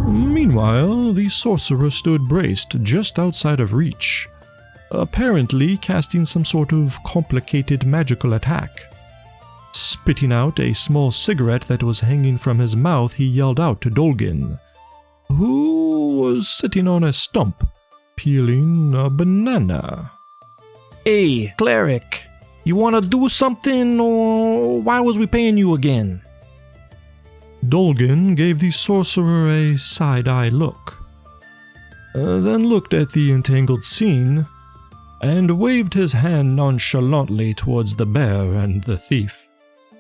Meanwhile, the sorcerer stood braced just outside of reach, apparently casting some sort of complicated magical attack. Spitting out a small cigarette that was hanging from his mouth, he yelled out to Dolgin, who was sitting on a stump, peeling a banana. Hey, cleric, you wanna do something, or why was we paying you again? Dolgin gave the sorcerer a side-eye look, then looked at the entangled scene, and waved his hand nonchalantly towards the bear and the thief,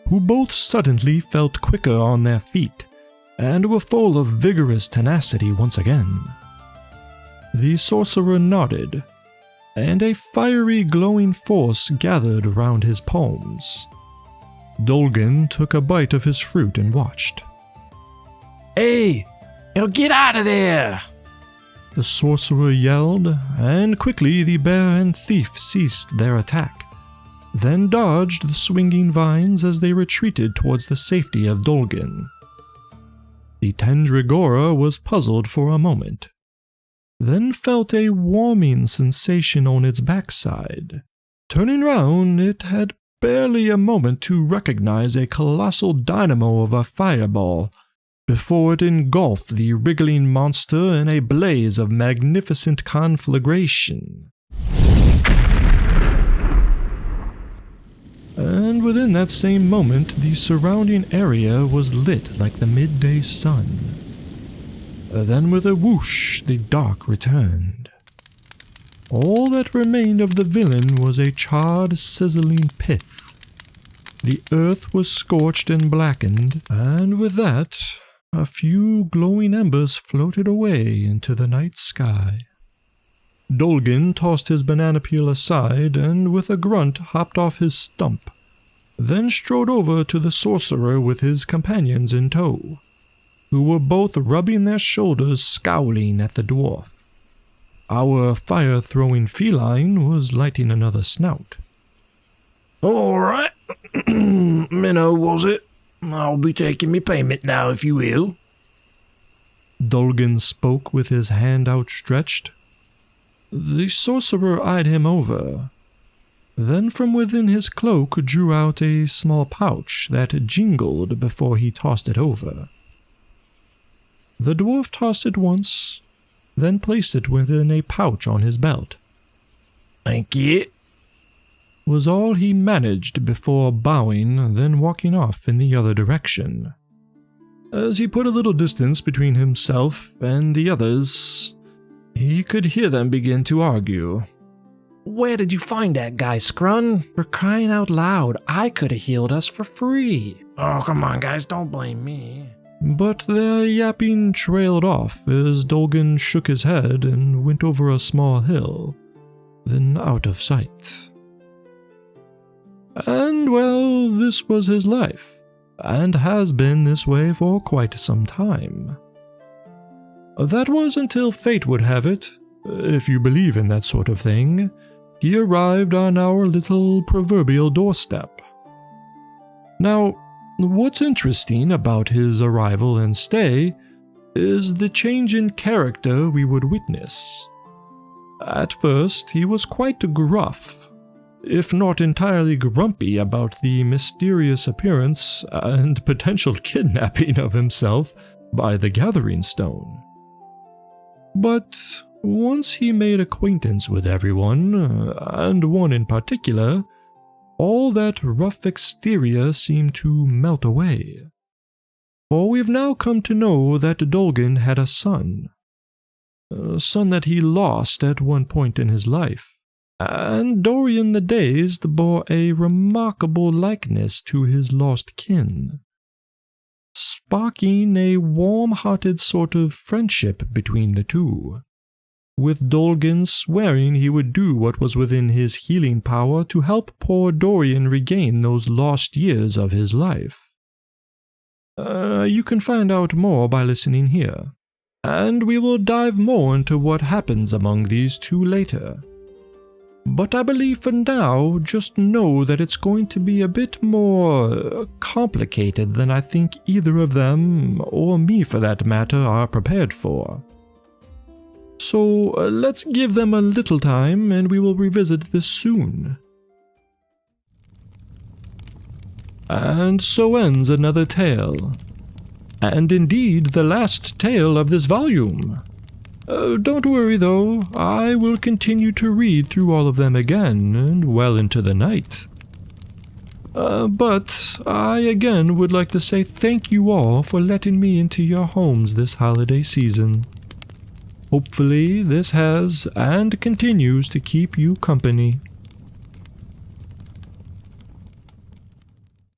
who both suddenly felt quicker on their feet, and were full of vigorous tenacity once again. The sorcerer nodded, and a fiery glowing force gathered around his palms. Dolgin took a bite of his fruit and watched. Hey, get out of there! The sorcerer yelled, and quickly the bear and thief ceased their attack, then dodged the swinging vines as they retreated towards the safety of Dolgin. The Tendragora was puzzled for a moment, then felt a warming sensation on its backside. Turning round, it had barely a moment to recognize a colossal dynamo of a fireball, before it engulfed the wriggling monster in a blaze of magnificent conflagration. And within that same moment, the surrounding area was lit like the midday sun. Then with a whoosh, the dark returned. All that remained of the villain was a charred, sizzling pith. The earth was scorched and blackened, and with that, a few glowing embers floated away into the night sky. Dolgin tossed his banana peel aside and with a grunt hopped off his stump, then strode over to the sorcerer with his companions in tow, who were both rubbing their shoulders scowling at the dwarf. Our fire-throwing feline was lighting another snout. All right, Minnow, was it? I'll be taking me payment now, if you will. Dolgin spoke with his hand outstretched. The sorcerer eyed him over, then from within his cloak drew out a small pouch that jingled before he tossed it over. The dwarf tossed it once, then placed it within a pouch on his belt. Thank you, was all he managed before bowing, then walking off in the other direction. As he put a little distance between himself and the others, he could hear them begin to argue. Where did you find that guy, Scrun? For crying out loud, I could have healed us for free. Oh, come on, guys, don't blame me. But their yapping trailed off as Dolgin shook his head and went over a small hill, then out of sight. And, well, this was his life, and has been this way for quite some time. That was until fate would have it, if you believe in that sort of thing, he arrived on our little proverbial doorstep. Now, What's interesting about his arrival and stay is the change in character we would witness. At first, he was quite gruff, if not entirely grumpy about the mysterious appearance and potential kidnapping of himself by the Gathering Stone. But once he made acquaintance with everyone, and one in particular, all that rough exterior seemed to melt away. For we've now come to know that Dolgin had a son that he lost at one point in his life, and Dorian the Dazed bore a remarkable likeness to his lost kin, sparking a warm-hearted sort of friendship between the two, with Dolgin swearing he would do what was within his healing power to help poor Dorian regain those lost years of his life. You can find out more by listening here, and we will dive more into what happens among these two later. But I believe for now, just know that it's going to be a bit more complicated than I think either of them, or me for that matter, are prepared for. So let's give them a little time and we will revisit this soon. And so ends another tale. And indeed the last tale of this volume. Don't worry though, I will continue to read through all of them again and well into the night. But I again would like to say thank you all for letting me into your homes this holiday season. Hopefully this has and continues to keep you company.